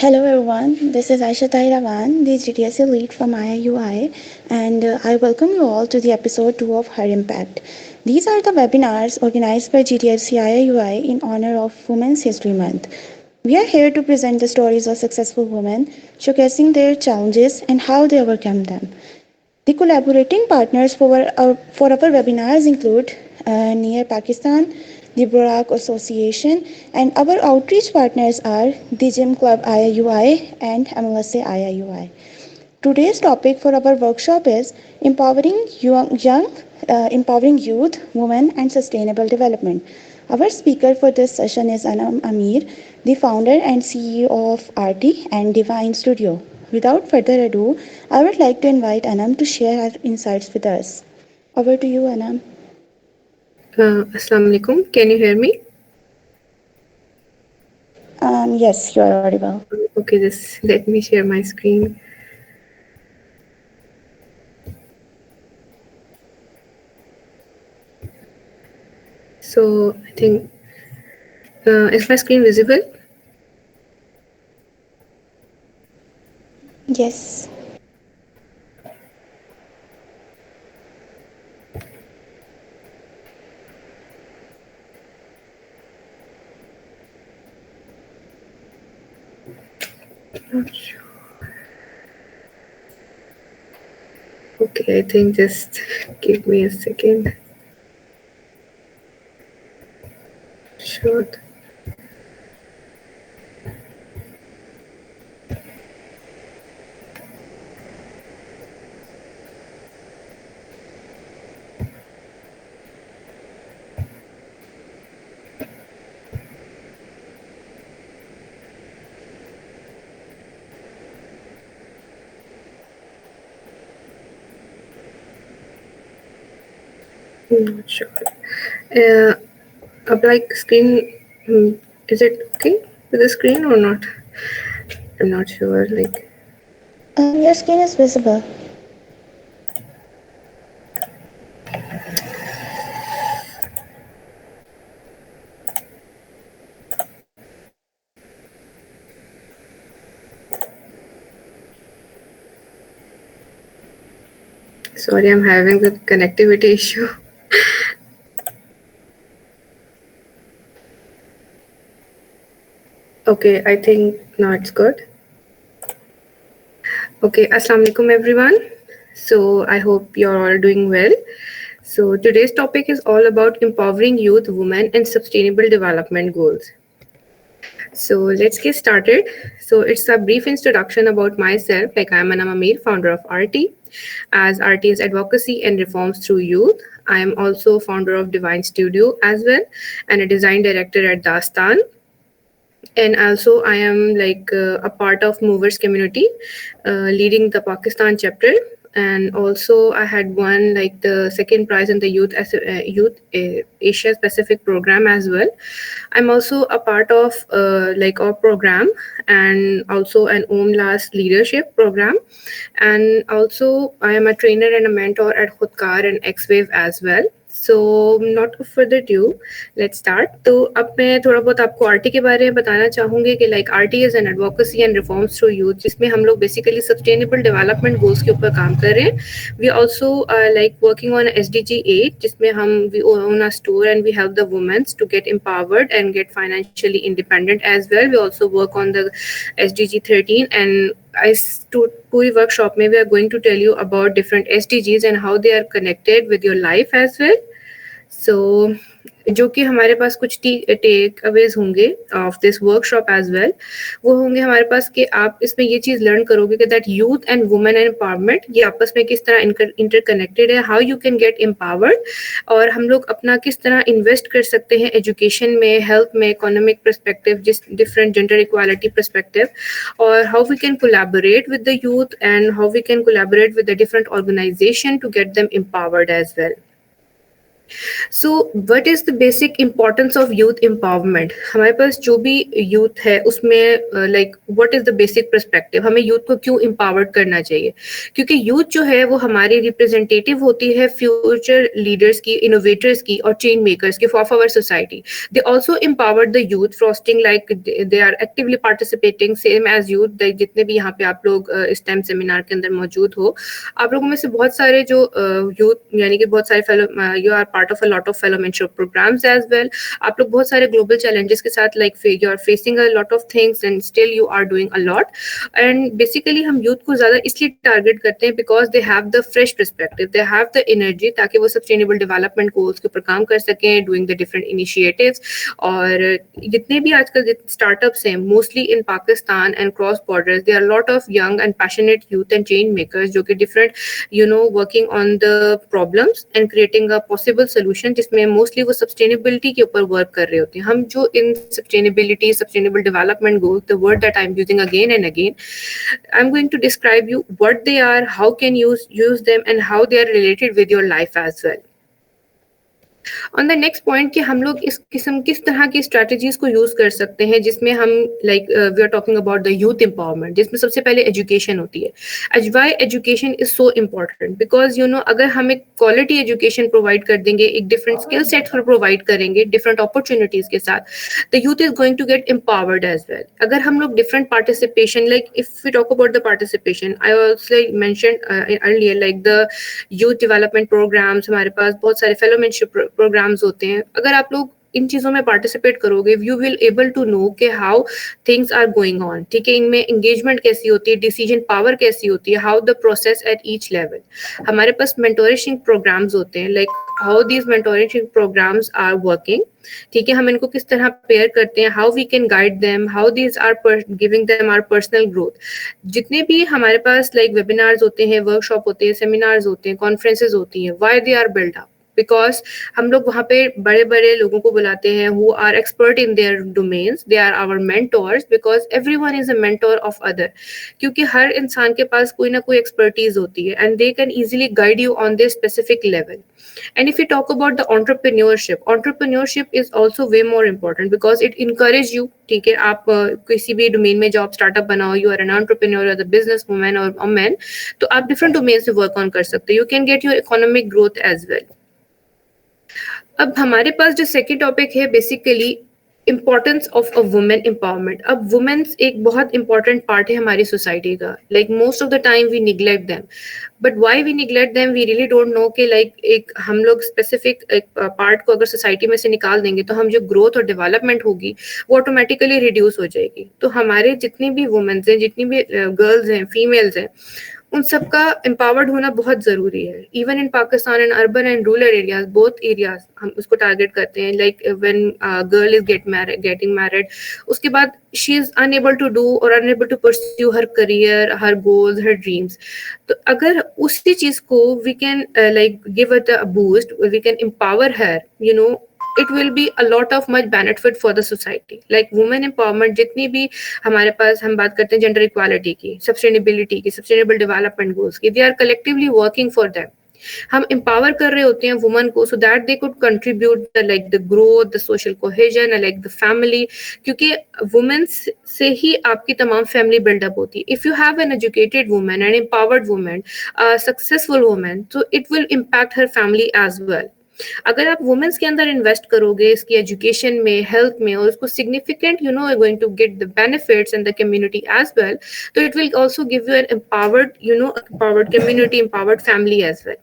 Hello everyone, this is Aisha Tahirawan, the GTSA lead from IIUI, and I welcome you all to the episode 2 of Her Impact. These are the webinars organized by GTSC IIUI in honor of Women's History Month. We are here to present the stories of successful women, showcasing their challenges and how they overcome them. The collaborating partners for our webinars include Near Pakistan, the Borak Association, and our outreach partners are the Gym Club IIUI and MLSA IIUI. Today's topic for our workshop is empowering youth, women, and sustainable development. Our speaker for this session is Anam Amir, the founder and CEO of RT and Divine Studio. Without further ado, I would like to invite Anam to share her insights with us. Over to you, Anam. Assalamu alaikum. Can you hear me? Yes, you are audible. Okay, just let me share my screen. So I think is my screen visible? Yes. Not sure. Okay, I think just give me a second. Sure. Not sure. Uh, up like screen. Is it okay with the screen or not? I'm not sure. Like Your skin is visible. sorry, I'm having the connectivity issue. Okay, I think now it's good. Okay, Assalamu alaikum everyone. So I hope you're all doing well. So today's topic is all about empowering youth, women, and sustainable development goals. So let's get started. So it's a brief introduction about myself. Like I'm Anam Amir, founder of RT, as RT is advocacy and reforms through youth. I am also founder of Divine Studio as well, and a design director at Dastan. And also I am like a part of movers community, leading the Pakistan chapter. And also I had won like the second prize in the youth Asia Pacific program as well. I'm also a part of like our program, and also an OMLAS leadership program. And also I am a trainer and a mentor at Khutkar and XWave as well. So not further ado, let's start. तो अब मैं थोड़ा बहुत आपको RT के बारे में बताना चाहूँगी कि like RT is an advocacy and reforms through youth, जिसमें हम लोग बेसिकली सस्टेनेबल डेवलपमेंट गोल्स के ऊपर काम कर रहे हैं. We also like working on SDG 8, जिसमें हम we own a store and we help the womens to get empowered and get financially independent as well. We also work on the SDG 13, and पूरी workshop में we are going to tell you about different SDGs and how they are connected with your life as well. So जो कि हमारे पास कुछ takeaways होंगे of this workshop as well, वो होंगे हमारे पास कि आप इसमें ये चीज़ लर्न करोगे कि that youth and women empowerment ये आपस में किस तरह इंटरकनेक्टेड है, how you can gate empowered, और हम लोग अपना किस तरह इन्वेस्ट कर सकते हैं एजुकेशन में, हेल्थ में, इकोनॉमिक परस्पेक्टिव, जिस डिफरेंट जेंडर इक्वालिटी परस्पेक्टिव, और how we can collaborate with the youth and how we can collaborate with the different organisation to get them empowered as well. So what is the basic importance of youth empowerment? हमारे पास जो भी youth है उसमें like what is the basic perspective, हमें youth को क्यों empowered करना चाहिए? क्योंकि यूथ जो है वो हमारी रिप्रेजेंटेटिव होती है फ्यूचर लीडर्स की, इनोवेटर्स की और चेंज मेकर्स की for our society. They also empowered the youth fostering like they are actively participating same as youth. जितने भी यहाँ पे आप लोग इस टाइम सेमिनार के अंदर मौजूद हो, आप लोगों में से बहुत सारे जो यूथ यानी कि बहुत सारे fellow, you are part of a lot of fellow mentorship programmes as well. आप लोग बहुत सारे ग्लोबल चैलेंजेस के साथ like you are facing a lot of things and still you are doing a lot. And basically हम youth को ज्यादा इसलिए टारगेट करते हैं because they have the fresh perspective, they have the energy, ताकि वो सस्टेनेबल डेवलपमेंट गोल्स के ऊपर काम कर सकें, डूइंग द डिफरेंट इनिशिएटिव्स. और जितने भी आजकल स्टार्टअप्स हैं mostly in Pakistan and cross borders, they are lot of young and passionate youth and change makers जो कि different working on the problems and creating a possible solution, जिसमें mostly वो sustainability के ऊपर वर्क कर रहे होते हैं. हम जो in sustainability, sustainable development goals, the word that I am using again and again, I am going to describe you what they are, how can use them and how they are related with your life as well. On the next point कि हम लोग किस तरह की strategies को use कर सकते हैं जिसमें हम like we are talking about the youth empowerment, जिसमें सबसे पहले एजुकेशन होती है. Why education is so important? Because अगर हम एक क्वालिटी एजुकेशन प्रोवाइड कर देंगे, एक डिफरेंट स्किल सेट प्रोवाइड करेंगे डिफरेंट अपॉर्चुनिटीज के साथ, the youth is going to get empowered as well. अगर हम लोग different participation, like if we talk about the participation, I also mention earlier like the youth development programmes, हमारे पास बहुत सारे फेलोमेंटशिप programmes होते हैं. अगर आप लोग इन चीजों में पार्टिसिपेट करोगे, you will able to know कि how things are going on. ठीक है, इनमें एंगेजमेंट कैसी होती है, डिसीजन पावर कैसी होती है, how the process at each level. हमारे पास मेंटोरशिप प्रोग्राम्स होते हैं, like how these mentorship programmes are working. ठीक है, हम इनको किस तरह पेयर करते हैं, how we can guide them, how these are giving them are personal growth. जितने भी हमारे पास लाइक वेबिनार्स होते हैं, वर्कशॉप होते हैं, सेमिनार्स होते हैं, कॉन्फ्रेंसेज होती हैं, why they are build up? Because हम लोग वहाँ पे बड़े बड़े लोगों को बुलाते हैं who are expert in their domains, they are our mentors, because everyone is a mentor of other. क्योंकि हर इंसान के पास कोई ना कोई एक्सपर्टीज होती है and they can easily guide you on this specific level. And if you talk about the entrepreneurship is also way more important because it encourage you. ठीक है, आप किसी भी डोमेन में जॉब स्टार्टअप बनाओ, यू आर एन एंटरप्रेन्योर और the business women और man, तो आप डिफरेंट डोमेन से वर्क ऑन कर सकते हो. You can get your economic growth as well. अब हमारे पास जो सेकेंड टॉपिक है basically importance of a women empowerment. अब वुमेन्स एक बहुत इंपॉर्टेंट पार्ट है हमारी सोसाइटी का. Like most of the time we neglect them, but why we neglect them we really don't know कि लाइक एक हम लोग स्पेसिफिक एक पार्ट को अगर सोसाइटी में से निकाल देंगे तो हम जो ग्रोथ और डेवलपमेंट होगी वो ऑटोमेटिकली रिड्यूस हो जाएगी. तो हमारे जितनी भी वुमेन्स हैं, जितनी भी गर्ल्स हैं, फीमेल्स हैं, उन सबका एम्पावर्ड होना बहुत जरूरी है. Even in Pakistan and urban and rural areas, both areas हम उसको टारगेट करते हैं. Like when girl is getting married, उसके बाद she is unable to do और unable to pursue her career, her goals, her dreams. तो अगर उसी चीज को we can like give it a boost, we can empower her, it will be a lot of much benefit for the society. Like women empowerment, जितनी भी हमारे पास हम बात करते हैं जेंडर इक्वालिटी की, सस्टेनेबिलिटी की, सस्टेनेबल डेवलपमेंट गोल्स की, they are collectively working for them. हम एम्पावर कर रहे होते हैं वुमन को so that they could contribute like the growth, the social cohesion, like the family. क्योंकि वुमेन्स से ही आपकी तमाम फैमिली बिल्डअप होती है. If you have an educated women, an empowered women, successful women, तो it will impact her family as well. अगर आप वुमेन्स के अंदर इन्वेस्ट करोगे, इसकी एजुकेशन में, हेल्थ में, और उसको significant going to get the benefits in the community as well, तो it will also give you an empowered community, empowered family as well.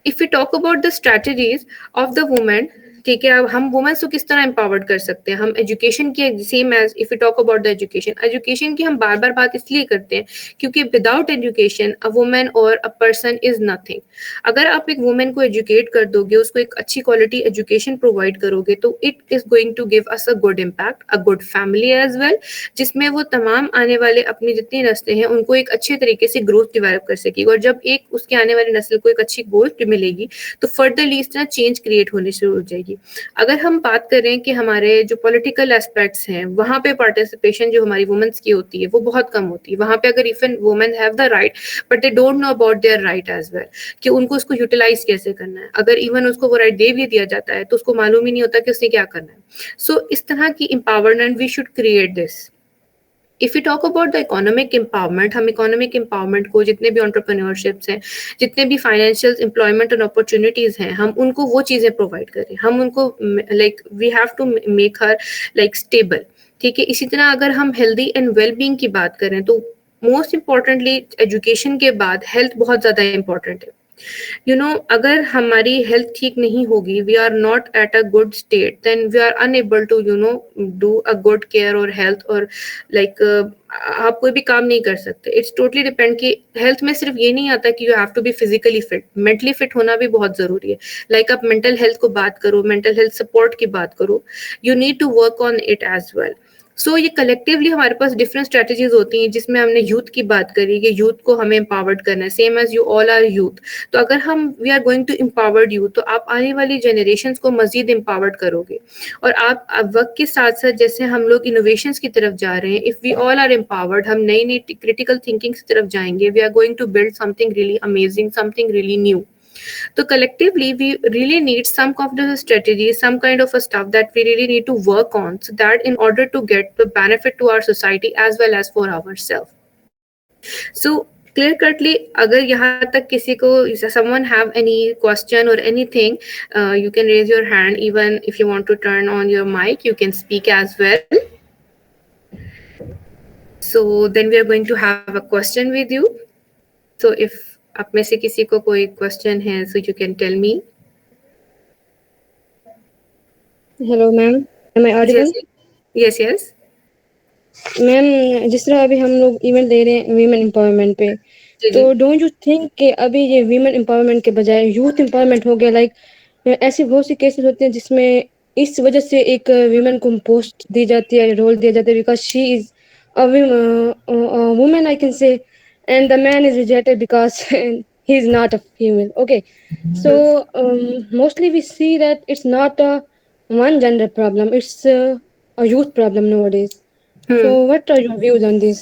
If we talk about the strategies of the women, ठीक है, अब हम women's को किस तरह empowered कर सकते हैं? हम एजुकेशन की, same as if you talk about the education की हम बार बार बात इसलिए करते हैं क्योंकि विदाउट एजुकेशन अ वुमेन और अ पर्सन इज नथिंग. अगर आप एक वुमेन को एजुकेट कर दोगे, उसको एक अच्छी क्वालिटी एजुकेशन प्रोवाइड करोगे, तो it is going to give us a good impact, a good family as well, जिसमें वो तमाम आने वाले अपनी जितनी नस्लें हैं उनको एक अच्छे तरीके से ग्रोथ डेवलप कर सकेगी. और जब एक उसके आने वाली नस्ल को एक अच्छी ग्रोथ मिलेगी तो फर्दरली इस तरह चेंज क्रिएट होने शुरू हो जाएगी. अगर हम बात करें कि हमारे जो पॉलिटिकल एस्पेक्ट्स हैं वहाँ पे पार्टिसिपेशन जो हमारी वुमेन्स की होती है वो बहुत कम होती है। वहाँ पे अगर even women have the right but they don't know about their right as well कि उनको उसको यूटिलाइज कैसे करना है। अगर इवन उसको वो राइट दे भी दिया जाता है तो उसको मालूम ही नहीं होता कि उसने क्या करना है। सो इस तरह की empowerment we should create this. If you talk about the economic empowerment, हम इकोनॉमिक एम्पावरमेंट को जितने भी एंटरप्रेन्योरशिप्स हैं, जितने भी फाइनेंशियल एम्प्लॉयमेंट और अपॉर्चुनिटीज हैं, हम उनको वो चीजें प्रोवाइड करें। हम उनको like we have to make her like stable. ठीक है, इसी तरह अगर हम हेल्दी एंड वेलबींग की बात करें तो मोस्ट इम्पॉर्टेंटली एजुकेशन के बाद हेल्थ बहुत ज्यादा इंपॉर्टेंट है। अगर हमारी हेल्थ ठीक नहीं होगी, we are not at a good state, then we are unable to do a good care और हेल्थ और लाइक आप कोई भी काम नहीं कर सकते। इट्स टोटली डिपेंड कि हेल्थ में सिर्फ ये नहीं आता कि you have to be physically fit, mentally fit होना भी बहुत जरूरी है। लाइक आप मेंटल हेल्थ को बात करो, मेंटल हेल्थ सपोर्ट की बात करो, you need to work on it as well. So ये कलेक्टिवली हमारे पास डिफरेंट स्ट्रेटजीज होती हैं, जिसमें हमने यूथ की बात करी कि यूथ को हमें एम्पावर्ड करना है, same as you all are youth. तो अगर हम we are going to empowered youth, तो आप आने वाली जनरेशन को मजीद एम्पावर्ड करोगे। और आप वक्त के साथ साथ जैसे हम लोग इनोवेशंस की तरफ जा रहे हैं, if we all are empowered, हम नई नई क्रिटिकल थिंकिंग की तरफ जाएंगे, we are going to build something really amazing, something really new. So collectively, we really need some of the strategies, some kind of a stuff that we really need to work on, so that in order to get the benefit to our society as well as for ourselves. So clear cutly, अगर यहाँ तक किसी को someone have any question or anything, you can raise your hand. Even if you want to turn on your mic, you can speak as well. So then we are going to have a question with you. So if आप में से किसी को कोई question है, so you can tell me. Hello ma'am, am I audible? Yes yes ma'am, जिस तरह अभी हम लोग इवेंट दे रहे हैं वीमेन एम्पावरमेंट पे, तो डोंट यू थिंक कि अभी ये वीमेन एम्पावरमेंट के बजाय यूथ एम्पावरमेंट हो गया? लाइक ऐसी बहुत सी केसेस होते हैं जिसमें इस वजह से एक वीमेन को पोस्ट दी जाती है, रोल दिया जाता है, because she is a women I can say, and the man is rejected because he is not a female. Okay, so mostly we see that it's not a one gender problem, it's a youth problem nowadays. So what are your views on this?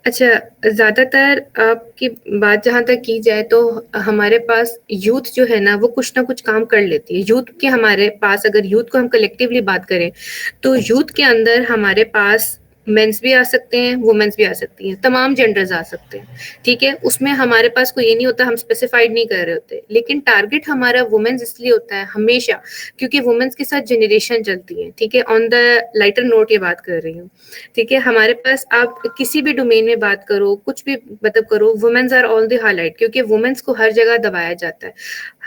अच्छा, ज्यादातर आपकी बात जहां तक की जाए तो हमारे पास यूथ जो है ना वो कुछ ना कुछ काम कर लेती है। यूथ के हमारे पास, अगर यूथ को हम कलेक्टिवली बात करें तो यूथ के अंदर हमारे पास मेंस भी आ सकते हैं, वुमेन्स भी आ सकती हैं, तमाम जेंडर्स आ सकते हैं। ठीक है, उसमें हमारे पास कोई ये नहीं होता, हम स्पेसिफाइड नहीं कर रहे होते, लेकिन टारगेट हमारा वुमेन्स इसलिए होता है हमेशा क्योंकि वुमेन्स के साथ जनरेशन चलती है। ठीक है, ऑन द लाइटर नोट ये बात कर रही हूँ। ठीक है, हमारे पास आप किसी भी डोमेन में बात करो, कुछ भी मतलब करो, womens are all the highlight, क्योंकि वुमेन्स को हर जगह दबाया जाता है।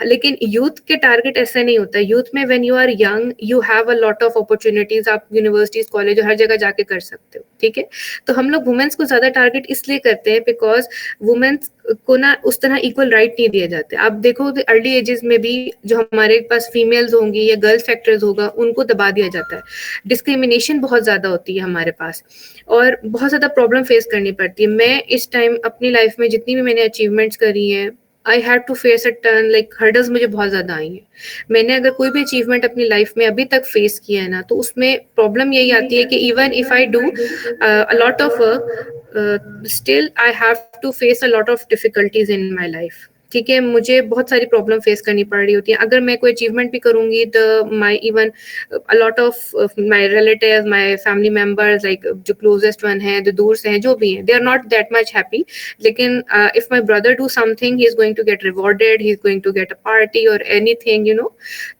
लेकिन यूथ के टारगेट ऐसा नहीं होता। यूथ में when you are young you have a lot of opportunities, आप यूनिवर्सिटीज, कॉलेज हर जगह जाके कर सकते हो। ठीक है, तो हम लोग वुमेन्स को ज्यादा टारगेट इसलिए करते हैं बिकॉज वुमेन्स को ना उस तरह इक्वल राइट नहीं दिए जाते। आप देखो तो अर्ली एजेस में भी जो हमारे पास फीमेल्स होंगी या गर्ल्स फैक्टर्स होगा उनको दबा दिया जाता है। डिस्क्रिमिनेशन बहुत ज्यादा होती है हमारे पास और बहुत ज्यादा प्रॉब्लम फेस करनी पड़ती है। मैं इस टाइम अपनी लाइफ में जितनी भी मैंने अचीवमेंट्स करी हैं, I had to face a turn like hurdles मुझे बहुत ज्यादा आई हैं। मैंने अगर कोई भी अचीवमेंट अपनी लाइफ में अभी तक फेस किया है ना, तो उसमें प्रॉब्लम यही आती है कि even if I do a lot of work, still I have to face a lot of difficulties in my life. ठीक है, मुझे बहुत सारी प्रॉब्लम फेस करनी पड़ रही होती है। अगर मैं कोई अचीवमेंट भी करूंगी तो my even a lot of my relatives, my family members, like जो क्लोजेस्ट वन है, जो दूर से हैं, जो भी हैं, they are not that much happy. लेकिन if my brother do something, he is going to get rewarded, he is going to get a party और एनीथिंग,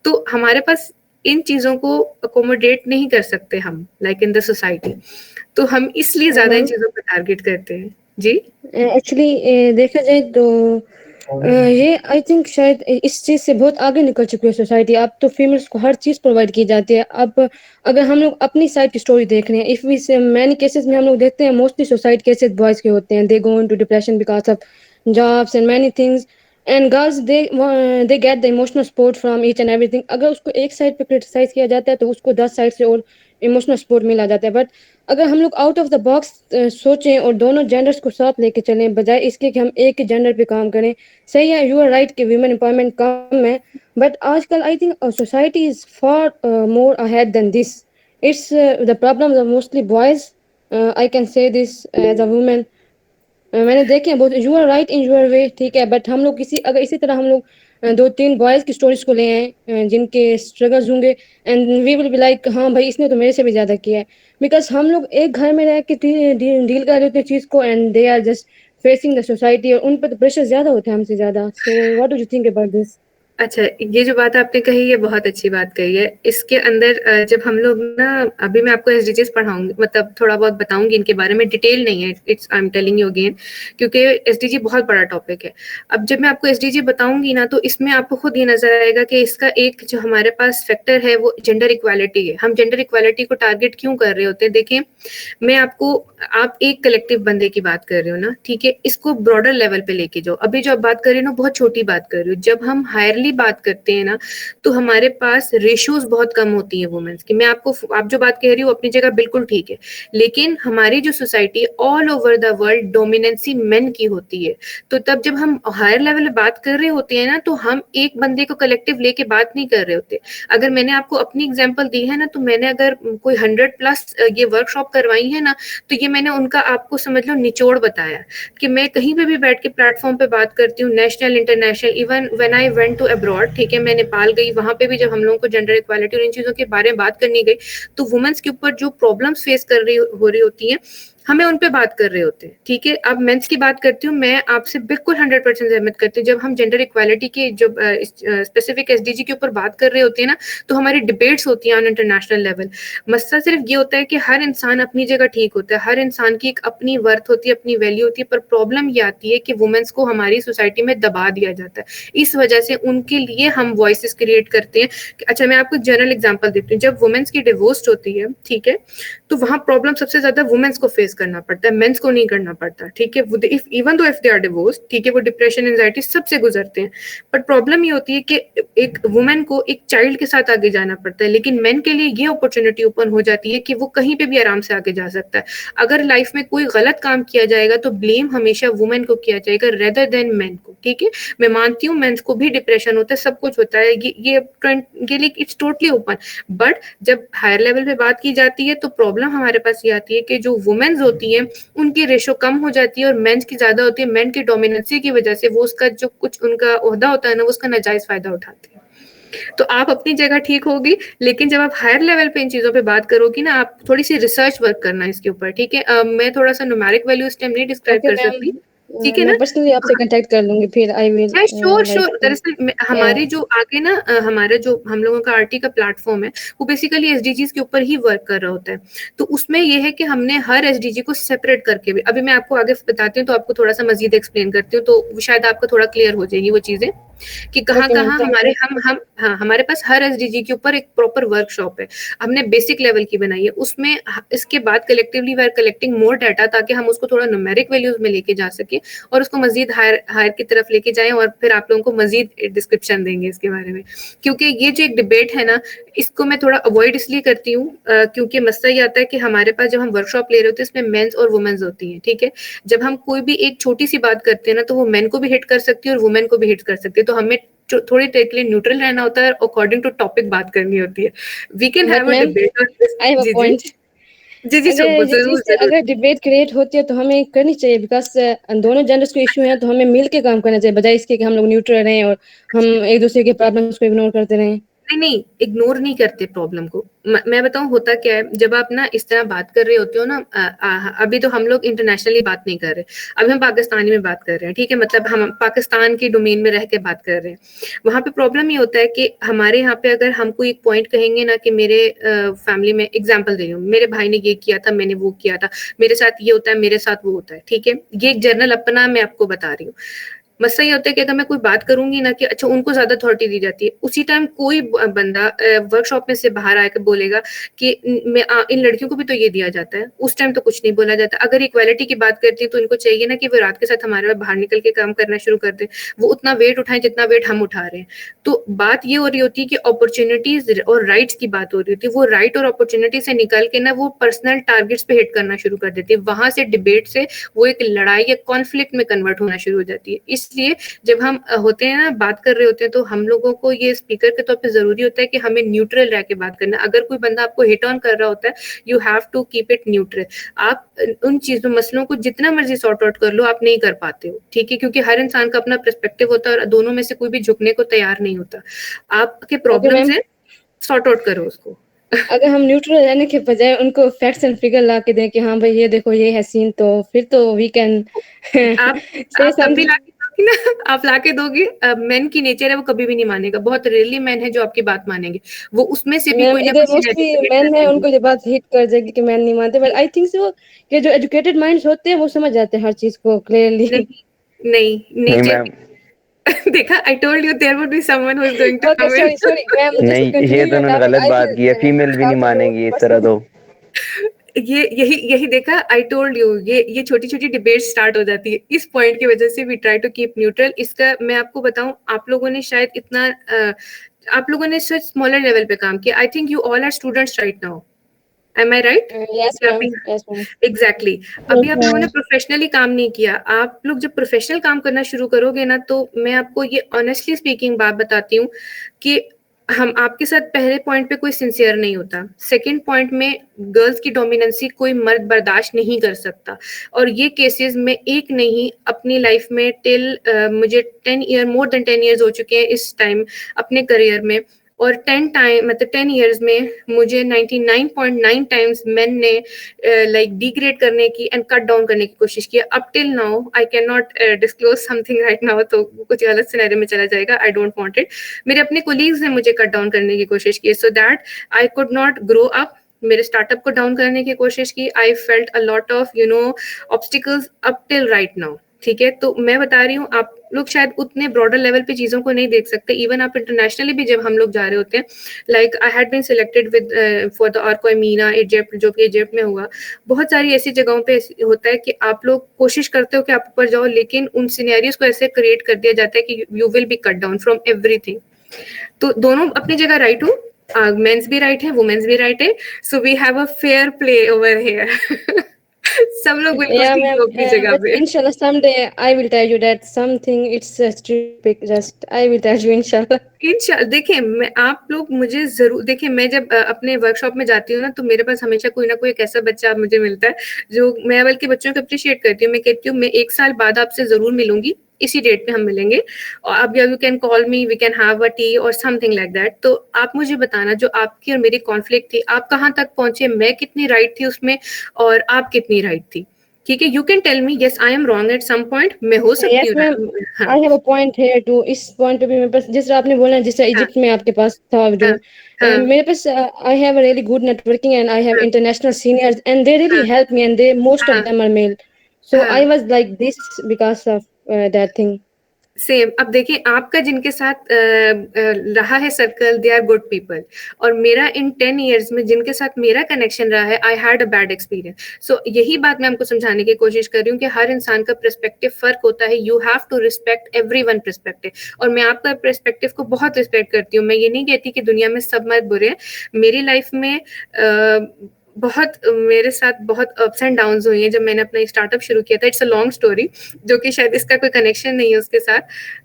तो हमारे पास इन चीजों को अकोमोडेट नहीं कर सकते हम, लाइक इन द सोसाइटी। तो हम इसलिए ज्यादा इन चीजों पर टारगेट करते हैं। जी, एक्चुअली देखा जाए तो ये आई थिंक शायद इस चीज से बहुत आगे निकल चुकी है सोसाइटी। अब तो फीमेल्स को हर चीज प्रोवाइड की जाती है। अब अगर हम लोग अपनी साइड की स्टोरी देख रहे हैं, इफ वी से मैनी केसेस में हम लोग देखते हैं मोस्टली सुसाइड केसेस बॉयज के होते हैं। They go into depression because of jobs and many things, and girls they get the emotional support from each and everything. अगर उसको एक साइड पे क्रिटिसाइज किया जाता है तो उसको 10 साइड से और इमोशनल सपोर्ट मिला जाता है। बट अगर हम लोग आउट ऑफ द बॉक्स सोचें और दोनों जेंडर्स को साथ लेके चलें, बजाय इसके कि हम एक ही जेंडर पे काम करें। सही है, यू आर राइट कि वीमेन एम्पावरमेंट कम है, But आजकल I think society is far more ahead than this. It's the problems are mostly boys. I can say this as a woman. मैंने देखे हैं बहुत, you are right in your way, ठीक है, but हम लोग किसी अगर इसी तरह हम लोग दो तीन बॉयज की स्टोरीज को ले आए जिनके स्ट्रगल्स होंगे, and we will be like हाँ भाई इसने तो मेरे से भी ज्यादा किया है, बिकॉज हम लोग एक घर में रह के डील कर रहे होते हैं चीज को, and they are just facing the society, और उन पर तो प्रेशर ज्यादा होता है हमसे ज्यादा. So what do you think about this? अच्छा, ये जो बात आपने कही ये बहुत अच्छी बात कही है। इसके अंदर जब हम लोग ना, अभी मैं आपको एसडीजीज पढ़ाऊंगी, मतलब थोड़ा बहुत बताऊंगी इनके बारे में, डिटेल नहीं है, it's I am telling you again, क्योंकि एसडीजी बहुत बड़ा टॉपिक है। अब जब मैं आपको एसडीजी बताऊंगी ना, तो इसमें आपको खुद ये नजर आएगा कि इसका एक जो हमारे पास फैक्टर है वो जेंडर इक्वालिटी है। हम जेंडर इक्वालिटी को टारगेट क्यों कर रहे होते हैं? देखें, मैं आपको, आप एक कलेक्टिव बंदे की बात कर रहे हो ना, ठीक है, इसको ब्रॉडर लेवल पे लेके जाओ। अभी जो आप बात कर रहे हो ना, बहुत छोटी बात कर रहे हो। जब हम हायरली बात करते हैं ना, तो हमारे पास रेशियोज बहुत कम होती है वुमेन्स की। मैं आपको, आप जो बात कह रही हो अपनी जगह बिल्कुल ठीक है, लेकिन हमारी जो society all over the world dominancy main की होती है। तो तब जब हम हायर लेवल पे बात कर रहे होते हैं ना, तो हम एक बंदे को कलेक्टिव लेके बात नहीं कर रहे होते। अगर मैंने आपको अपनी एग्जांपल दी है ना, तो मैंने अगर कोई 100+ ये वर्कशॉप करवाई है ना, तो ये मैंने उनका आपको समझ लो निचोड़ बताया कि मैं कहीं पे भी बैठ के प्लेटफॉर्म पे बात करती हूँ, national international, even when I went to abroad, ठीक है, मैं नेपाल गई, वहां पे भी जब हम लोगों को जेंडर इक्वालिटी और इन चीजों के बारे में बात करनी गई, तो वुमेन्स के ऊपर जो प्रॉब्लम्स फेस कर रही हो रही होती हैं, हमें उन पे बात कर रहे होते हैं, ठीक है। अब मेंस की बात करती हूँ, मैं आपसे बिल्कुल 100% सहमत करती हूँ। जब हम जेंडर इक्वालिटी के जो स्पेसिफिक एसडीजी के ऊपर बात कर रहे होते हैं ना, तो हमारी डिबेट्स होती हैं ऑन इंटरनेशनल लेवल। मसला सिर्फ ये होता है कि हर इंसान अपनी जगह ठीक होता है, हर इंसान की एक अपनी वर्थ होती है, अपनी वैल्यू होती है, पर प्रॉब्लम ये आती है कि वुमेन्स को हमारी सोसाइटी में दबा दिया जाता है। इस वजह से उनके लिए हम वॉइसेस क्रिएट करते हैं। अच्छा, मैं आपको जनरल एग्जांपल देती हूँ। जब वुमेन्स की डिवोर्स होती है, ठीक है, तो वहां प्रॉब्लम सबसे ज्यादा वुमेन्स को फेस करना पड़ता है, मेंस को नहीं करना पड़ता, ठीक है। Even though if they are divorce, ठीक है, वो डिप्रेशन एंजाइटी सबसे गुजरते हैं, बट प्रॉब्लम ये होती है कि एक वुमेन को एक चाइल्ड के साथ आगे जाना पड़ता है, लेकिन मेन के लिए ये अपॉर्चुनिटी ओपन हो जाती है कि वो कहीं पे भी आराम से आगे जा सकता है। अगर लाइफ में कोई गलत काम किया जाएगा तो ब्लेम हमेशा वुमेन को किया जाएगा रेदर देन मेन को, ठीक है। मैं मानती हूँ मेंस को भी डिप्रेशन होता है, सब कुछ होता है, ये लिए इट्स टोटली ओपन, बट जब हायर लेवल पे बात की जाती है तो प्रॉब्लम हमारे पास ये आती है कि जो वुमेन्स होती हैं उनकी रेशो कम हो जाती है और मेंस की ज्यादा होती है। मेन की डोमिनेंसी की वजह से वो उसका जो कुछ उनका ओहदा होता है ना, वो उसका नाजायज फायदा उठाते हैं। तो आप अपनी जगह ठीक होगी, लेकिन जब आप हायर लेवल पे इन चीजों पे बात करोगी ना, आप थोड़ी सी रिसर्च वर्क करना इसके ऊपर, ठीक है। मैं थोड़ा सा न्यूमेरिक वैल्यू इस टाइम नहीं डिस्क्राइब ओके कर मैम, सकती, ठीक है मैं ना। पर्सनली आपसे कांटेक्ट कर लूंगी, फिर I will sure sure. Like दरअसल हमारी जो आगे ना हमारा जो हम लोगों का आरटी का प्लेटफॉर्म है, वो बेसिकली एसडीजीज के ऊपर ही वर्क कर रहा होता है। तो उसमें ये है कि हमने हर एसडीजी को सेपरेट करके भी, अभी मैं आपको आगे बताती हूँ तो आपको थोड़ा सा मजीद एक्सप्लेन करती हूँ, तो शायद आपको थोड़ा क्लियर हो जाएगी वो चीजें कि कहाँ ओके मैम, कहाँ थैंक हमारे यू. हम हाँ, हमारे पास हर एसडीजी के ऊपर एक प्रॉपर वर्कशॉप है। हमने बेसिक लेवल की बनाई है, उसमें इसके बाद collectively we are collecting more data, ताकि हम उसको थोड़ा न्यूमेरिक वैल्यूज में लेके जा सके और उसको मजीद हायर हायर की तरफ लेके जाएं, और फिर आप लोगों को मजीद डिस्क्रिप्शन देंगे इसके बारे में। क्योंकि ये जो एक डिबेट है ना, इसको मैं थोड़ा अवॉइड इसलिए करती हूँ क्योंकि मसला ये आता है कि हमारे पास जब हम वर्कशॉप ले रहे होते हैं इसमें मेंस और वुमेन्स होती हैं, ठीक है। जब हम कोई भी एक छोटी सी बात करते हैं ना, तो वो मेन को भी हिट कर सकती है और वुमेन को भी हिट कर सकती है। तो हमें थोड़ी देर के लिए न्यूट्रल रहना होता है, अकॉर्डिंग टू टॉपिक बात करनी होती है। We can but have a ma'am, debate on this. I have a जी जी पॉइंट. जी जी, अगर जिस चीज जरूर से जरूर। अगर डिबेट क्रिएट होती है तो हमें करनी चाहिए, बिकॉज दोनों जेंडर्स को इश्यू है, तो हमें मिल के काम करना चाहिए, बजाय इसके कि हम लोग न्यूट्रल रहें और हम एक दूसरे के प्रॉब्लम्स को इग्नोर करते रहें. नहीं नहीं, इग्नोर नहीं करते प्रॉब्लम को। मैं बताऊं होता क्या है, जब आप ना इस तरह बात कर रहे होते हो ना, अभी तो हम लोग इंटरनेशनली बात नहीं कर रहे, अभी हम पाकिस्तानी में बात कर रहे हैं, ठीक है, मतलब हम पाकिस्तान की डोमेन में रह के बात कर रहे हैं। वहां पे प्रॉब्लम ये होता है कि हमारे यहाँ पे अगर हम कोई एक पॉइंट कहेंगे ना कि मेरे फैमिली में, एग्जाम्पल दे रही हूँ, मेरे भाई ने ये किया था, मैंने वो किया था, मेरे साथ ये होता है, मेरे साथ वो होता है, ठीक है, ये एक जर्नल अपना मैं आपको बता रही हूँ। मसला ये होता है कि अगर मैं कोई बात करूंगी ना कि अच्छा उनको ज्यादा अथॉरिटी दी जाती है, उसी टाइम कोई बंदा वर्कशॉप में से बाहर आकर बोलेगा कि इन लड़कियों को भी तो ये दिया जाता है, उस टाइम तो कुछ नहीं बोला जाता। अगर इक्वालिटी की बात करती है तो इनको चाहिए ना कि वो रात के साथ हमारे बाहर निकल के काम करना शुरू कर दे, वो उतना वेट उठाएं जितना वेट हम उठा रहे हैं। तो बात ये हो रही होती है कि अपॉर्चुनिटीज और राइट्स की बात हो रही होती है, वो राइट और अपॉर्चुनिटी से निकल के ना वो पर्सनल टारगेट्स पे हिट करना शुरू कर देती है, वहां से डिबेट से वो एक लड़ाई या कॉन्फ्लिक्ट में कन्वर्ट होना शुरू हो जाती है। इस इसलिए जब हम होते हैं ना, बात कर रहे होते हैं, तो हम लोगों को ये स्पीकर के तौर पे जरूरी होता है कि हमें न्यूट्रल रह के बात करना। अगर कोई बंदा आपको हिट ऑन कर रहा होता है, you have to keep it neutral. आप उन चीजों मसलों को जितना मर्जी सॉर्ट आउट कर लो, आप नहीं कर पाते हो, ठीक है, क्योंकि हर इंसान का अपना पर्सपेक्टिव होता है और दोनों में से कोई भी झुकने को तैयार नहीं होता। आपके प्रॉब्लम्स हैं, सॉर्ट आउट करो उसको। अगर हम न्यूट्रल रहने के बजाय उनको फैक्ट्स एंड फिगर ला के दें कि हाँ भाई ये देखो ये है सीन, तो फिर तो वी कैन आप तब भी लाके दोगे ना, आप लाके दोगे। मैन की नेचर है, वो कभी भी नहीं मानेगा। बहुत रेयरली मैन है जो आपकी बात मानेंगे, वो उसमें से भी मैम कोई ना इधर कोई मोस्टली scenario मैन create है, कर उनको ये बात हिट कर जाएगी कि मैन नहीं मानते, बट आई थिंक सो कि जो एजुकेटेड माइंड्स होते हैं वो समझ जाते हैं हर चीज को क्लियरली। नहीं नहीं, नहीं नेचर मैम, देखा, I told you there would be someone who is going to okay come in. Sorry sorry ma'am, just नहीं कंटिन्यू ये तो योर उन्होंने टॉपिक, गलत आई बात विल की है, फीमेल भी नहीं टॉक टू यू मानेंगी इस तरह पर्सनली। तो। ये यही यही देखा, आई टोल्ड यू, ये छोटी छोटी डिबेट स्टार्ट हो जाती है इस पॉइंट की वजह से। We try to keep neutral. इसका मैं आपको बताऊं, आप लोगों ने शायद इतना आप लोगों ने सच स्मॉलर लेवल पे काम किया। I think you all are students right now, am I right? Yes ma'am, yes ma'am. Exactly. अभी आप लोगों ने प्रोफेशनली काम नहीं किया। आप लोग जब प्रोफेशनल काम करना शुरू करोगे ना, तो मैं आपको ये ऑनेस्टली स्पीकिंग बात बताती हूँ कि हम आपके साथ पहले पॉइंट पे कोई सिंसियर नहीं होता। सेकंड पॉइंट में गर्ल्स की डोमिनेंसी कोई मर्द बर्दाश्त नहीं कर सकता। और ये केसेस में एक नहीं, अपनी लाइफ में टिल मुझे 10 ईयर, मोर देन 10 ईयर्स हो चुके हैं इस टाइम अपने करियर में। और 10 ईयर्स में मुझे 99.9 टाइम्स मैन ने लाइक डिग्रेड करने की एंड कट डाउन करने की कोशिश की। Up till now I can not disclose something right now, तो कुछ गलत सिनेरियो में चला जाएगा। I don't want it. मेरे अपने कोलीग्स ने मुझे कट डाउन करने की कोशिश की, so that I could not grow up. मेरे स्टार्टअप को डाउन करने की कोशिश की। I felt a lot of obstacles up till right now, ठीक है। तो मैं बता रही हूँ, आप लोग शायद उतने ब्रॉडर लेवल पे चीजों को नहीं देख सकते। इवन आप इंटरनेशनली भी जब हम लोग जा रहे होते हैं, like I had been selected with for the आर्को मीना इजिप्ट, जो कि इजिप्ट में हुआ। बहुत सारी ऐसी जगहों पे होता है कि आप लोग कोशिश करते हो कि आप ऊपर जाओ, लेकिन उन सिनेरियोज को ऐसे क्रिएट कर दिया जाता है कि you will be cut down from everything. तो दोनों अपनी जगह राइट हूँ, मेंस भी राइट है, वुमेन्स भी राइट है। So we have a fair play over here. सब लोग बिल्कुल Yeah, ठीक ma'am. हो अपनी जगह But पे। inshallah, someday I will tell you that something. It's a topic. Just I will tell you, inshallah. देखिए, मैं आप लोग मुझे जरूर देखिए, मैं जब अपने वर्कशॉप में जाती हूँ ना, तो मेरे पास हमेशा कोई ना कोई एक ऐसा बच्चा मुझे मिलता है जो मैं बल्कि बच्चों को अप्रिशिएट करती हूँ। मैं कहती हूँ मैं 1 साल बाद आपसे जरूर मिलूंगी, इसी डेट पे हम मिलेंगे, और अब you can call me, we can have a tea और समथिंग लाइक दैट। तो आप मुझे बताना, जो आपकी और मेरी कॉन्फ्लिक्ट थी, आप कहाँ तक पहुंचे, मैं कितनी राइट थी उसमें और आप कितनी राइट थी, ठीक है। You can tell me yes I am wrong at some point, मैं हो सकती Yes, ma'am. हूँ। हाँ I have a point here too. इस point पे भी मेरे पास, जिस आपने बोला जिस हाँ इजिप्ट में आपके पास था जो, हाँ हाँ मेरे पास I have a really good networking and I have हाँ international seniors and they really हाँ help me and they most of हाँ them are male. So हाँ I was like this because of that thing. Same. अब देखिए, आपका जिनके साथ रहा है circle, they are good people, और मेरा इन 10 ईयर्स में जिनके साथ मेरा कनेक्शन रहा है, I had a bad experience. So यही बात मैं आपको समझाने की कोशिश कर रही हूँ कि हर इंसान का पर्सपेक्टिव फर्क होता है। You have to respect everyone perspective, और मैं आपका पर्सपेक्टिव को बहुत रिस्पेक्ट करती हूँ। मैं ये नहीं कहती कि दुनिया में सब मर्द बुरे हैं। मेरी लाइफ में बहुत मेरे साथ बहुत अप्स एंड डाउन्स हुई हैं जब मैंने अपना स्टार्टअप शुरू किया था। इट्स अ लॉन्ग स्टोरी, जो कि शायद इसका कोई कनेक्शन नहीं है उसके साथ।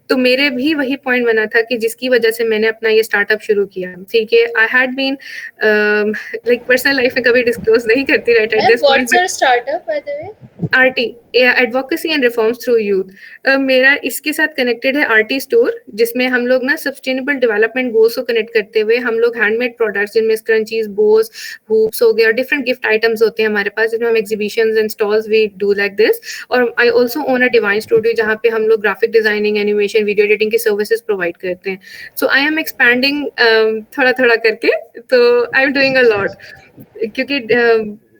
तो मेरे भी वही पॉइंट बना था कि जिसकी वजह से मैंने अपना ये स्टार्टअप शुरू किया, ठीक है। I had been like personal life में कभी डिस्क्लोज नहीं करती right at this point. What's your startup, by the way? RT, advocacy and reforms through youth. मेरा इसके साथ कनेक्टेड है आरटी स्टोर, जिसमें हम लोग ना सस्टेनेबल डेवलपमेंट गोल्स को कनेक्ट करते हुए हम लोग हैंडमेड प्रोडक्ट्स, जिनमें स्क्रंचीज, बोस, हुप्स हो गया, और डिफरेंट गिफ्ट आइटम्स होते हैं हमारे पास, जिसमें हम exhibitions and stalls we do like this. और I also own a divine studio, जहाँ पे हम लोग graphic designing, animation, video editing की सर्विसेज प्रोवाइड करते हैं। सो आई एम एक्सपैंडिंग थोड़ा थोड़ा करके, तो I am doing a lot, क्योंकि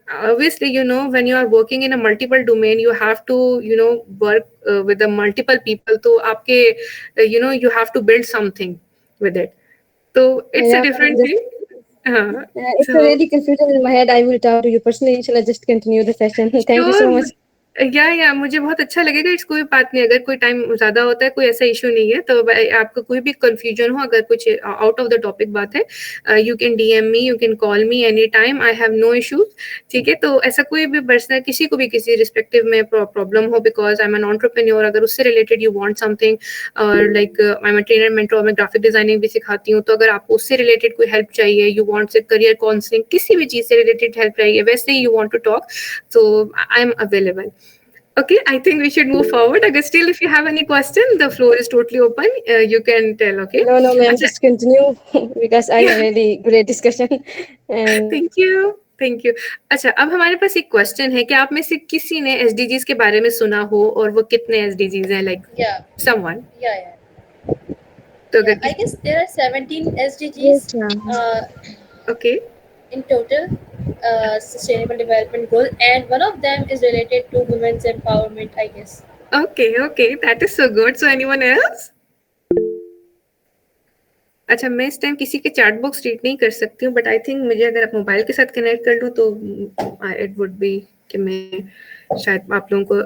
obviously when you are working in a multiple domain, you have to work with the multiple people, तो आपके you have to build something with it, so it's a Yeah, different just, thing. it's a So really confusion in my head. I will talk to you personally. Inshallah, just continue the session. Thank you so sure, much. या मुझे बहुत अच्छा लगेगा। It's कोई बात नहीं, अगर कोई टाइम ज़्यादा होता है कोई ऐसा इशू नहीं है। तो आपको कोई भी कंफ्यूजन हो, अगर कुछ आउट ऑफ द टॉपिक बात है, you can DM me, you can call me any time, I have no issues. ठीक है, तो ऐसा कोई भी पर्सनल किसी को भी किसी रिस्पेक्टिव में प्रॉब्लम हो, because I am an entrepreneur, अगर उससे रिलेटेड यू वांट समथिंग, और like I am a trainer mentor, मैं ग्राफिक डिजाइनिंग भी सिखाती हूँ, तो अगर आपको उससे रिलेटेड कोई हेल्प चाहिए, you want say career counselling, किसी भी चीज़ से रिलेटेड हेल्प चाहिए, वैसे ही you want to talk, so I am available. Okay, I think we should move forward. Agar still, if you have any question, the floor is totally open. You can tell. Okay. No, no, ma'am. अच्छा, Just continue because I had really great discussion. And thank you. Thank you. अच्छा, अब हमारे पास एक question है कि आप में से किसी ने एसडीजीज के बारे में सुना हो, और वो कितने एसडीजीज हैं, लाइक Yeah, समवन? yeah. तो Yeah, अगर I guess there are 17 SDGs yes, ma'am. Okay, in total, Sustainable Development Goal, and one of them is related to women's empowerment, I guess. Okay, that is so good. So anyone else? अच्छा, मैं इस time किसी के chat box read नहीं कर सकती हूँ, but I think मुझे अगर आप मोबाइल के साथ कनेक्ट कर लूँ तो इट वुड बी कि मैं शायद आप लोगों को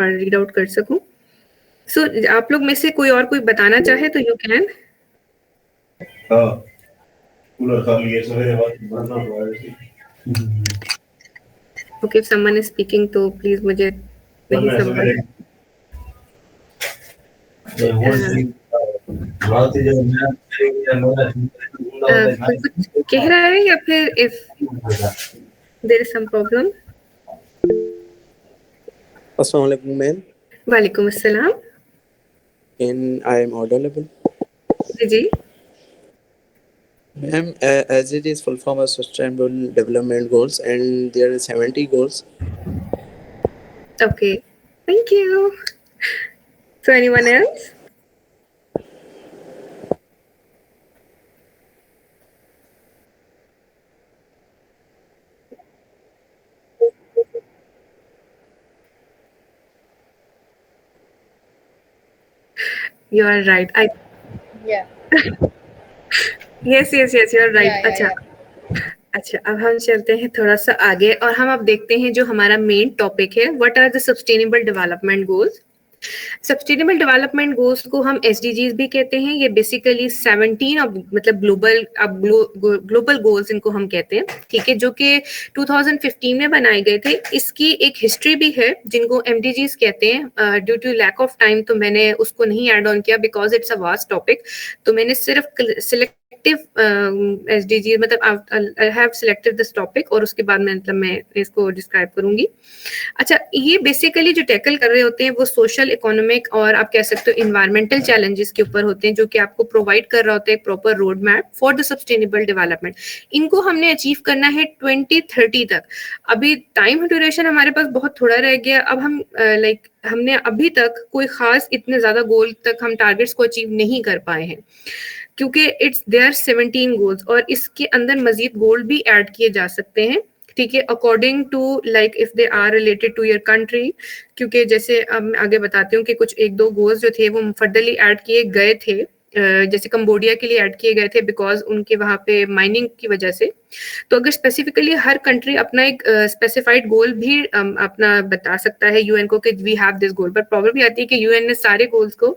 रीड आउट कर सकूँ। सो आप लोग में से कोई और कोई बताना चाहे तो यू कैन। हाँ, कूलर खाली है, सवेरे बाद भरना पड़ा है। Okay, if someone is speaking तो प्लीज मुझे नहीं समझ कोई कुछ कह रहा है, या फिर if there is some problem. Assalamu alaikum, ma'am. वालेकुम अस्सलाम। And I am audible. जी, Ma'am, as it is full form of Sustainable Development Goals, and there are 70 goals. Okay, thank you. So anyone else? You are right. Yeah. Yes, you are right. Yeah, अच्छा, yeah. अच्छा, अब हम चलते हैं थोड़ा सा आगे, और हम अब देखते हैं जो हमारा मेन टॉपिक है, what are the sustainable development goals. Sustainable development goals को हम एसडीजीज भी कहते हैं। ये बेसिकली 17 मतलब ग्लोबल गोल्स इनको हम कहते हैं, ठीक है, जो कि 2015 में बनाए गए थे। इसकी एक हिस्ट्री भी है जिनको एमडीजीज कहते हैं। Due to lack of time तो मैंने उसको नहीं ऐड ऑन किया, because it's a vast topic. तो मैंने सिर्फ एसडीजी मतलब I have selected this topic, और उसके बाद मैं इसको डिस्क्राइब करूंगी। अच्छा, ये बेसिकली जो टैकल कर रहे होते हैं वो सोशल, इकोनॉमिक और आप कह सकते हो इन्वायरमेंटल चैलेंजेस के ऊपर होते हैं, जो कि आपको प्रोवाइड कर रहा होता है एक proper road map for the sustainable development. इनको हमने अचीव करना है 2030 तक। अभी टाइम ड्यूरेशन हमारे पास बहुत थोड़ा रह गया। अब हम हमने अभी तक कोई खास इतने ज्यादा गोल तक हम टारगेट्स को अचीव नहीं कर पाए हैं, क्योंकि इट्स देयर 17 गोल्स, और इसके अंदर मजीद गोल भी ऐड किए जा सकते हैं, ठीक है, according to like if they are related to your country. क्योंकि जैसे अब मैं आगे बताती हूँ कि कुछ एक दो गोल्स जो थे वो फर्दरली ऐड किए गए थे, जैसे कंबोडिया के लिए ऐड किए गए थे बिकॉज उनके वहाँ पे माइनिंग की वजह से। तो अगर स्पेसिफिकली हर कंट्री अपना एक स्पेसिफाइड गोल भी अपना बता सकता है यूएन को कि we have this goal, but problem ये आती है कि यूएन ने सारे गोल्स को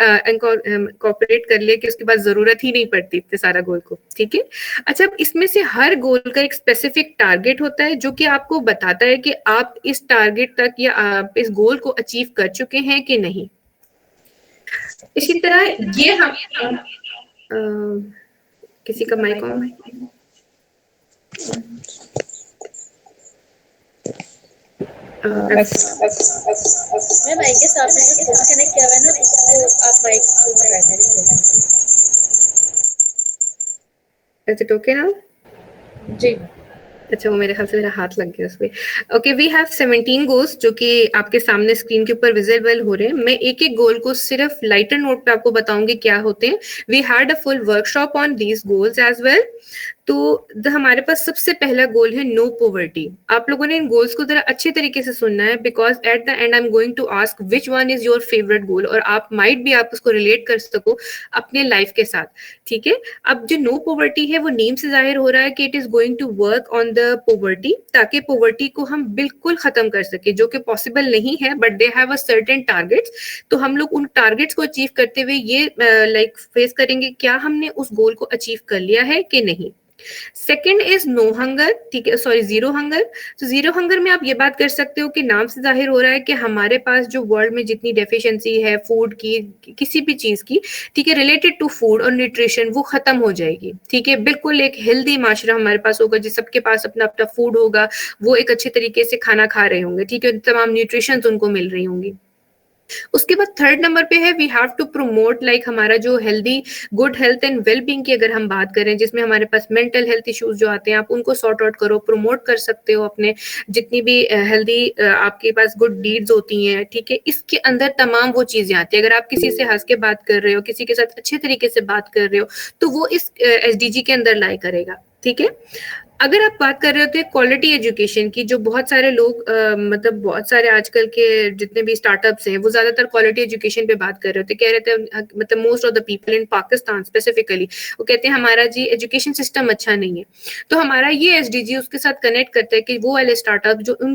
इनकॉर्पोरेट कर लिया कि उसके बाद जरूरत ही नहीं पड़ती इतने सारा गोल को, ठीक है। अच्छा, अब इसमें से हर गोल का एक स्पेसिफिक टारगेट होता है जो कि आपको बताता है कि आप इस टारगेट तक या आप इस गोल को अचीव कर चुके हैं कि नहीं। इसी तरह ये हम किसी का mic on. Ma'am, I guess आपने जो फोन कनेक्ट किया हुआ है ना, उसको आप माइक ऑन कर दें। Is it okay now? जी। अच्छा, वो मेरे ख्याल से मेरा हाथ लग गया उसपे। ओके, वी हैव 17 गोल्स जो कि आपके सामने स्क्रीन के ऊपर विजिबल हो रहे हैं। मैं एक एक गोल को सिर्फ लाइटर नोट पे आपको बताऊंगी क्या होते हैं। We had a full workshop on these goals as well. हमारे पास सबसे पहला गोल है नो पॉवर्टी। आप लोगों ने इन गोल्स को जरा अच्छे तरीके से सुनना है, because at the end I am going to ask which one is your favourite goal, और आप माइट भी आप उसको रिलेट कर सको अपने लाइफ के साथ, ठीक है। अब जो नो पॉवर्टी है वो नेम से जाहिर हो रहा है कि it is going to work on the poverty, ताकि पॉवर्टी को हम बिल्कुल खत्म कर सके, जो कि पॉसिबल नहीं है, but they have a certain targets. तो हम लोग उन टारगेट्स को अचीव करते हुए ये लाइक फेस करेंगे क्या हमने उस गोल को अचीव कर लिया है कि नहीं। सेकेंड इज नो हंगर, ठीक है, सॉरी जीरो हंगर। तो जीरो हंगर में आप ये बात कर सकते हो कि नाम से जाहिर हो रहा है कि हमारे पास जो वर्ल्ड में जितनी डेफिशिएंसी है फूड की, किसी भी चीज की, ठीक है, रिलेटेड टू फूड और न्यूट्रिशन, वो खत्म हो जाएगी, ठीक है। बिल्कुल एक हेल्दी माशरा हमारे पास होगा, जिस सबके पास अपना अपना फूड होगा, वो एक अच्छे तरीके से खाना खा रहे होंगे, ठीक है, तमाम न्यूट्रिशन उनको मिल रही होंगी। उसके बाद थर्ड नंबर पे है we have to promote like हमारा जो healthy good health and well being की अगर हम बात करें, जिसमें हमारे पास मेंटल हेल्थ इश्यूज जो आते हैं, आप उनको सॉर्ट आउट करो, प्रमोट कर सकते हो अपने जितनी भी हेल्दी आपके पास गुड डीड्स होती हैं, ठीक है। इसके अंदर तमाम वो चीजें आती है। अगर आप किसी से हंस के बात कर रहे हो, किसी के साथ अच्छे तरीके से बात कर रहे हो, तो वो इस SDG के अंदर लाई करेगा, ठीक है। अगर आप बात कर रहे होते हैं क्वालिटी एजुकेशन की, जो बहुत सारे लोग मतलब बहुत सारे आजकल के जितने भी स्टार्टअप्स हैं वो ज्यादातर क्वालिटी एजुकेशन पे बात कर रहे होते, कह रहे थे, मतलब most of the people in Pakistan specifically वो कहते हैं हमारा जी एजुकेशन सिस्टम अच्छा नहीं है। तो हमारा ये SDG उसके साथ कनेक्ट करता है कि वो वाले स्टार्टअप जो उन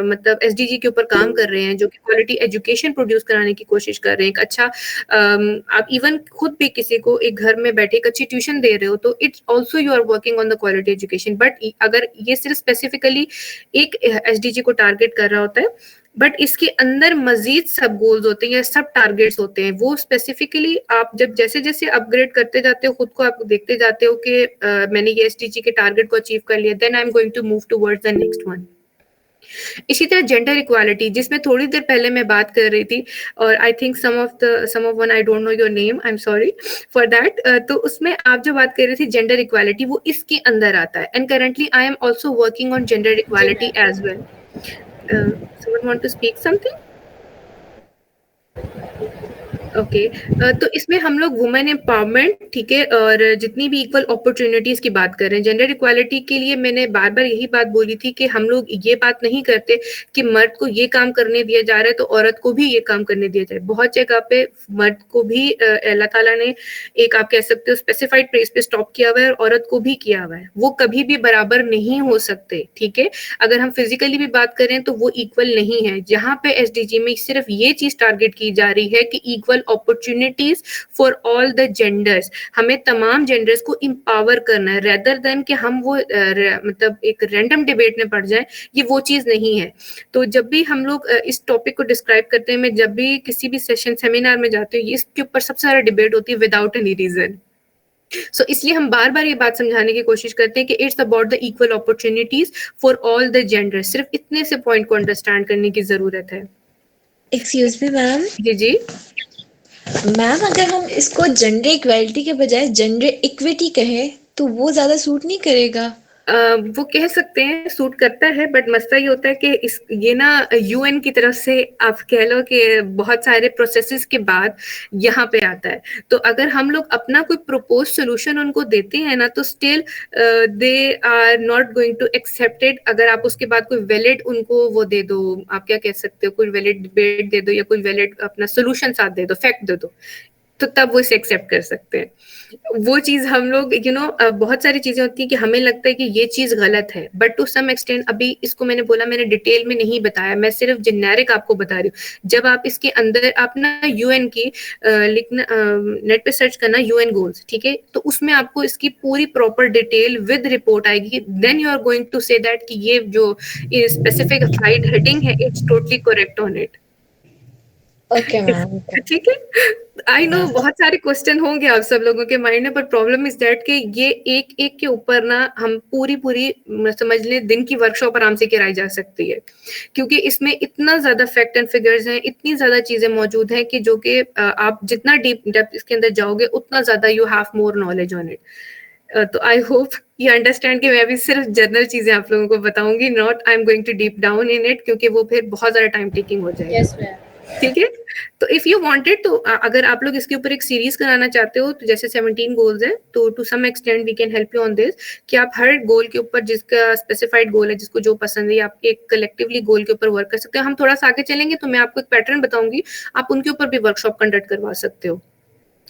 मतलब SDG के ऊपर काम कर रहे हैं, जो कि क्वालिटी एजुकेशन प्रोड्यूस कराने की कोशिश कर रहे हैं, एक अच्छा आप इवन खुद भी किसी को एक घर में बैठे एक अच्छी ट्यूशन दे रहे हो, तो it's also you are working on the quality education. But अगर ये सिर्फ स्पेसिफिकली एक SDG को टारगेट कर रहा होता है, बट इसके अंदर मजीद सब गोल्स होते हैं या सब टारगेट्स होते हैं, वो स्पेसिफिकली आप जब जैसे जैसे अपग्रेड करते जाते हो खुद को, आप देखते जाते हो कि मैंने ये SDG के टारगेट को अचीव कर लिया, then I am going to move towards the next one. इसी तरह जेंडर इक्वालिटी, जिसमें थोड़ी देर पहले मैं बात कर रही थी, और I think some of one I don't know your name, I am sorry for that. तो उसमें आप जो बात कर रही थी जेंडर इक्वालिटी, वो इसके अंदर आता है, and currently I am also working on gender equality as well. someone want to speak something? Okay तो इसमें हम लोग वुमेन एम्पावरमेंट, ठीक है, और जितनी भी इक्वल अपॉर्चुनिटीज की बात कर रहे हैं, जेंडर इक्वालिटी के लिए मैंने बार बार यही बात बोली थी कि हम लोग ये बात नहीं करते कि मर्द को ये काम करने दिया जा रहा है तो औरत को भी ये काम करने दिया जाए। बहुत जगह पे मर्द को भी अल्लाह ताला ने एक आप कह सकते हो स्पेसिफाइड प्लेस पे स्टॉप किया हुआ है, और औरत को भी किया हुआ है, वो कभी भी बराबर नहीं हो सकते, ठीक है। अगर हम फिजिकली भी बात करें तो वो इक्वल नहीं है। जहाँ पे SDG में सिर्फ ये चीज टारगेट की जा रही है कि equal opportunities for all the genders, हमें तमाम जेंडर्स को इंपावर करना है, रेदर देन कि हम वो मतलब एक रैंडम डिबेट में पड़ जाए, ये वो चीज नहीं है। तो जब भी हम लोग इस टॉपिक को डिस्क्राइब करते हैं, मैं जब भी किसी भी सेशन सेमिनार में जाती हूँ, इसके ऊपर सबसे ज्यादा डिबेट होती है विदाउट एनी रीजन। सो इसलिए हम बार बार ये बात समझाने की कोशिश करते हैं कि it's about the equal opportunities for all the genders. सिर्फ इतने से पॉइंट को अंडरस्टैंड करने की जरूरत है। Excuse me ma'am. जी जी मैम अगर हम इसको जेंडर इक्वालिटी के बजाय जेंडर इक्विटी कहें तो वो ज्यादा सूट नहीं करेगा? वो कह सकते हैं सूट करता है, बट मसला ये होता है कि इस ये ना UN की तरफ से आप कह लो कि बहुत सारे प्रोसेसेस के बाद यहाँ पे आता है। तो अगर हम लोग अपना कोई प्रपोज सोल्यूशन उनको देते हैं ना, तो still they are not going to accept it. अगर आप उसके बाद कोई वैलिड उनको वो दे दो, आप क्या कह सकते हो, कोई वैलिड डिबेट दे दो या कोई वैलिड अपना सोल्यूशन साथ दे दो, फैक्ट दे दो, तो तब वो इसे एक्सेप्ट कर सकते हैं। वो चीज हम लोग बहुत सारी चीजें होती है कि हमें लगता है कि ये चीज गलत है, बट टू सम एक्सटेंट, अभी इसको मैंने बोला, मैंने डिटेल में नहीं बताया, मैं सिर्फ जेनेरिक आपको बता रही हूँ। जब आप इसके अंदर आप ना UN की लिखना, नेट पे सर्च करना UN गोल्स, ठीक है, तो उसमें आपको इसकी पूरी प्रॉपर डिटेल विद रिपोर्ट आएगी। Then you are going to say that कि ये जो स्पेसिफिक स्लाइड हेडिंग है it's totally correct on it. Okay ma'am. ठीक है, आई नो बहुत सारे क्वेश्चन होंगे आप सब लोगों के माइंड में, पर प्रॉब्लम इज दैट कि ये एक एक के ऊपर ना हम पूरी समझ ले दिन की वर्कशॉप आराम से कराई जा सकती है, क्योंकि इसमें इतना ज्यादा फैक्ट एंड फिगर्स हैं, इतनी ज्यादा चीजें मौजूद हैं कि जो कि आप जितना डीप डेप्थ इसके अंदर जाओगे उतना ज्यादा you have more knowledge on it. तो आई होप यू अंडरस्टैंड कि मैं भी सिर्फ जनरल चीजें आप लोगों को बताऊंगी, not I am going to deep down in it, क्योंकि वो फिर बहुत ज्यादा टाइम टेकिंग हो जाएगा। Yes, ma'am. ठीक है। तो इफ यू वांटेड, तो अगर आप लोग इसके ऊपर एक सीरीज कराना चाहते हो, तो जैसे 17 गोल्स है, तो to some extent we can help you on this, कि आप हर गोल के ऊपर, जिसका स्पेसिफाइड गोल है, जिसको जो पसंद है, आप एक कलेक्टिवली गोल के ऊपर वर्क कर सकते हो। हम थोड़ा सा आगे चलेंगे तो मैं आपको एक पैटर्न बताऊंगी, आप उनके ऊपर भी वर्कशॉप कंडक्ट करवा सकते हो,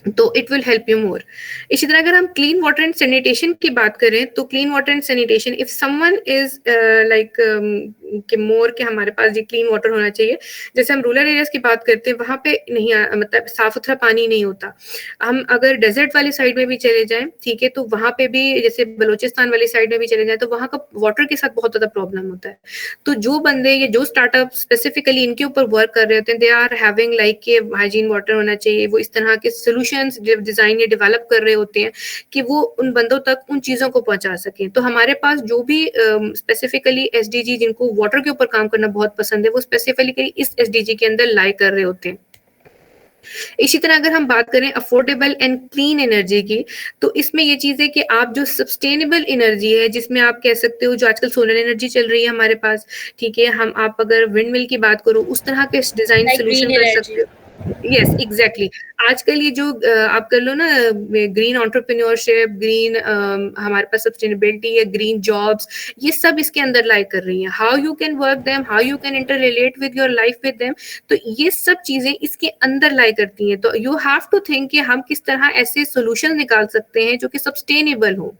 तो it will help you more. इसी तरह अगर हम क्लीन वाटर एंड सैनिटेशन की बात करें, तो clean water and sanitation, if someone is like कि मोर के हमारे पास ये क्लीन वाटर होना चाहिए। जैसे हम रूरल एरियाज की बात करते हैं, वहां पे नहीं मतलब साफ सुथरा पानी नहीं होता। हम अगर डेजर्ट वाली साइड में भी चले जाएं, ठीक है, तो वहां पे भी, जैसे बलोचिस्तान वाली साइड में भी चले जाएं, तो वहां का वाटर के साथ बहुत ज्यादा प्रॉब्लम होता है। तो जो बंदे या जो स्टार्टअप स्पेसिफिकली इनके ऊपर वर्क कर रहे होते हैं, दे आर हैविंग लाइक कि हाइजीन वाटर होना चाहिए, वो इस तरह के सोल्यूशंस डिजाइन या डेवलप कर रहे होते हैं कि वो उन बंदों तक उन चीजों को पहुंचा सकें। तो हमारे पास जो भी स्पेसिफिकली एसडीजी, जिनको वाटर के ऊपर काम करना बहुत पसंद है, वो स्पेसिफिकली इस एसडीजी के अंदर लाई कर रहे होते हैं। इसी तरह अगर हम बात करें अफोर्डेबल एंड क्लीन एनर्जी की, तो इसमें ये चीज है कि आप जो सस्टेनेबल एनर्जी है, जिसमें आप कह सकते हो जो आजकल सोलर एनर्जी चल रही है हमारे पास, ठीक है, हम आप अगर विंड मिल की बात करो, उस तरह के डिजाइन Like सोल्यूशन green कर energy. सकते हो। Yes exactly. आजकल ये जो आप कर लो ना, ग्रीन एंटरप्रेन्योरशिप, ग्रीन हमारे पास सस्टेनेबिलिटी है, ग्रीन जॉब्स, ये सब इसके अंदर लाई कर रही हैं। How you can work them, how you can inter relate with your life with them, तो ये सब चीजें इसके अंदर लाई करती हैं। तो यू हैव टू थिंक कि हम किस तरह ऐसे सोल्यूशन निकाल सकते हैं जो कि सस्टेनेबल हो।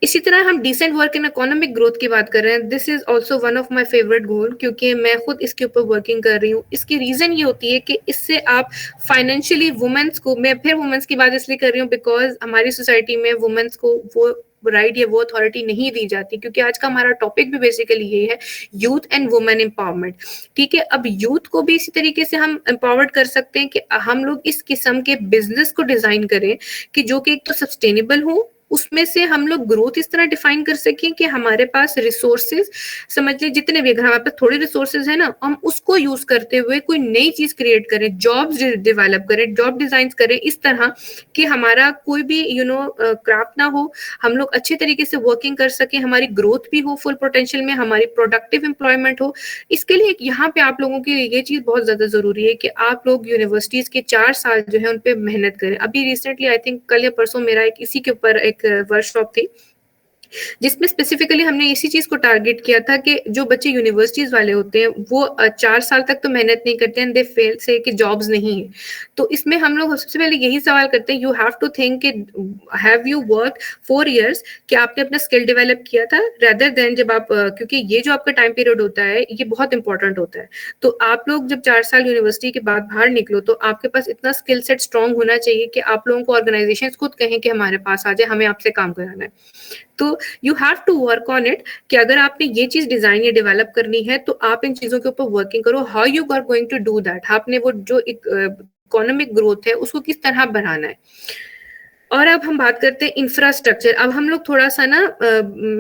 इसी तरह हम decent work in economic growth की बात कर रहे हैं। This is also one of my favourite goal, क्योंकि मैं खुद इसके ऊपर वर्किंग कर रही हूँ। इसकी रीजन ये होती है कि इससे आप फाइनेंशियली वुमेन्स को, मैं फिर वुमेन्स की बात इसलिए कर रही हूँ बिकॉज हमारी सोसाइटी में वुमेन्स को वो राइट या वो अथॉरिटी नहीं दी जाती, क्योंकि आज का हमारा टॉपिक भी बेसिकली ये है, यूथ एंड वुमेन एम्पावरमेंट। ठीक है, अब यूथ को भी इसी तरीके से हम एम्पावर्ड कर सकते हैं कि हम लोग इस किस्म के बिजनेस को डिजाइन करें कि जो कि एक तो सस्टेनेबल हो, उसमें से हम लोग ग्रोथ इस तरह डिफाइन कर सकें कि हमारे पास रिसोर्सेज, समझ लीजिए जितने भी, अगर हमारे पास थोड़े रिसोर्सेज है ना, हम उसको यूज करते हुए कोई नई चीज क्रिएट करें, जॉब्स डेवलप करें, जॉब डिजाइन करें इस तरह कि हमारा कोई भी क्राफ्ट ना हो, हम लोग अच्छे तरीके से वर्किंग कर सकें, हमारी ग्रोथ भी हो फुल पोटेंशियल में, हमारी प्रोडक्टिव एम्प्लॉयमेंट हो। इसके लिए यहाँ पे आप लोगों की ये चीज बहुत ज्यादा जरूरी है कि आप लोग यूनिवर्सिटीज के 4 साल जो है उन पे मेहनत करें। अभी रिसेंटली आई थिंक कल या परसों मेरा एक इसी के ऊपर एक वर्कशॉप थी, जिसमें स्पेसिफिकली हमने इसी चीज को टारगेट किया था कि जो बच्चे यूनिवर्सिटीज वाले होते हैं वो 4 साल तक तो मेहनत नहीं करते हैं, दे फेल से कि जॉब्स नहीं है। तो इसमें हम लोग सबसे पहले यही सवाल करते हैं, यू हैव टू थिंक कि हैव यू वर्क 4 years, कि आपने अपना स्किल डेवलप किया था, रेदर देन जब आप क्योंकि ये जो आपका टाइम पीरियड होता है ये बहुत इंपॉर्टेंट होता है। तो आप लोग जब 4 साल यूनिवर्सिटी के बाद बाहर निकलो तो आपके पास इतना स्किल सेट स्ट्रांग होना चाहिए कि आप लोगों को ऑर्गेनाइजेशन खुद कहें कि हमारे पास आ जाए, हमें आपसे काम कराना है। तो you have to work on it कि अगर आपने ये चीज डिजाइन या डेवलप करनी है तो आप इन चीजों के ऊपर वर्किंग करो। How you are going to do that, आपने वो जो इकोनॉमिक ग्रोथ है उसको किस तरह बढ़ाना है। और अब हम बात करते हैं इंफ्रास्ट्रक्चर। अब हम लोग थोड़ा सा ना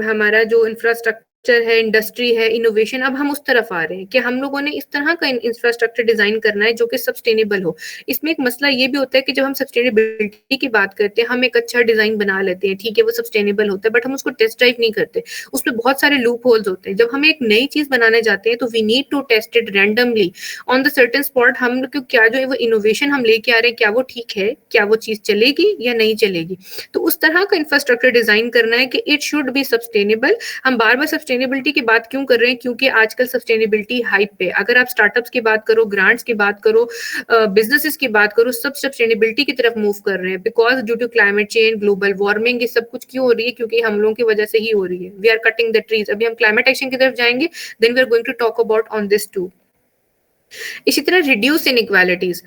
हमारा जो इंफ्रास्ट्रक्चर है, इंडस्ट्री है, इनोवेशन, अब हम उस तरफ आ रहे हैं कि हम लोगों ने इस तरह का इंफ्रास्ट्रक्चर डिजाइन करना है जो कि सस्टेनेबल हो। इसमें एक मसला ये भी होता है कि जब हम सस्टेनेबिलिटी की बात करते हैं, हम एक अच्छा डिजाइन बना लेते हैं, ठीक है, वो सस्टेनेबल होता है, बट हम उसको टेस्ट ड्राइव नहीं करते, उसमें बहुत सारे लूप होल्स होते हैं। जब हम एक नई चीज बनाने जाते हैं तो we need to test it randomly on the certain spot. हम लोग क्या जो है वो इनोवेशन हम लेके आ रहे हैं, क्या वो ठीक है, क्या वो चीज चलेगी या नहीं चलेगी। तो उस तरह का इंफ्रास्ट्रक्चर डिजाइन करना है कि इट शुड बी सस्टेनेबल। हम बार बार सस्टेनेबिलिटी की बात क्यों कर रहे हैं, क्योंकि आजकल सस्टेनेबिलिटी हाइप पे, अगर आप स्टार्टअप्स की बात करो, ग्रांट्स की बात करो, बिजनेसेस की बात करो, सब सस्टेनेबिलिटी की तरफ मूव कर रहे हैं because due to climate change, global warming, ये सब कुछ क्यों हो रही है, क्योंकि हम लोगों की वजह से ही हो रही है। We are cutting the trees. अभी हम क्लाइमेट एक्शन की तरफ जाएंगे, then we are going to talk about on this too. इसी तरह रिड्यूस इनइक्वालिटीज,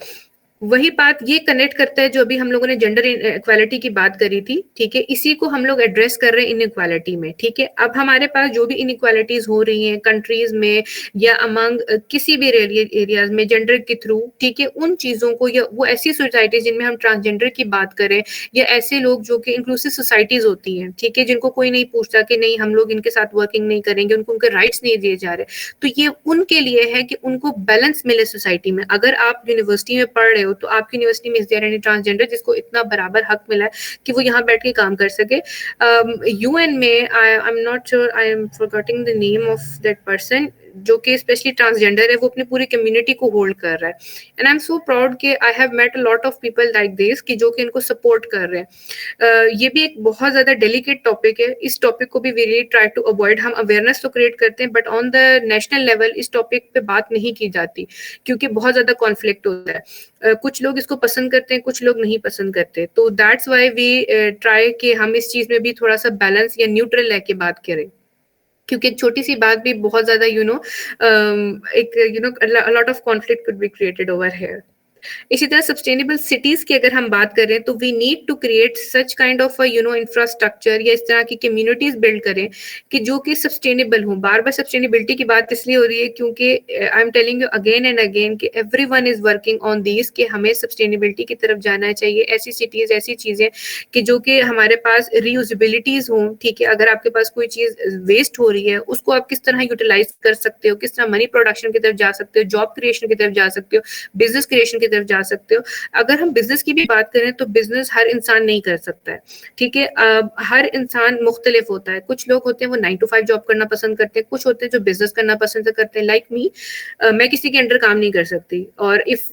वही बात ये कनेक्ट करता है जो अभी हम लोगों ने जेंडर इक्वालिटी की बात करी थी, ठीक है, इसी को हम लोग एड्रेस कर रहे हैं इनइक्वालिटी में। ठीक है, अब हमारे पास जो भी इनइक्वालिटीज हो रही हैं कंट्रीज में या अमंग किसी भी एरियाज में जेंडर के थ्रू, ठीक है, उन चीजों को, या वो ऐसी सोसाइटी जिनमें हम ट्रांसजेंडर की बात करें, या ऐसे लोग जो कि इंक्लूसिव सोसाइटीज होती हैं, ठीक है, जिनको कोई नहीं पूछता कि नहीं हम लोग इनके साथ वर्किंग नहीं करेंगे, उनको उनके राइट्स नहीं दिए जा रहे, तो ये उनके लिए है कि उनको बैलेंस मिले सोसाइटी में। अगर आप यूनिवर्सिटी में पढ़ रहे हो तो आपकी यूनिवर्सिटी में इज देयर एनी ट्रांसजेंडर जिसको इतना बराबर हक मिला है कि वो यहाँ बैठ के काम कर सके। यूएन में आई am not sure, I am forgetting the name of that person, जो कि स्पेशली ट्रांसजेंडर है, वो अपनी पूरी कम्युनिटी को होल्ड कर रहा है. And I am so proud कि I have met a lot of people like this कि जो कि इनको सपोर्ट कर रहे हैं. ये भी एक बहुत ज्यादा डेलिकेट टॉपिक है. इस टॉपिक को भी we really try to avoid. हम अवेयरनेस तो क्रिएट करते हैं, but on the national level इस टॉपिक पे बात नहीं की जाती, क्योंकि बहुत ज्यादा कॉन्फ्लिक्ट होता है. कुछ लोग इसको पसंद करते हैं, कुछ लोग नहीं पसंद करते. तो दैट्स वाई वी ट्राई कि हम इस चीज में भी थोड़ा सा बैलेंस या न्यूट्रल रह के बात करें, क्योंकि एक छोटी सी बात भी बहुत ज्यादा एक lot of conflict could be created over here. इसी तरह सस्टेनेबल सिटीज की अगर हम बात करें तो we need to create such kind of infrastructure या इस तरह की कम्युनिटीज बिल्ड करें कि जो कि सस्टेनेबल हो. बार बार सस्टेनेबिलिटी की बात इसलिए हो रही है क्योंकि I am telling you again and again कि everyone is working on these कि हमें सस्टेनेबिलिटी की तरफ जाना चाहिए. ऐसी सिटीज, ऐसी चीजें कि जो कि हमारे पास रीयूजेबिलिटीज हों. ठीक है, अगर आपके पास कोई चीज वेस्ट हो रही है उसको आप किस तरह यूटिलाइज कर सकते हो, किस तरह मनी प्रोडक्शन की तरफ जा सकते हो, जॉब क्रिएशन की तरफ जा सकते हो, बिजनेस क्रिएशन की तरफ जा सकते हो. अगर हम बिजनेस की भी बात करें तो बिजनेस हर इंसान नहीं कर सकता है. ठीक है, हर इंसान मुख्तलिफ होता है. कुछ लोग होते हैं वो 9 to 5 जॉब करना पसंद करते हैं, कुछ होते हैं जो बिजनेस करना पसंद करते हैं. लाइक मी, मैं किसी के अंडर काम नहीं कर सकती, और if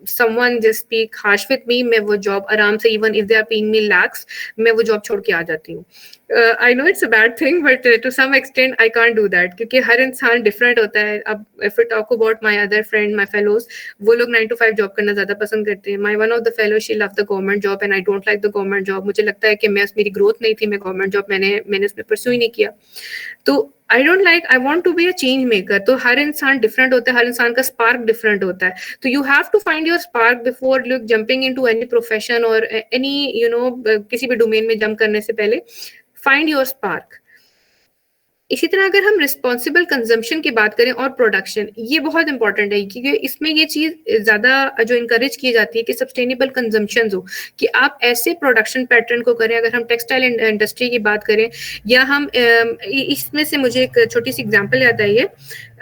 someone just speak harsh with me, मैं वो जॉब आराम से, even if they are paying me lakhs, मैं वो जॉब छोड़ के आ जाती हूँ. I know it's a bad thing, but to some extent I can't do that, क्योंकि हर इंसान डिफरेंट होता है. अब if I talk about my other friend, my fellows, वो लोग 9 to 5 जॉब करना ज्यादा पसंद करते हैं. My one of the fellow, she love the government job and I don't like the government job. मुझे लगता है कि मेरी ग्रोथ नहीं थी, मैं गवर्नमेंट जॉब मैंने उसमें परस्यू ही नहीं किया. तो I don't like, I want to be a change maker. तो हर इंसान डिफरेंट होता है, हर इंसान का स्पार्क डिफरेंट होता है. तो you have to find your spark before jumping into any profession और एनी किसी भी डोमेन में जंप करने से पहले फाइंड योर स्पार्क. इसी तरह अगर हम रिस्पॉन्सिबल कंजम्पशन की बात करें और प्रोडक्शन, ये बहुत इंपॉर्टेंट है, क्योंकि इसमें ये चीज ज्यादा जो इनकरेज की जाती है कि सस्टेनेबल कंजम्पशन हो, कि आप ऐसे प्रोडक्शन पैटर्न को करें. अगर हम टेक्सटाइल इंडस्ट्री की बात करें, या हम इसमें से मुझे एक छोटी सी एग्जांपल याद आई है.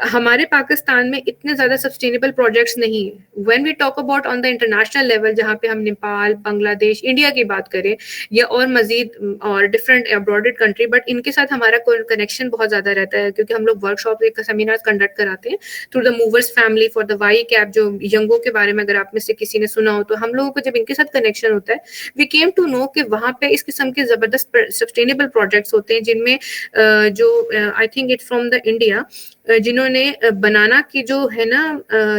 हमारे पाकिस्तान में इतने ज्यादा सस्टेनेबल प्रोजेक्ट्स नहीं है. When we talk about on the international level, जहाँ पे हम नेपाल, बांग्लादेश, इंडिया की बात करें, या और मजीद और डिफरेंट अब्रॉडेड कंट्री, बट इनके साथ हमारा कनेक्शन बहुत ज्यादा रहता है, क्योंकि हम लोग वर्कशॉप, एक सेमिनार कंडक्ट कराते हैं through the movers family for the Y cap, जो यंगो के बारे में अगर आप में से किसी ने सुना हो, तो हम लोगों को जब इनके साथ कनेक्शन होता है, वी केम टू नो कि वहाँ पे इस किस्म के जबरदस्त सस्टेनेबल प्रोजेक्ट्स होते हैं, जिनमें जो I think it from the India, जिन्होंने बनाना की जो है ना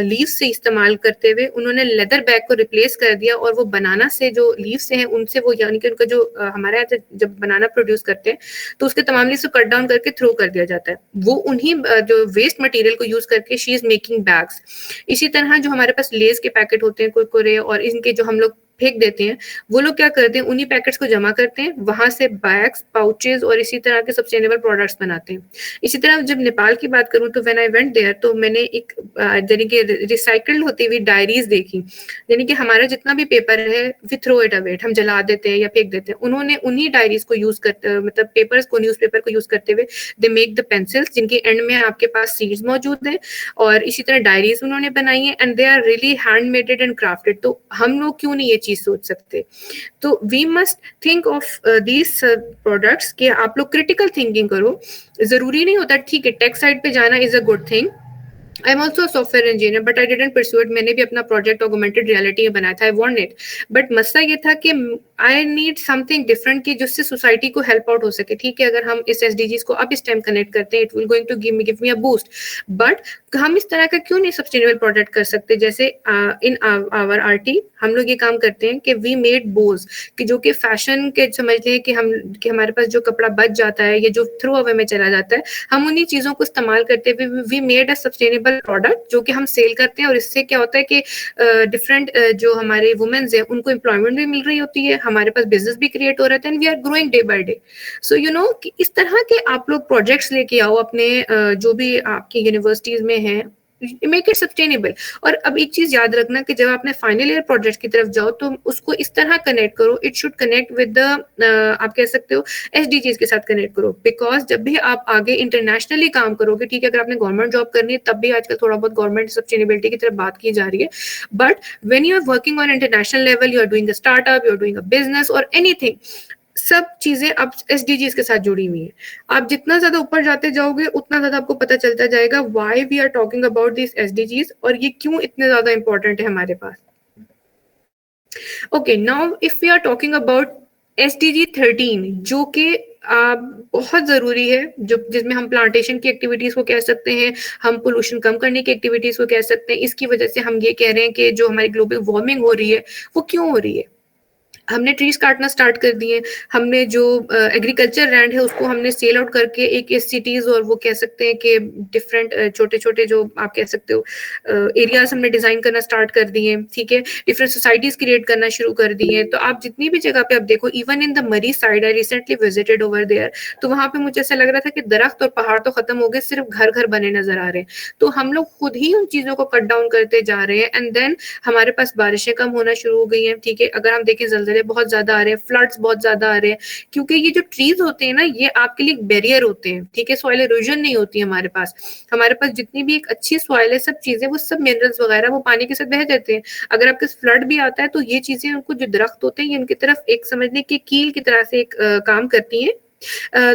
लीव्स से इस्तेमाल करते हुए उन्होंने लेदर बैग को रिप्लेस कर दिया, और वो बनाना से जो लीव्स से हैं उनसे वो, यानी कि उनका जो हमारे यहाँ जब बनाना प्रोड्यूस करते हैं तो उसके तमाम लीव्स को कट डाउन करके थ्रो कर दिया जाता है. वो उन्हीं जो वेस्ट मटेरियल को यूज करके शी इज मेकिंग बैग्स. इसी तरह जो हमारे पास लेस के पैकेट होते हैं, कुरकुरे, और इनके जो हम लोग फेंक देते हैं, वो लोग क्या करते हैं, उन्हीं पैकेट्स को जमा करते हैं, वहां से बैग्स, पाउचेस और इसी तरह के सस्टेनेबल प्रोडक्ट्स बनाते हैं. इसी तरह जब नेपाल की बात करूं तो व्हेन आई वेंट देयर, तो मैंने एक यानी कि रिसाइकल्ड होती हुई डायरीज देखी. यानी कि हमारा जितना भी पेपर है, वी थ्रो इट अवे, हम जला देते हैं या फेंक देते हैं. उन्होंने उन्हीं डायरीज को यूज करते, मतलब पेपर्स को, न्यूज़पेपर को यूज करते हुए दे मेक द पेंसिल्स, जिनके एंड में आपके पास सीड्स मौजूद है, और इसी तरह डायरीज उन्होंने बनाई है, and they are really handmaded and crafted. तो हम लोग क्यों नहीं ये चीज सोच सकते? तो we must think of these products कि आप लोग क्रिटिकल थिंकिंग करो. जरूरी नहीं होता, ठीक है, टेक साइड पे जाना is a good thing. I am also software engineer, but I didn't pursue it. मैंने भी अपना प्रोजेक्ट ऑगमेंटेड रियलिटी में बनाया था, आई वांट इट, बट मसला ये था कि आई नीड समथिंग डिफरेंट की जिससे सोसाइटी को हेल्प आउट हो सके. ठीक है, अगर हम इस एसडीजीज को अब इस टाइम कनेक्ट करते हैं, it will going to give me a boost, but हम इस तरह का क्यों नहीं सस्टेनेबल प्रोडक्ट कर सकते? जैसे इन आवर आरटी हम लोग ये काम करते हैं कि वी मेड बोज, कि जो कि फैशन के समझ लें कि हमारे पास जो कपड़ा बच जाता है या जो थ्रो अवे में चला जाता है, हम उन्हीं चीजों को इस्तेमाल करते हुए we made a sustainable product जो कि हम सेल करते हैं. और इससे क्या होता है कि डिफरेंट जो हमारे वुमेन्स हैं उनको एम्प्लॉयमेंट भी मिल रही होती है, हमारे पास बिजनेस भी क्रिएट हो रहा है, and we are growing day by day. So you know कि इस तरह के आप लोग प्रोजेक्ट्स लेके आओ अपने जो भी आपकी यूनिवर्सिटीज में हैं, मेक इट सस्टेनेबल. और अब एक चीज याद रखना कि जब आपने फाइनल ईयर प्रोजेक्ट की तरफ जाओ तो उसको इस तरह कनेक्ट करो, it should connect with the आप कह सकते हो एसडीजीज के साथ कनेक्ट करो. बिकॉज जब भी आप आगे इंटरनेशनली काम करोगे, ठीक है, अगर आपने गवर्नमेंट जॉब करनी है तब भी आजकल थोड़ा बहुत गवर्नमेंट सस्टेनेबिलिटी की तरफ बात की जा रही है, but when you are working on international level, you are doing a startup, you are doing a business और एनीथिंग, सब चीजें अब SDGs के साथ जुड़ी हुई हैं। आप जितना ज्यादा ऊपर जाते जाओगे उतना ज्यादा आपको पता चलता जाएगा why we are talking about this SDGs और ये क्यों इतने ज्यादा इंपॉर्टेंट है हमारे पास। Okay, now if we are talking about SDG 13 जो कि बहुत जरूरी है, जो जिसमें हम प्लांटेशन की एक्टिविटीज को कह सकते हैं, हम पोल्यूशन कम करने की एक्टिविटीज को कह सकते हैं। इसकी वजह से हम ये कह रहे हैं कि जो हमारी ग्लोबल वार्मिंग हो रही है वो क्यों हो रही है। हमने ट्रीज काटना स्टार्ट कर दिए, हमने जो एग्रीकल्चर लैंड है उसको हमने सेल आउट करके एक सिटीज और वो कह सकते हैं कि डिफरेंट छोटे छोटे जो आप कह सकते हो एरियाज हमने डिजाइन करना स्टार्ट कर दिए, ठीक है, डिफरेंट सोसाइटीज क्रिएट करना शुरू कर दिए। तो आप जितनी भी जगह पे आप देखो, even in the Murree side, I recently visited over there, तो वहां पे मुझे ऐसा लग रहा था कि दरख्त और पहाड़ तो खत्म हो गए, सिर्फ घर घर बने नजर आ रहे हैं। तो हम लोग खुद ही उन चीजों को कट डाउन करते जा रहे हैं एंड देन हमारे पास बारिशें कम होना शुरू हो गई हैं, ठीक है। अगर हम देखें जलजले बहुत ज्यादा आ रहे हैं, फ्लड्स बहुत ज्यादा आ रहे हैं, क्योंकि ये जो ट्रीज होते हैं ना ये आपके लिए एक बैरियर होते हैं, ठीक है। सॉइल इरोजन नहीं होती हमारे पास जितनी भी एक अच्छी सॉइल है, सब चीजें वो सब मिनरल्स वगैरह वो पानी के साथ बह जाते हैं। अगर आपके फ्लड भी आता है तो ये चीजें उनको जो दरख्त होते हैं ये उनकी तरफ एक समझने की कील की तरह से एक काम करती हैं,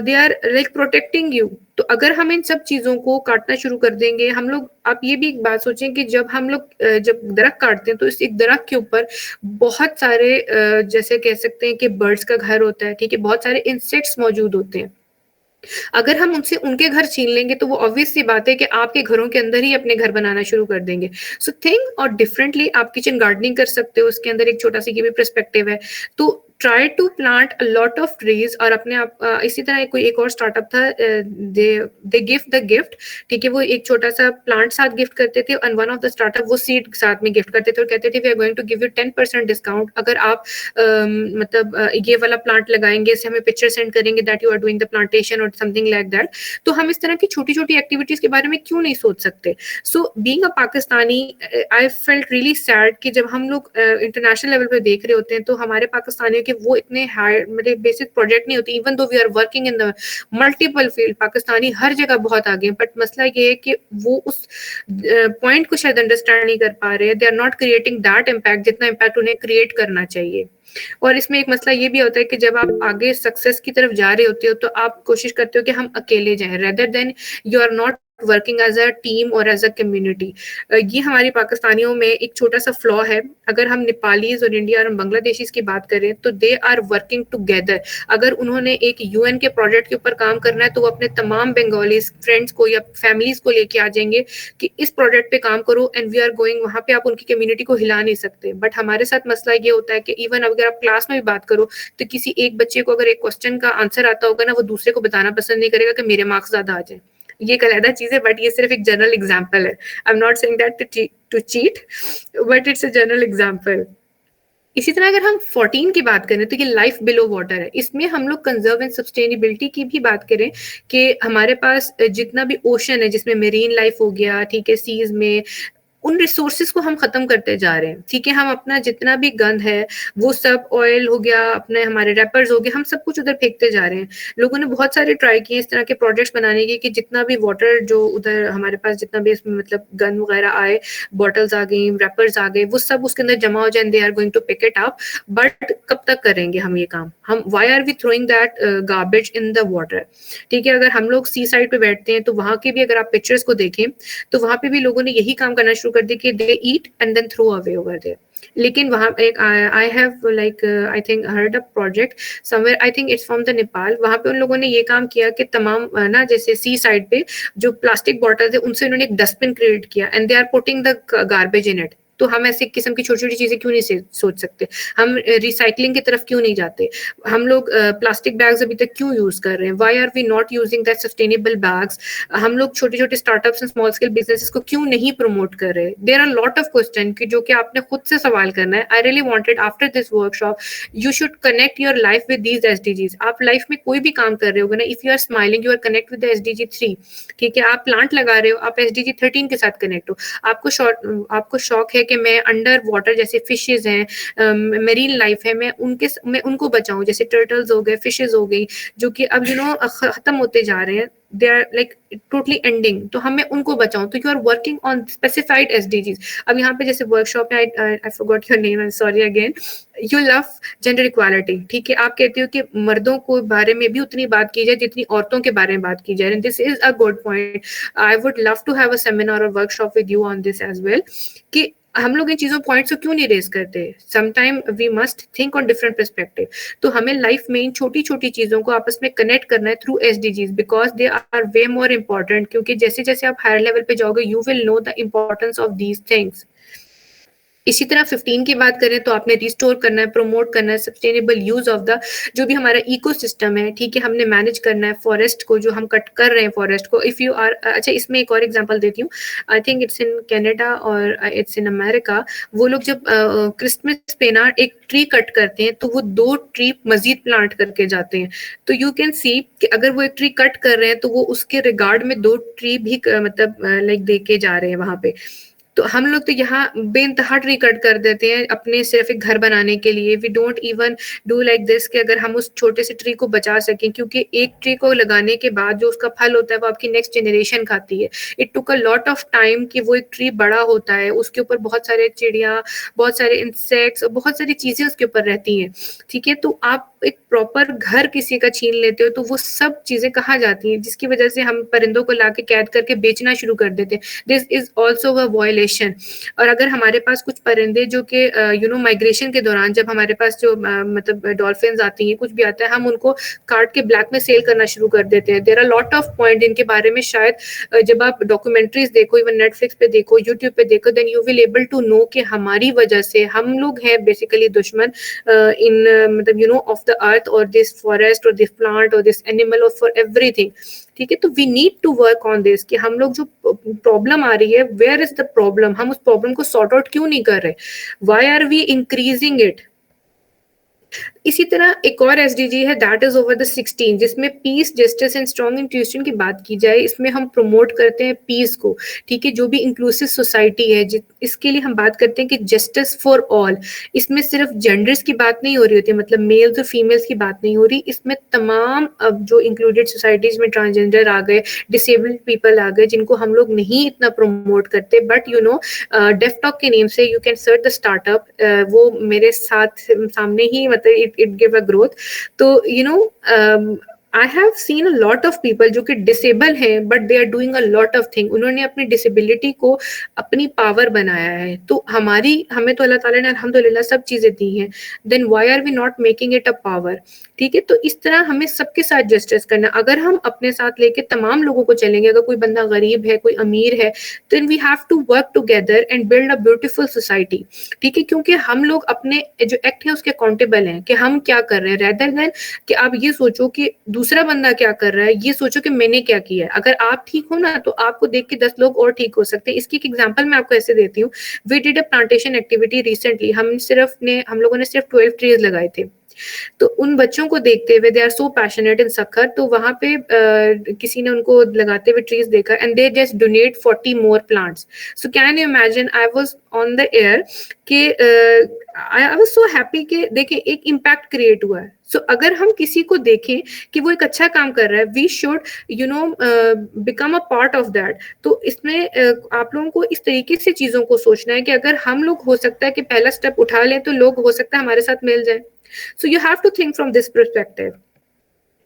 they are like protecting you. तो अगर हम इन सब चीजों को काटना शुरू कर देंगे, हम लोग, आप ये भी एक बात सोचें कि जब हम लोग जब दरख्त काटते हैं तो इस एक दरख्त के ऊपर बहुत सारे जैसे कह सकते हैं कि बर्ड्स का घर होता है, ठीक है, बहुत सारे इंसेक्ट्स मौजूद होते हैं। अगर हम उनसे उनके घर छीन लेंगे तो वो ऑब्वियस सी बात है कि आपके घरों के अंदर ही अपने घर बनाना शुरू कर देंगे। सो थिंक और डिफरेंटली, आप किचन गार्डनिंग कर सकते हो, उसके अंदर एक छोटा सा ये भी पर्सपेक्टिव है। तो try to plant a lot of trees. और अपने आप इसी तरह कोई एक और स्टार्टअप था, दे गिव द गिफ्ट, ठीक है, वो एक छोटा सा प्लांट साथ गिफ्ट करते थे and one of the startup वो सीड साथ में गिफ्ट करते थे और कहते थे we are going to give you 10% discount अगर आप ये वाला प्लांट लगाएंगे, इससे हमें पिक्चर सेंड करेंगे that you are doing the plantation और समथिंग लाइक दैट। तो हम इस तरह की छोटी छोटी एक्टिविटीज के बारे में क्यों नहीं सोच सकते। So being a Pakistani, I felt really sad कि जब हम लोग इंटरनेशनल लेवल पे देख रहे होते हैं तो हमारे पाकिस्तानियों के वो इतने हाई मतलब बेसिक प्रोजेक्ट नहीं होते, even though we are working in the multiple field. Pakistani हर जगह बहुत आगे, बट मसला ये है कि वो उस पॉइंट को शायद अंडरस्टैंड नहीं कर पा रहे, they are not creating that impact जितना इम्पैक्ट उन्हें क्रिएट करना चाहिए। और इसमें एक मसला ये भी होता है कि जब आप आगे सक्सेस की तरफ जा रहे होते हो तो आप कोशिश करते हो कि हम अकेले जाएं, rather than you are not working as a team और एज अ कम्युनिटी। ये हमारी पाकिस्तानियों में एक छोटा सा फ्लॉ है। अगर हम नेपालीज और इंडिया और बांग्लादेशीज की बात करें तो दे आर वर्किंग टुगेदर। अगर उन्होंने एक UN के प्रोजेक्ट के ऊपर काम करना है तो वो अपने तमाम बंगाली फ्रेंड्स को या फैमिलीज को लेके आ जाएंगे कि इस प्रोजेक्ट पे काम करो एंड वी आर गोइंग। वहां पे आप उनकी कम्युनिटी को हिला नहीं सकते। बट हमारे साथ मसला ये होता है कि इवन अगर आप क्लास में भी बात करो तो किसी एक बच्चे को अगर एक क्वेश्चन का आंसर आता होगा ना, वो दूसरे को बताना पसंद नहीं करेगा कि मेरे मार्क्स ज्यादा आ जाए। ये एक अलग चीज है, बट ये सिर्फ एक जनरल एग्जांपल है। I am not saying that to cheat, but it's a general example. इसी तरह अगर हम 14 की बात करें तो ये लाइफ बिलो वाटर है। इसमें हम लोग कंजर्व एंड सस्टेनेबिलिटी की भी बात करें कि हमारे पास जितना भी ओशन है जिसमें मेरीन लाइफ हो गया, ठीक है, सीज में उन रिसोर्सेज को हम खत्म करते जा रहे हैं, ठीक है। हम अपना जितना भी गंद है वो सब, ऑयल हो गया, अपने हमारे रैपर्स हो गए, हम सब कुछ उधर फेंकते जा रहे हैं। लोगों ने बहुत सारे ट्राई किए इस तरह के प्रोजेक्ट्स बनाने के कि जितना भी वाटर जो उधर हमारे पास जितना भी इसमें मतलब गंद वगैरह आए, बॉटल्स आ गई, रैपर्स आ गए, वो सब उसके अंदर जमा हो जाए, they are going to pick it up. But कब तक करेंगे हम ये काम? हम why are we throwing that garbage in the water, ठीक है। अगर हम लोग सी साइड पे बैठते हैं तो वहां के भी अगर आप पिक्चर्स को देखें तो वहां पे भी लोगों ने यही काम करना शुरू कर दिया कि they eat and then throw away over there. लेकिन वहां एक I have like I think heard a project somewhere, I think it's from the Nepal. वहां पे उन लोगों ने ये काम किया कि तमाम ना जैसे सी साइड पे जो प्लास्टिक बॉटल्स है उनसे उन्होंने एक डस्टबिन क्रिएट किया and they are putting the garbage in it. तो हम ऐसे किस्म की छोटी छोटी चीजें क्यों नहीं सोच सकते? हम रिसाइकलिंग की तरफ क्यों नहीं जाते? हम लोग प्लास्टिक बैग्स अभी तक क्यों यूज कर रहे हैं? Why are we not using that sustainable bags? हम लोग छोटे छोटे startups and small scale businesses को क्यों नहीं प्रमोट कर रहे? There are lot of question कि जो कि आपने खुद से सवाल करना है। I really wanted after this workshop you should connect your life with these SDGs। आप लाइफ में कोई भी काम कर रहे होगे ना, if you are smiling you are connect with SDG 3, ठीक है। आप प्लांट लगा रहे हो, आप SDG 13 के साथ कनेक्ट हो। आपको शौक है कि मैं अंडर वाटर जैसे फिशेज हैं, मेरीन लाइफ है, मैं उनको बचाऊं, जैसे टर्टल्स हो गए, फिशेज हो गई, जो कि अब खत्म होते जा रहे हैं। They are like totally ending, तो हमें उनको बचाऊं, तो you are working on specified SDGs. अब यहाँ पे जैसे वर्कशॉप में I forgot your name, I am sorry again, you love gender equality, ठीक है, आप कहते हो कि मर्दों को बारे में भी उतनी बात की जाए जितनी औरतों के बारे में बात की जाए, and this is a good point. I would love to have a seminar और workshop with you on this as well, कि हम लोग इन चीजों पॉइंट्स को क्यों नहीं रेज करते। Sometime we must think on different perspective. तो हमें लाइफ में इन छोटी छोटी चीजों को आपस में कनेक्ट करना है through SDGs, because they are way more important, क्योंकि जैसे जैसे आप हायर लेवल पे जाओगे you will know the importance of these things. इसी तरह 15 की बात करें तो आपने रिस्टोर करना है, प्रमोट करना है सस्टेनेबल यूज ऑफ द जो भी हमारा इकोसिस्टम है, ठीक है, हमने मैनेज करना है फॉरेस्ट को, जो हम कट कर रहे हैं फॉरेस्ट को। इफ यू आर, अच्छा इसमें एक और एग्जांपल देती हूँ, आई थिंक इट्स इन कनाडा और इट्स इन अमेरिका, वो लोग जब क्रिसमस पे ना एक ट्री कट करते हैं तो वो 2 ट्री मजीद प्लांट करके जाते हैं। तो यू कैन सी कि अगर वो एक ट्री कट कर रहे हैं तो वो उसके रिगार्ड में 2 ट्री भी मतलब लाइक दे के जा रहे हैं वहां पे। तो हम लोग तो यहाँ बेइंतहा ट्री कट कर देते हैं अपने सिर्फ एक घर बनाने के लिए। We don't even do like this कि अगर हम उस छोटे से ट्री को बचा सकें, क्योंकि एक ट्री को लगाने के बाद जो उसका फल होता है वो आपकी नेक्स्ट जनरेशन खाती है। It took a lot of time कि वो एक ट्री बड़ा होता है, उसके ऊपर बहुत सारे चिड़िया, बहुत सारे इंसेक्ट्स और बहुत सारी चीजें उसके ऊपर रहती हैं, ठीक है। तो आप एक प्रॉपर घर किसी का छीन लेते हो तो वो सब चीजें कहाँ जाती हैं, जिसकी वजह से हम परिंदों को लाके कैद करके बेचना शुरू कर देते हैं। This is also a violation. और अगर हमारे पास कुछ परिंदे जो कि यू नो माइग्रेशन के दौरान जब हमारे पास जो मतलब डॉल्फिन आती हैं, कुछ भी आता है, हम उनको काट के ब्लैक में सेल करना शुरू कर देते हैं। There are lot of point इनके बारे में शायद जब आप डॉक्यूमेंट्रीज देखो, इवन नेटफ्लिक्स पे देखो, यूट्यूब पे देखो, then you will able to know कि हमारी वजह से हम लोग हैं बेसिकली दुश्मन इन मतलब you know of the earth और दिस फॉरेस्ट और दिस प्लांट और दिस एनिमल और फॉर एवरीथिंग, ठीक है। तो we need to work on this कि हम लोग जो प्रॉब्लम आ रही है, वेयर इज द प्रॉब्लम, हम उस प्रॉब्लम को सॉर्ट आउट क्यों नहीं कर रहे, why are we increasing it. इसी तरह एक और एसडीजी है, दैट इज ओवर द 16, जिसमें peace, justice and strong institution की बात की जाए। इसमें हम प्रमोट करते हैं पीस को, ठीक है, जो भी इंक्लूसिव सोसाइटी है, इसके लिए हम बात करते हैं कि जस्टिस फॉर ऑल। इसमें सिर्फ जेंडर्स की बात नहीं हो रही होती, मतलब मेल्स और फीमेल्स की बात नहीं हो रही, इसमें तमाम अब जो इंक्लूडेड सोसाइटीज में ट्रांसजेंडर आ गए, डिसेबल्ड पीपल आ गए, जिनको हम लोग नहीं इतना प्रमोट करते। But you know deaf talk के नेम से you can search the startup, वो मेरे साथ सामने ही मतलब it give a growth. तो you know I have seen a lot of people जो कि डिसेबल हैं but they are doing a lot of thing. उन्होंने अपनी डिसेबिलिटी को अपनी पावर बनाया है। तो हमें तो अल्लाह ताला ने अल्हम्दुलिल्लाह सब चीजें दी हैं, then why are we not making it a power, ठीक है। तो इस तरह हमें सबके साथ जस्टिस करना। अगर हम अपने साथ लेके तमाम लोगों को चलेंगे, अगर कोई बंदा गरीब है, कोई अमीर है, then we have to work together and build a beautiful society, ठीक है। क्योंकि हम लोग अपने जो एक्ट है उसके अकाउंटेबल हैं कि हम क्या कर रहे हैं, रेदर देन कि आप ये सोचो कि दूसरा बंदा क्या कर रहा है, ये सोचो कि मैंने क्या किया है। अगर आप ठीक हो ना तो आपको देख के 10 लोग और ठीक हो सकते हैं। इसकी एक एग्जांपल मैं आपको ऐसे देती हूँ। We did a plantation activity recently. हम लोगों ने सिर्फ 12 ट्रीज लगाए थे। तो उन बच्चों को देखते हुए, they are so passionate in Sukkur, तो वहां पे किसी ने उनको लगाते हुए ट्रीज देखा and they just donate 40 more plants. So can you imagine, I was on the air कि आई वाज सो हैप्पी कि देखिए एक इम्पैक्ट क्रिएट हुआ है। सो अगर हम किसी को देखें कि वो एक अच्छा काम कर रहा है, we should you know become a part of that. तो इसमें आप लोगों को इस तरीके से चीजों को सोचना है कि अगर हम लोग हो सकता है कि पहला स्टेप उठा लें तो लोग हो सकता है हमारे साथ मिल जाए। So you have to think from this perspective.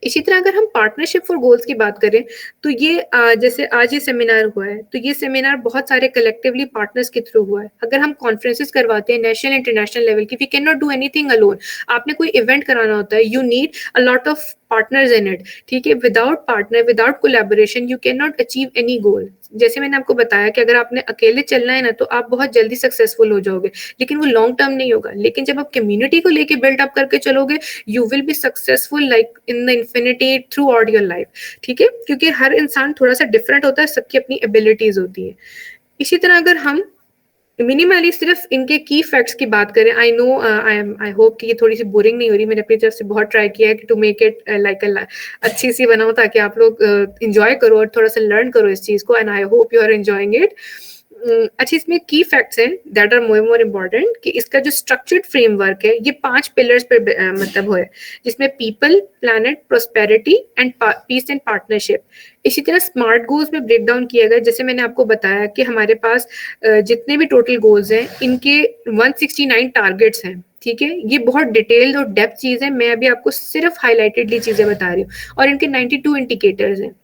इसी तरह अगर हम पार्टनरशिप फॉर गोल्स की बात करें तो ये जैसे आज ये सेमिनार हुआ है, तो ये सेमिनार बहुत सारे कलेक्टिवली पार्टनर्स के थ्रू हुआ है। अगर हम कॉन्फ्रेंसेस करवाते हैं नेशनल इंटरनेशनल लेवल की, we can not do anything alone. आपने कोई इवेंट कराना होता है, you need a lot of partners in it, ठीक है। Without partner, without collaboration you can not achieve any goal. जैसे मैंने आपको बताया कि अगर आपने अकेले चलना है ना तो आप बहुत जल्दी सक्सेसफुल हो जाओगे, लेकिन वो लॉन्ग टर्म नहीं होगा। लेकिन जब आप कम्युनिटी को लेके बिल्ड अप करके चलोगे, you will be successful like in the infinity through out your life, ठीक है। क्योंकि हर इंसान थोड़ा सा डिफरेंट होता है, सबकी अपनी एबिलिटीज होती है। इसी तरह अगर हम मिनिमली सिर्फ इनके की फैक्ट्स की बात करें, आई नो आई होप कि ये थोड़ी सी बोरिंग नहीं हो रही। मैंने अपनी तरफ से बहुत ट्राई किया है कि टू मेक इट लाइक अच्छी सी बनाऊं ताकि आप लोग इंजॉय करो और थोड़ा सा लर्न करो इस चीज को, and I hope you are enjoying it. अच्छा, इसमें की फैक्ट्स हैं दैट आर मोर इम्पोर्टेंट कि इसका जो स्ट्रक्चर्ड फ्रेमवर्क है ये 5 पिलर्स पर मतलब है, जिसमें people, planet, prosperity and peace and partnership. इसी तरह स्मार्ट गोल्स में ब्रेक डाउन किया गया, जैसे मैंने आपको बताया कि हमारे पास जितने भी टोटल गोल्स हैं इनके 169 टारगेट्स हैं। ठीक है, ये बहुत डिटेल्ड और डेप्थ चीज है, मैं अभी आपको सिर्फ हाईलाइटेडली चीजें बता रही हूँ। और इनके 92 इंडिकेटर्स हैं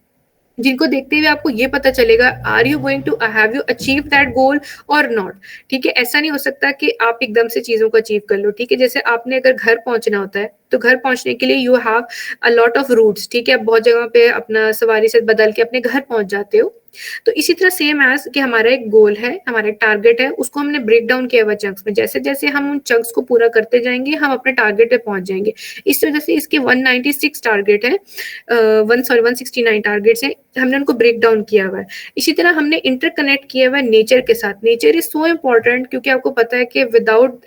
जिनको देखते हुए आपको ये पता चलेगा are you going to have you achieve that goal और नॉट। ठीक है, ऐसा नहीं हो सकता कि आप एकदम से चीजों को अचीव कर लो। ठीक है, जैसे आपने अगर घर पहुंचना होता है तो घर पहुंचने के लिए you have a lot of routes. ठीक है, आप बहुत जगह पे अपना सवारी से बदल के अपने घर पहुंच जाते हो। तो इसी तरह सेम एज कि हमारा एक गोल है, हमारा एक टारगेट है, उसको हमने ब्रेक डाउन किया हुआ चंक्स में। जैसे जैसे हम उन चंक्स को पूरा करते जाएंगे हम अपने टारगेट पे पहुंच जाएंगे। इस वजह से इसके 196 टारगेट है, 169 टारगेट्स हैं, हमने उनको ब्रेक डाउन किया हुआ है। इसी तरह हमने इंटरकनेक्ट किया हुआ है नेचर के साथ। नेचर इज सो इम्पोर्टेंट क्योंकि आपको पता है कि विदाउट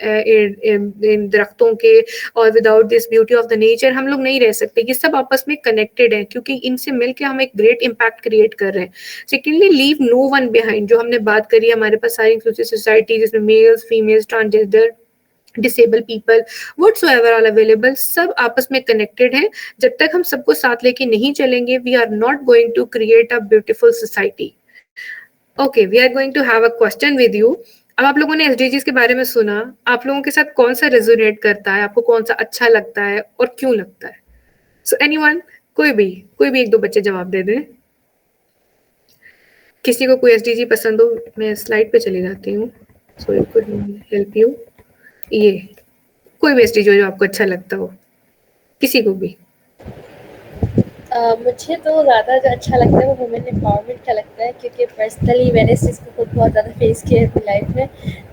दरख्तों के और without this beauty of the nature हम लोग नहीं रह सकते। ये सब आपस में कनेक्टेड है क्योंकि इनसे मिलकर हम एक ग्रेट इम्पैक्ट क्रिएट कर रहे हैं। Secondly, leave no one behind, जो हमने बात करी, हमारे पास सारी इंक्लूसिव सोसाइटी जिसमें males, females, transgender, disable people, whatsoever all available, सब आपस में कनेक्टेड हैं। जब तक हम सबको साथ लेके नहीं चलेंगे we are not going to create a beautiful society. Okay, we are going to have a question with you. अब आप लोगों ने एसडीजीज के बारे में सुना, आप लोगों के साथ कौन सा रेजोनेट करता है, आपको कौन सा अच्छा लगता है और क्यों लगता है? सो एनीवन, कोई भी एक दो बच्चे जवाब दे दें। किसी को कोई एसडीजी पसंद हो, मैं स्लाइड पे चली जाती हूँ so it could help you. ये कोई भी एसडीजी जो आपको अच्छा लगता हो, किसी को भी। मुझे तो ज़्यादा जो अच्छा लगता है वो वुमेन एम्पावरमेंट का लगता है, क्योंकि पर्सनली मैंने इस चीज़ को खुद बहुत ज़्यादा फेस किया है अपनी लाइफ में।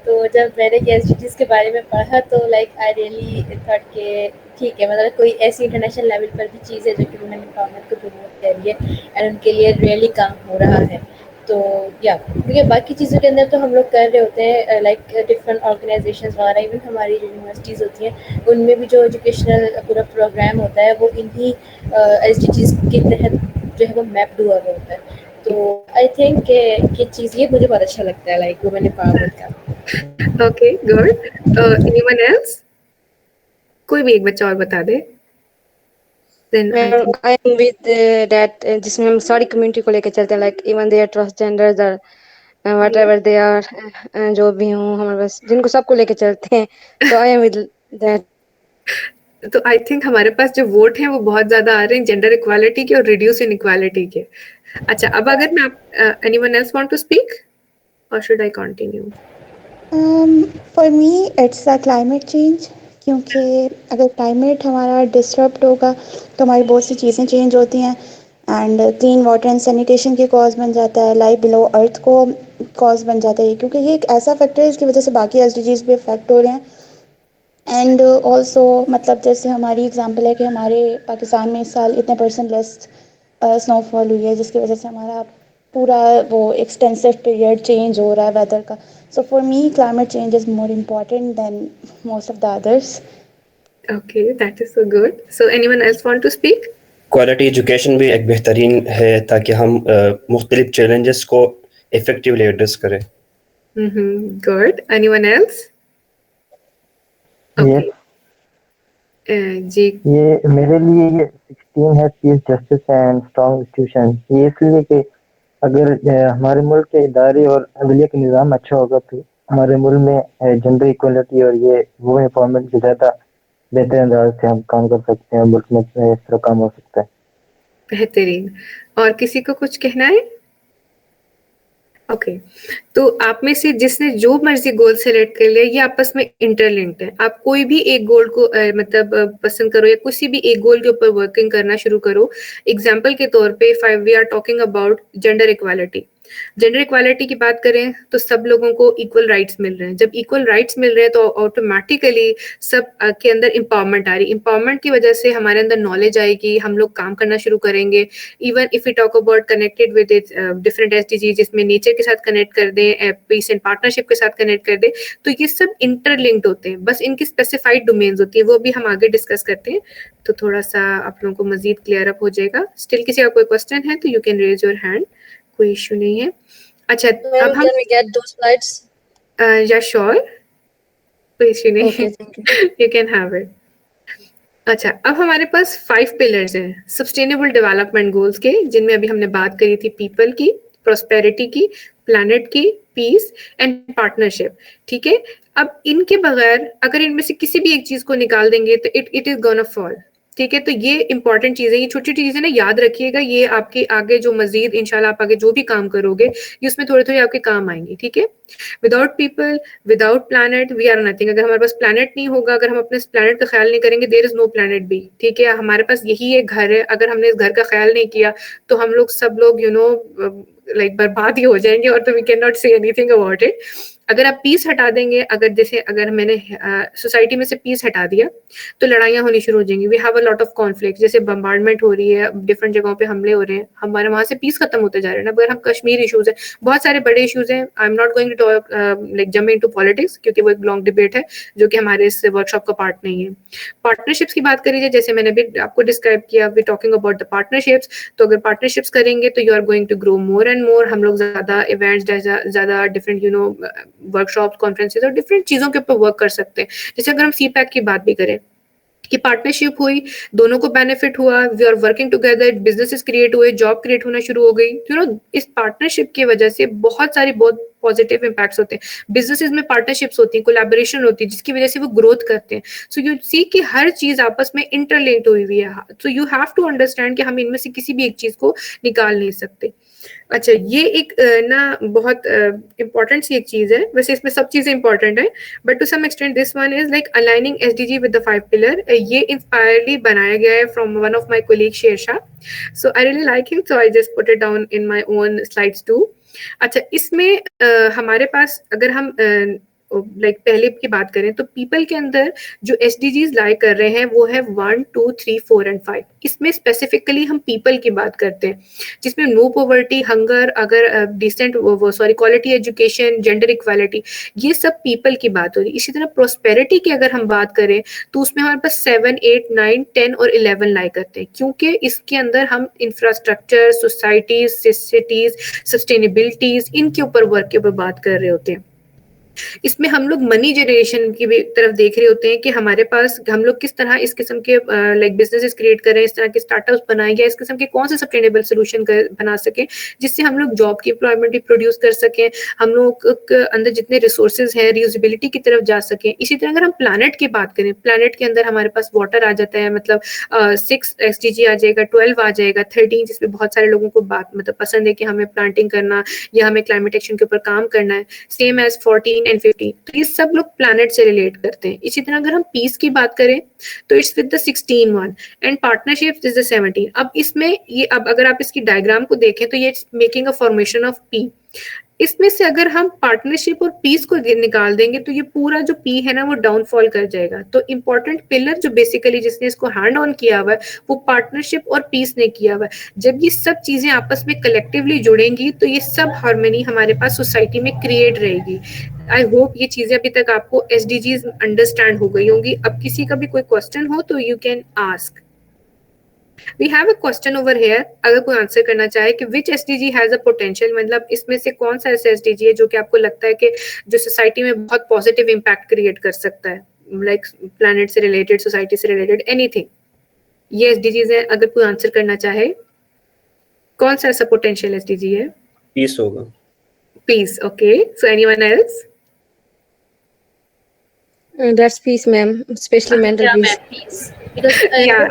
तो जब मैंने एसडीजीज़ के बारे में पढ़ा तो लाइक आई रियली थॉट कि ठीक है, मतलब कोई ऐसी इंटरनेशनल लेवल पर भी चीज़ है जो कि वुमेन एम्पावरमेंट को प्रमोट कर रही है एंड उनके लिए रियली काम हो रहा है। तो या क्योंकि बाकी चीज़ों के अंदर तो हम लोग कर रहे होते हैं लाइक डिफरेंट ऑर्गेनाइजेशंस वगैरह, इवन हमारी जो यूनिवर्सिटीज़ होती हैं उनमें भी जो एजुकेशनल पूरा प्रोग्राम होता है वो इन्हीं एसडीजीज़ के तहत जो है वो मैप हुआ हुआ होता है। तो आई थिंक कि चीज़ ये मुझे बहुत अच्छा लगता है लाइक वुमेन एम्पावरमेंट का। Okay, good. Anyone else? कोई भी एक बच्चा और बता दे। Then I think I am with that, जिसमें हम सारी कम्युनिटी को लेके चलते हैं, like even they are transgenders और वट एवर दे आर, जो भी हों हमारे पास, जिनको सबको लेके चलते हैं। सो आई एम विद दैट। तो आई थिंक हमारे पास जो वोट हैं वो बहुत ज्यादा आ रहे हैं जेंडर इक्वालिटी के और रिड्यूस इनइक्वालिटी के। अच्छा, अब अगर मैं anyone else want to speak or should I continue? For me it's a climate change, क्योंकि अगर क्लाइमेट हमारा डिस्टर्ब होगा तो हमारी बहुत सी चीज़ें चेंज होती हैं and clean water and sanitation के कॉज बन जाता है, लाइफ बिलो अर्थ को कॉज बन जाता है, क्योंकि ये एक ऐसा फैक्टर है इसकी वजह से बाकी एसडीजीज भी अफेक्ट हो रहे हैं। एंड ऑल्सो मतलब जैसे हमारी एग्जांपल है कि हमारे पाकिस्तान में इस साल इतने % लेस स्नोफॉल हुई है, जिसकी वजह से हमारा पूरा वो एक्सटेंसिव पीरियड चेंज हो रहा है वेदर का। So for me climate change is more important than most of the others. Okay, that is so good. So anyone else want to speak? Quality education भी एक बेहतरीन है ताकि हम मुख्तलिफ चैलेंजेस को इफेक्टिवली एड्रेस करें। गुड। Anyone else? ये जी। ये मेरे लिए ये 16 है peace, justice and strong institution. ये इसलिए कि अगर हमारे मुल्क के इदारे और अदलिया का निज़ाम अच्छा होगा तो हमारे मुल्क में जेंडर इक्वलिटी और ये वुमेन एम्पावरमेंट की ज़्यादा बेहतर अंदाज से हम काम कर सकते हैं, मुल्क में इस तरह काम हो सकता है। बेहतरीन। और किसी को कुछ कहना है? ओके, तो आप में से जिसने जो मर्जी गोल सेलेक्ट कर लिया ये आपस में इंटरलिंक्ड है। आप कोई भी एक गोल को पसंद करो या किसी भी एक गोल के ऊपर वर्किंग करना शुरू करो। एग्जाम्पल के तौर पे five we are talking about gender equality. Gender equality की बात करें तो सब लोगों को इक्वल राइट्स मिल रहे हैं। जब इक्वल राइट्स मिल रहे हैं तो ऑटोमेटिकली सब के अंदर एम्पावरमेंट आ रही है। एम्पावरमेंट की वजह से हमारे अंदर नॉलेज आएगी, हम लोग काम करना शुरू करेंगे। Even if you talk about connected with different SDG, जिसमें नेचर के साथ कनेक्ट कर दें, पीस एंड पार्टनरशिप के साथ कनेक्ट कर दें, तो ये सब इंटरलिंक्ड होते हैं, बस इनकी स्पेसिफाइड डोमेन्स होती है, वो भी हम आगे डिस्कस करते हैं तो थोड़ा सा आप लोगों को मजीद क्लियर अप हो जाएगा। स्टिल किसी का कोई क्वेश्चन है तो you can raise your hand, कोई इशू नहीं है। अच्छा, Ma'am, अब हम can we get those slides? या श्योर, कोई इश्यू नहीं, Okay, thank you. You can have it. अच्छा, अब हमारे पास 5 पिलर्स हैं सस्टेनेबल डेवलपमेंट गोल्स के, जिनमें अभी हमने बात करी थी पीपल की, प्रोस्पेरिटी की, प्लैनेट की, पीस एंड पार्टनरशिप। ठीक है, अब इनके बगैर अगर इनमें से किसी भी एक चीज को निकाल देंगे तो इट इज गोना फॉल। ठीक है, तो ये इंपॉर्टेंट चीजें, ये छोटी छोटी चीजें ना याद रखिएगा, ये आपके आगे जो मजीद इंशाल्लाह आप आगे जो भी काम करोगे ये उसमें थोड़ी थोड़ी आपके काम आएंगी। ठीक है, without people, without planet we are nothing. अगर हमारे पास प्लैनेट नहीं होगा, अगर हम अपने प्लैनेट का ख्याल नहीं करेंगे, there is no planet B. ठीक है, हमारे पास यही एक घर है, अगर हमने इस घर का ख्याल नहीं किया तो हम लोग सब लोग लाइक बर्बाद ही हो जाएंगे, और तो we can not say anything about it. अगर आप पीस हटा देंगे, अगर जैसे अगर मैंने सोसाइटी में से पीस हटा दिया तो लड़ाइयाँ होनी शुरू हो जाएंगी। We have a lot of conflict, जैसे बम्बार्डमेंट हो रही है, डिफरेंट जगहों पे हमले हो रहे हैं, हमारे वहां से पीस खत्म होते जा रहे हैं ना। अगर हम कश्मीर इशूज है, बहुत सारे बड़े इशूज हैं, I am not going to talk like jump into politics, क्योंकि वो एक लॉन्ग डिबेट है जो कि हमारे इस वर्कशॉप का पार्ट नहीं है। पार्टनरशिप्स की बात करिए, जैसे मैंने भी आपको डिस्क्राइब किया, we talking about the partnerships. तो अगर पार्टनरशिप्स करेंगे तो you are going to grow more and more. हम लोग ज्यादा इवेंट्स, ज्यादा डिफरेंट वर्कशॉप, कॉन्फ्रेंसेस और डिफरेंट चीजों के ऊपर वर्क कर सकते हैं। जैसे अगर हम सीपैक की बात भी करें कि पार्टनरशिप हुई, दोनों को बेनिफिट हुआ, we are working together, businesses create हुए, जॉब क्रिएट होना शुरू हो गई। इस पार्टनरशिप की वजह से बहुत पॉजिटिव इम्पैक्ट्स होते हैं। बिजनेसेस में पार्टनरशिप्स होती है, कोलैबोरेशन होती है, जिसकी वजह से वो ग्रोथ करते हैं। सो यू सी कि हर चीज आपस में इंटरलिंक्ड हुई हुई है। So you have to understand कि हम इनमें से किसी भी एक चीज को निकाल नहीं सकते। अच्छा, ये एक ना बहुत इंपॉर्टेंट सी एक चीज है, वैसे इसमें सब चीजें इंपॉर्टेंट है, but to some extent this one is like aligning SDG with the 5 pillar. ये इंस्पायरली बनाया गया है from one of my colleague Shershah. So I really like him, so I just put it down in my own slides too. अच्छा, इसमें हमारे पास अगर हम लाइक पहले की बात करें तो पीपल के अंदर जो एसडीजीज लाई कर रहे हैं वो है 1, 2, 3, 4 एंड 5। इसमें स्पेसिफिकली हम पीपल की बात करते हैं, जिसमें नो पॉवर्टी, हंगर, अगर decent quality education, gender equality, ये सब पीपल की बात हो रही है। इसी तरह प्रोस्पेरिटी की अगर हम बात करें तो उसमें हमारे पास 7, 8, 9, 10 और 11 लाई करते हैं, क्योंकि इसके अंदर हम इंफ्रास्ट्रक्चर, सोसाइटीज, सिटीज, सस्टेनेबिलिटीज, इनके ऊपर वर्क के ऊपर बात कर रहे होते हैं। इसमें हम लोग मनी जनरेशन की भी तरफ देख रहे होते हैं कि हमारे पास हम लोग किस तरह इस किस्म के लाइक बिजनेसेस क्रिएट करें, इस तरह के स्टार्टअप्स बनाएं, या इस किस्म के कौन से सस्टेनेबल सोल्यूशन बना सकें जिससे हम लोग जॉब की एम्प्लॉयमेंट भी प्रोड्यूस कर सकें, हम लोग के अंदर जितने रिसोर्सेज हैं रीयूजेबिलिटी की तरफ जा सकें। इसी तरह अगर हम प्लानट की बात करें, प्लानट के अंदर हमारे पास वाटर आ जाता है, मतलब 6 एसडीजी आ जाएगा, 12 आ जाएगा, 13 जिसमें बहुत सारे लोगों को बात मतलब पसंद है कि हमें प्लांटिंग करना या हमें क्लाइमेट एक्शन के ऊपर काम करना है, सेम एज 14 एंड 15। तो ये सब लोग प्लैनेट से रिलेट करते हैं। इसी तरह अगर हम पीस की बात करें तो it's with the 16 one and partnership is the 17। अब इसमें ये अब अगर आप इसकी डायग्राम को देखें तो ये making a formation of P. इसमें से अगर हम पार्टनरशिप और पीस को निकाल देंगे तो ये पूरा जो पी है ना वो डाउनफॉल कर जाएगा। तो इंपॉर्टेंट पिलर जो बेसिकली जिसने इसको हैंड ऑन किया हुआ है वो पार्टनरशिप और पीस ने किया हुआ है। जब ये सब चीजें आपस में कलेक्टिवली जुड़ेंगी तो ये सब हार्मनी हमारे पास सोसाइटी में क्रिएट रहेगी। आई होप ये चीजें अभी तक आपको एसडीजीज अंडरस्टैंड हो गई होंगी। अब किसी का भी कोई क्वेश्चन हो तो you can ask. We have a question over here, अगर कोई आंसर करना चाहे कि which SDG has a potential, मतलब इसमें से कौन सा ऐसा SDG है जो कि आपको लगता है कि जो सोसाइटी में बहुत पॉजिटिव इम्पैक्ट क्रिएट कर सकता है, लाइक प्लैनेट से रिलेटेड, सोसाइटी से रिलेटेड, एनीथिंग। ये SDGs है, अगर कोई आंसर करना चाहे कौन सा ऐसा पोटेंशियल SDG है? पीस होगा। Peace, okay. So anyone else? That's peace, ma'am, especially mental peace. peace because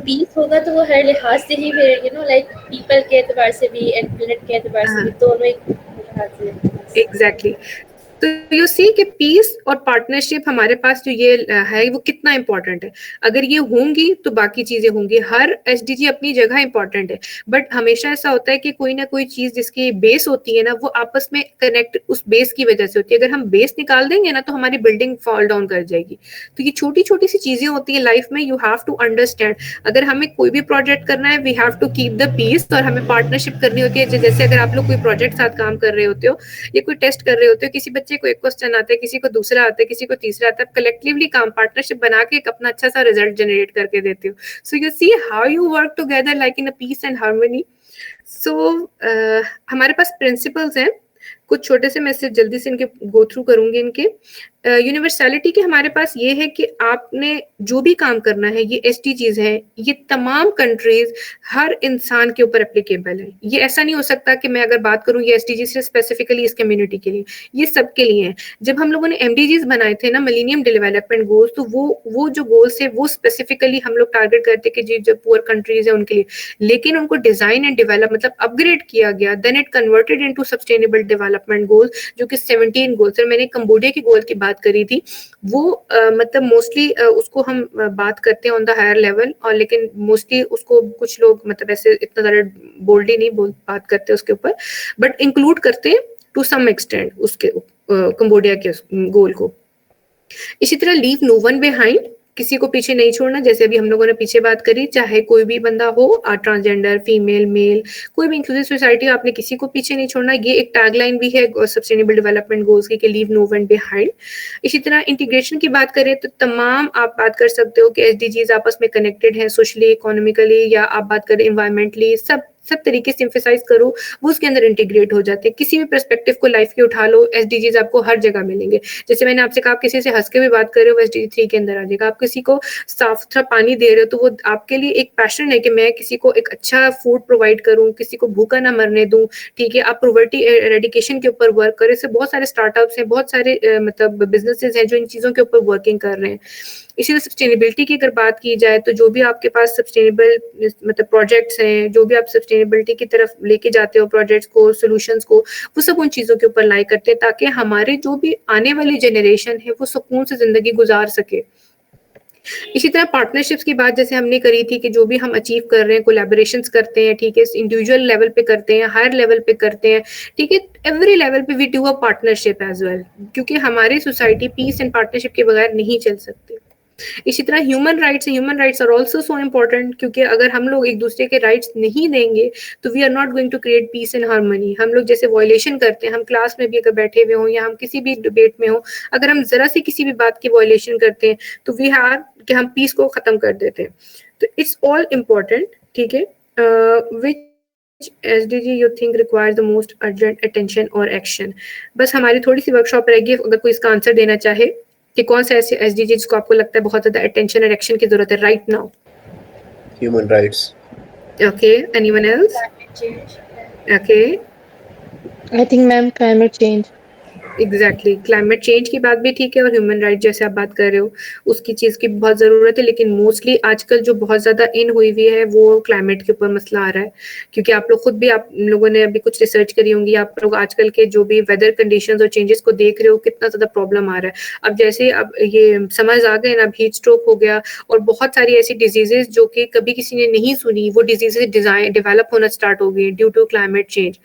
peace होगा तो वो हर लिहाज से ही फिर लाइक पीपल के एतबार से भी एंड प्लेनेट के एतबार से भी दोनों एक लिहाज से। एग्जैक्टली। तो यू सी कि पीस और पार्टनरशिप हमारे पास जो ये है वो कितना इंपॉर्टेंट है। अगर ये होंगी तो बाकी चीजें होंगी। हर एसडीजी अपनी जगह इंपॉर्टेंट है, बट हमेशा ऐसा होता है कि कोई ना कोई चीज जिसकी बेस होती है ना वो आपस में कनेक्ट उस बेस की वजह से होती है। अगर हम बेस निकाल देंगे ना तो हमारी बिल्डिंग फॉल डाउन कर जाएगी। तो ये छोटी छोटी सी चीजें होती है लाइफ में, यू हैव टू अंडरस्टैंड। अगर हमें कोई भी प्रोजेक्ट करना है we have to keep the peace, और हमें पार्टनरशिप करनी होती है। जैसे अगर आप लोग कोई प्रोजेक्ट साथ काम कर रहे होते हो या कोई टेस्ट कर रहे होते हो, किसी बच्चे को एक क्वेश्चन आता है, किसी को दूसरा आता है, किसी को तीसरा आता है, कलेक्टिवली काम पार्टनरशिप बना के एक अपना अच्छा सा रिजल्ट जनरेट करके देते हो। So you see how you work together like in a peace and harmony. So हमारे पास प्रिंसिपल्स हैं कुछ छोटे से मैसेज जल्दी से इनके गो थ्रू करूंगी इनके। यूनिवर्सैलिटी के हमारे पास ये है कि आपने जो भी काम करना है, ये SDGs है, ये तमाम कंट्रीज, हर इंसान के ऊपर एप्लीकेबल है। ये ऐसा नहीं हो सकता कि मैं अगर बात करूं ये SDGs से स्पेसिफिकली इस कम्युनिटी के लिए, ये सबके लिए है। जब हम लोगों ने MDGs बनाए थे ना, मिलेनियम डेवलपमेंट गोल्स, तो वो जो गोल्स है वो स्पेसिफिकली हम लोग टारगेट करते कि जी जो पुअर कंट्रीज है उनके लिए, लेकिन उनको डिजाइन एंड डेवलप मतलब अपग्रेड किया गया, then it converted into sustainable development goals, जो कि 17 गोल्स है। मैंने कंबोडिया के गोल की बात करी थी, वो मतलब मोस्टली उसको हम बात करते हैं ऑन द हायर लेवल, और लेकिन मोस्टली उसको कुछ लोग मतलब ऐसे इतना ज्यादा बोल्डली नहीं बात करते उसके ऊपर, बट इंक्लूड करते हैं टू सम एक्सटेंट उसके कंबोडिया के गोल को। इसी तरह लीव नो वन बिहाइंड, किसी को पीछे नहीं छोड़ना। जैसे अभी हम लोगों ने पीछे बात करी, चाहे कोई भी बंदा हो, ट्रांसजेंडर, फीमेल, मेल, कोई भी इंक्लूसिव सोसाइटी, आपने किसी को पीछे नहीं छोड़ना। ये एक टैगलाइन भी है सस्टेनेबल डेवलपमेंट गोल्स की, लीव नो वन बिहाइंड। इसी तरह इंटीग्रेशन की बात करें तो तमाम आप बात कर सकते हो कि SDGs आपस में कनेक्टेड है, सोशली, इकोनॉमिकली, या आप बात करें इन्वायरमेंटली, सब तरीके से एम्फेसाइज करो, वो उसके अंदर इंटीग्रेट हो जाते हैं। किसी भी पर्सपेक्टिव को लाइफ के उठा लो, SDGs आपको हर जगह मिलेंगे। जैसे मैंने आपसे कहा, आप किसी से हंस के भी बात कर रहे हो, SDG 3 के अंदर आ जाएगा। आप किसी को साफ सुथरा पानी दे रहे हो, तो वो आपके लिए एक पैशन है कि मैं किसी को एक अच्छा फूड प्रोवाइड करूं, किसी को भूखा ना मरने दूं। ठीक है, आप पॉवर्टी एरेडिकेशन के ऊपर वर्क करें। से बहुत सारे स्टार्टअप्स हैं, बहुत सारे मतलब बिजनेसेस हैं जो इन चीजों के ऊपर वर्किंग कर रहे हैं। इसी तरह सस्टेनेबिलिटी की अगर बात की जाए, तो जो भी आपके पास सस्टेनेबल मतलब प्रोजेक्ट्स हैं, जो भी आप सस्टेनेबिलिटी की तरफ लेके जाते हो प्रोजेक्ट्स को, सॉल्यूशंस को, वो सब उन चीज़ों के ऊपर लाई करते हैं, ताकि हमारे जो भी आने वाली जनरेशन है वो सुकून से जिंदगी गुजार सके। इसी तरह पार्टनरशिप्स की बात जैसे हमने करी थी कि जो भी हम अचीव कर रहे हैं, कोलैबोरेशंस करते हैं, ठीक है, इंडिविजुअल लेवल पे करते हैं, हायर लेवल पे करते हैं, ठीक है, एवरी लेवल पे we do a partnership as well, क्योंकि हमारी सोसाइटी पीस एंड पार्टनरशिप के बगैर नहीं चल सकती। इसी तरह human rights are also so important, क्योंकि अगर हम लोग एक दूसरे के राइट्स नहीं देंगे तो we are not going to create peace and harmony. हम लोग जैसे वायलेशन करते हैं, हम क्लास में भी अगर बैठे हुए हों या हम किसी भी डिबेट में हो, अगर हम जरा सी किसी भी बात की वायलेशन करते हैं तो वी हैव कि हम पीस को खत्म कर देते हैं। तो इट्स ऑल इम्पोर्टेंट, ठीक है। विच SDG you think requires the most urgent attention or action? बस हमारी थोड़ी सी वर्कशॉप रहेगी, अगर कोई इसका आंसर देना चाहे कि कौन सा ऐसे SDG जिसको आपको लगता है बहुत ज्यादा अटेंशन और एक्शन की जरूरत है right now. Human rights. Okay, anyone else? Climate change. Okay, I think ma'am climate change. Exactly climate change की बात भी ठीक है, और ह्यूमन राइट जैसे आप बात कर रहे हो उसकी चीज़ की बहुत ज़रूरत है। लेकिन मोस्टली आजकल जो बहुत ज़्यादा इन हुई हुई है वो क्लाइमेट के ऊपर मसला आ रहा है, क्योंकि आप लोग खुद भी, आप लोगों ने अभी कुछ रिसर्च करी होंगी, आप लोग आजकल के जो भी वेदर कंडीशंस और चेंजेस को देख रहे हो, कितना ज़्यादा प्रॉब्लम आ रहा है। अब जैसे अब ये समर्स आ गए ना, अब हीट स्ट्रोक हो गया और बहुत सारी ऐसी डिजीजेज जो कि कभी किसी ने नहीं सुनी, वो डिजीजेज डेवलप होना स्टार्ट हो गई due to climate change.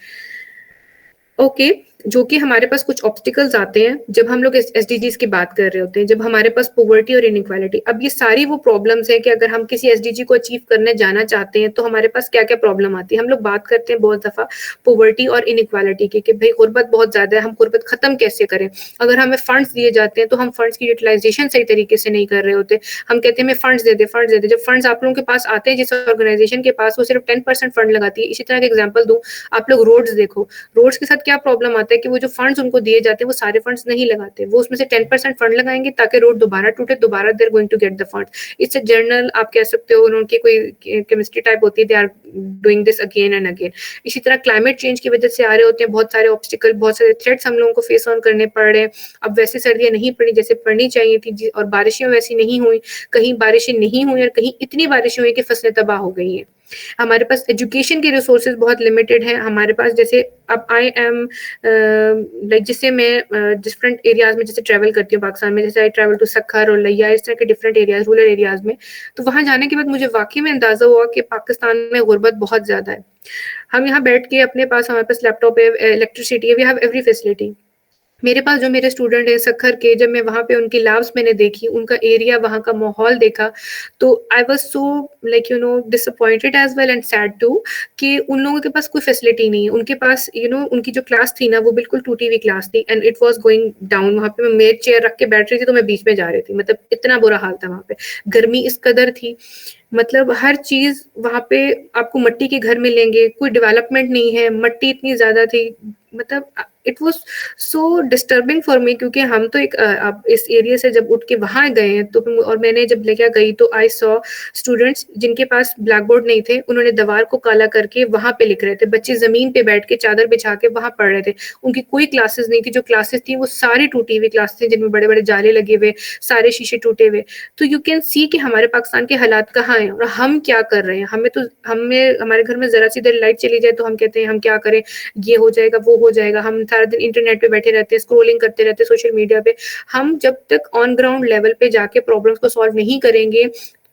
Okay, जो कि हमारे पास कुछ ऑब्स्टिकल्स आते हैं जब हम लोग SDGs की बात कर रहे होते हैं, जब हमारे पास पॉवर्टी और इनइक्वालिटी। अब ये सारी वो प्रॉब्लम्स हैं कि अगर हम किसी SDG को अचीव करने जाना चाहते हैं तो हमारे पास क्या क्या प्रॉब्लम आती है। हम लोग बात करते हैं बहुत दफा पॉवर्टी और इनइक्वालिटी की कि भाई गुर्बत बहुत ज्यादा है, हम गुर्बत खत्म कैसे करें। अगर हमें फंड्स दिए जाते हैं तो हम फंड्स की यूटिलाइजेशन सही तरीके से नहीं कर रहे होते। हम कहते हैं हमें फंड्स दे दे। जब फंड्स आप लोगों के पास आते हैं, जिस ऑर्गेनाइजेशन के पास, वो सिर्फ 10% फंड लगाती है। इसी तरह का एग्जाम्पल दूं, आप लोग रोड्स देखो, रोड्स के साथ क्या प्रॉब्लम आता है कि वो जो फंड्स उनको दिए जाते हैं वो सारे फंड्स नहीं लगाते, वो उसमें से 10% फंड लगाएंगे ताकि रोड दोबारा टूटे, दोबारा they're going to get the funds. It's a journal, आप कह सकते हो उनकी कोई केमिस्ट्री टाइप होती है, they are doing this again and again. इसी तरह क्लाइमेट चेंज की वजह से आ रहे होते हैं बहुत सारे ऑब्स्टिकल, बहुत सारे थ्रेट्स हम लोगों को फेस ऑन करने पड़ रहे हैं। अब वैसे सर्दियां नहीं पड़ी जैसे पड़नी चाहिए थी, और बारिशें वैसी नहीं हुई, कहीं बारिशें नहीं हुई और कहीं इतनी बारिशें हुई कि फसलें तबाह हो गई हैं। हमारे पास एजुकेशन के रिसोर्सेज बहुत लिमिटेड हैं हमारे पास। जैसे अब आई एम लाइक, जिससे मैं डिफरेंट एरियाज में जैसे ट्रैवल करती हूँ पाकिस्तान में, जैसे आई ट्रैवल टू सक्खर और लिया, इस तरह के डिफरेंट एरियाज, रूरल एरियाज में, तो वहाँ जाने के बाद मुझे वाकई में अंदाजा हुआ कि पाकिस्तान में गुर्बत बहुत ज्यादा है। हम यहाँ बैठ के अपने पास, हमारे पास लैपटॉप है, इलेक्ट्रिसिटी है, वी हैव एवरी फैसिलिटी। मेरे पास जो मेरे स्टूडेंट है सक्खर के, जब मैं वहाँ पे उनकी लैब्स मैंने देखी, उनका एरिया, वहाँ का माहौल देखा, तो I was so like disappointed as well and sad too कि उन लोगों के पास कोई फैसिलिटी नहीं है। उनके पास उनकी जो क्लास थी ना, वो बिल्कुल टूटी हुई क्लास थी and it was going down. वहाँ पे मैं मेज चेयर रख के बैठ रही थी तो मैं बीच में जा रही थी, मतलब इतना बुरा हाल था वहाँ पे। गर्मी इस कदर थी, मतलब हर चीज वहाँ पे आपको मट्टी के घर मिलेंगे, कोई डेवलपमेंट नहीं है, मट्टी इतनी ज्यादा थी, मतलब it was so disturbing for me, क्योंकि हम तो एक अब इस एरिया से जब उठ के वहां गए हैं तो और मैंने जब लेके गई तो आई सॉ स्टूडेंट्स जिनके पास ब्लैक बोर्ड नहीं थे, उन्होंने दीवार को काला करके वहां पे लिख रहे थे, बच्चे जमीन पे बैठ के चादर बिछा के वहां पढ़ रहे थे, उनकी कोई क्लासेस नहीं थी, जो क्लासेस थी वो सारी टूटी हुई क्लासेस थी जिनमें बड़े बड़े जाले लगे हुए, सारे शीशे टूटे हुए। तो यू कैन सी कि हमारे पाकिस्तान के हालात कहाँ हैं और हम क्या कर रहे हैं। हमें हमारे घर में जरा सी देर लाइट चली जाए तो हम कहते हैं हम क्या करें, ये हो जाएगा वो हो जाएगा, हम सारा दिन इंटरनेट पे बैठे रहते हैं, स्क्रोलिंग करते रहते हैं सोशल मीडिया पे। हम जब तक ऑन ग्राउंड लेवल पे जाके प्रॉब्लम्स को सॉल्व नहीं करेंगे,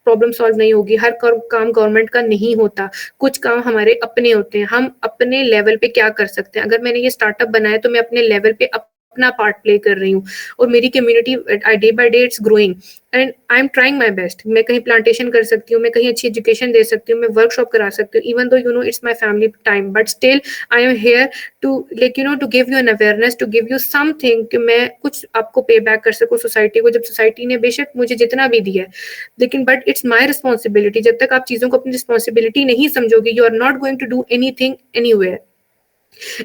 प्रॉब्लम सॉल्व नहीं होगी। हर काम गवर्नमेंट का नहीं होता, कुछ काम हमारे अपने होते हैं। हम अपने लेवल पे क्या कर सकते हैं, अगर मैंने ये स्टार्टअप बनाया तो मैं अपने लेवल पे अपना पार्ट प्ले कर रही हूँ और मेरी community day by day it's growing and I am trying my best. मैं कहीं प्लांटेशन कर सकती हूँ, मैं कहीं अच्छी एजुकेशन दे सकती हूँ, मैं वर्कशॉप करा सकती हूँ, even though you know it's my family time, but still I am here to like you know to give you an awareness, to give you something कि मैं कुछ आपको पे बैक कर सकूँ सोसाइटी को, जब सोसाइटी ने बेशक मुझे जितना भी दिया है, लेकिन बट इट्स माई रिस्पॉन्सिबिलिटी। जब तक आप चीजों को अपनी रिस्पॉन्सिबिलिटी नहीं समझोगे, you are not going to do anything anywhere.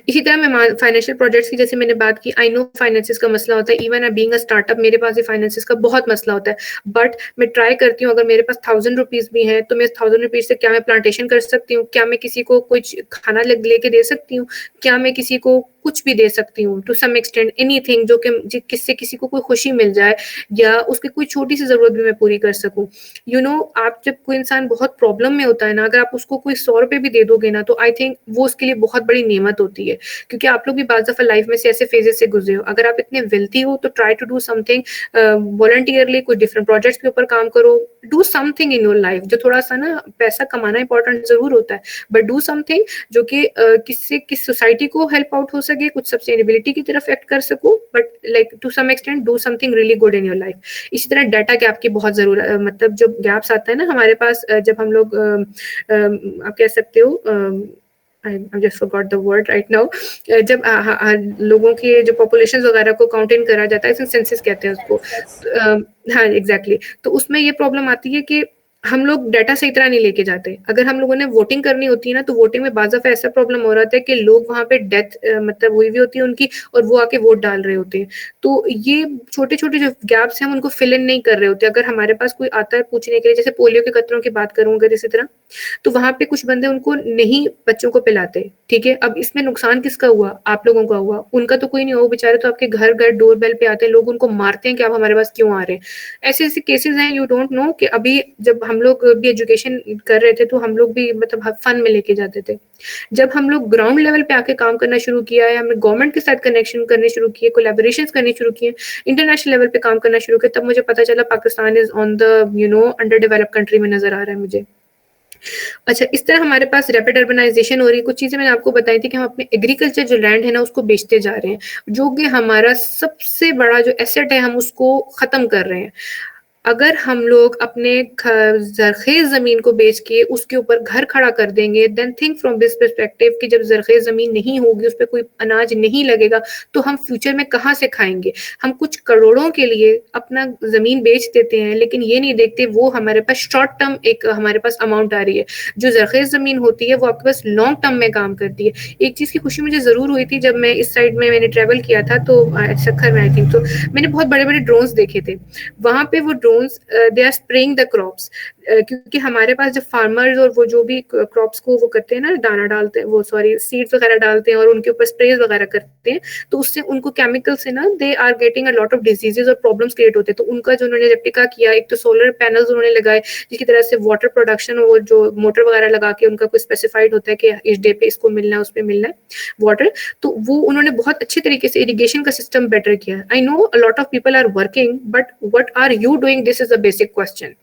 इसी तरह मैं फाइनेंशियल प्रोजेक्ट्स की जैसे मैंने बात की, आई नो फाइनेंसिस का मसला होता है, इवन बीइंग अ स्टार्टअप मेरे पास भी फाइनेंसिस का बहुत मसला होता है, बट मैं ट्राई करती हूँ अगर मेरे पास 1000 रुपीज भी है तो मैं 1000 रुपीज से क्या मैं प्लांटेशन कर सकती हूँ, क्या मैं किसी को कुछ खाना लेके दे सकती हूँ, क्या मैं किसी को कुछ भी दे सकती हूँ टू सम एक्सटेंट, एनीथिंग जो कि किससे किसी को कोई खुशी मिल जाए या उसकी कोई छोटी सी जरूरत भी मैं पूरी कर सकूँ। यू नो आप जब कोई इंसान बहुत प्रॉब्लम में होता है ना, अगर आप उसको कोई 100 रुपए भी दे दोगे ना तो आई थिंक वो उसके लिए बहुत बड़ी नेमत होती है, क्योंकि आप लोग भी बाज़ दफा लाइफ में से ऐसे फेजेस से गुजरे हो। अगर आप इतने वेल्थी हो तो try to do something voluntarily, कोई डिफरेंट प्रोजेक्ट्स के ऊपर काम करो, do something in your life. जो थोड़ा सा ना पैसा कमाना इंपॉर्टेंट जरूर होता है, बट डू समथिंग जो कि किस सोसाइटी को हेल्प आउट हो सके, कुछ सस्टेनेबिलिटी की तरफ एक्ट कर सकूं, but like to some extent do something really good in your life. इसी तरह डाटा गैप की बहुत जरूरत, मतलब जो गैप्स आता है ना हमारे पास, जब हम लोग आप कह सकते हो I just forgot the word right now, जब लोगों की जो पॉपुलेशन वगैरह को काउंट इन करा जाता है, सेंसस कहते हैं उसको, हाँ एग्जैक्टली। तो उसमें ये प्रॉब्लम आती है कि हम लोग डाटा सही तरह नहीं लेके जाते। अगर हम लोगों ने वोटिंग करनी होती है ना, तो वोटिंग में बाज़ दफा ऐसा प्रॉब्लम हो रहा था कि लोग वहां पे डेथ मतलब हुई भी होती है उनकी और वो आके वोट डाल रहे होते हैं। तो ये छोटे छोटे जो गैप्स हैं हम उनको फिल इन नहीं कर रहे होते। अगर हमारे पास कोई आता है पूछने के लिए, जैसे पोलियो के कतरों की बात करूँ अगर इसी तरह, तो वहां पे कुछ बंदे उनको नहीं बच्चों को पिलाते, ठीक है। अब इसमें नुकसान किसका हुआ, आप लोगों का हुआ, उनका तो कोई नहीं हुआ, बेचारे तो आपके घर घर डोर बेल पे आते हैं, लोग उनको मारते हैं कि आप हमारे पास क्यों आ रहे हैं। ऐसे ऐसे केसेस हैं, यू डोंट नो कि अभी जब हम लोग भी एजुकेशन कर रहे थे तो हम लोग भी मतलब फन में लेके जाते थे। जब हम लोग ग्राउंड लेवल पे आके काम करना शुरू किया है, हमने गवर्नमेंट के साथ कनेक्शन करने शुरू किए, कोलैबोरेशंस करने शुरू किए, इंटरनेशनल लेवल पे काम करना शुरू किया, तब मुझे पता चला Pakistan is on the you know under developed country में नजर आ रहा है मुझे। अच्छा, इस तरह हमारे पास रैपिड अर्बनाइजेशन हो रही है। कुछ चीजें मैंने आपको बताई थी कि हम अपने एग्रीकल्चर जो लैंड है ना उसको बेचते जा रहे हैं, जो कि हमारा सबसे बड़ा जो एसेट है हम उसको खत्म कर रहे हैं। अगर हम लोग अपने जरखेज जमीन को बेच के उसके ऊपर घर खड़ा कर देंगे, then think from this perspective कि जब जरखेज जमीन नहीं होगी, उस पर कोई अनाज नहीं लगेगा, तो हम फ्यूचर में कहाँ से खाएंगे। हम कुछ करोड़ों के लिए अपना जमीन बेच देते हैं, लेकिन ये नहीं देखते वो हमारे पास शॉर्ट टर्म एक हमारे पास अमाउंट आ रही है। जो जरखेज जमीन होती है वो आपके पास लॉन्ग टर्म में काम करती है। एक चीज की खुशी मुझे जरूर हुई थी जब मैं इस साइड में मैंने ट्रेवल किया था, तो सखर में आई थिंक, तो मैंने बहुत बड़े बड़े ड्रोन्स देखे थे। वहां पे वो they are spraying the crops, क्योंकि हमारे पास जब फार्मर्स और वो जो भी क्रॉप्स को वो करते हैं ना, दाना डालते हैं, वो सॉरी सीड्स वगैरह डालते हैं और उनके ऊपर स्प्रेज वगैरह करते हैं, तो उससे उनको केमिकल से ना they are getting a lot of diseases और प्रॉब्लम्स क्रिएट होते हैं। तो उनका जो उन्होंने रेप्लिका किया, एक तो सोलर पैनल्स उन्होंने लगाए जिसकी तरह से वाटर प्रोडक्शन और जो मोटर वगैरह लगा के उनका कोई स्पेसिफाइड होता है कि इस डे पे इसको मिलना है, उस पर मिलना है वाटर, तो वो उन्होंने बहुत अच्छे तरीके से इरिगेशन का सिस्टम बेटर किया। I know a lot of people are working, but what are you doing, this is a basic question.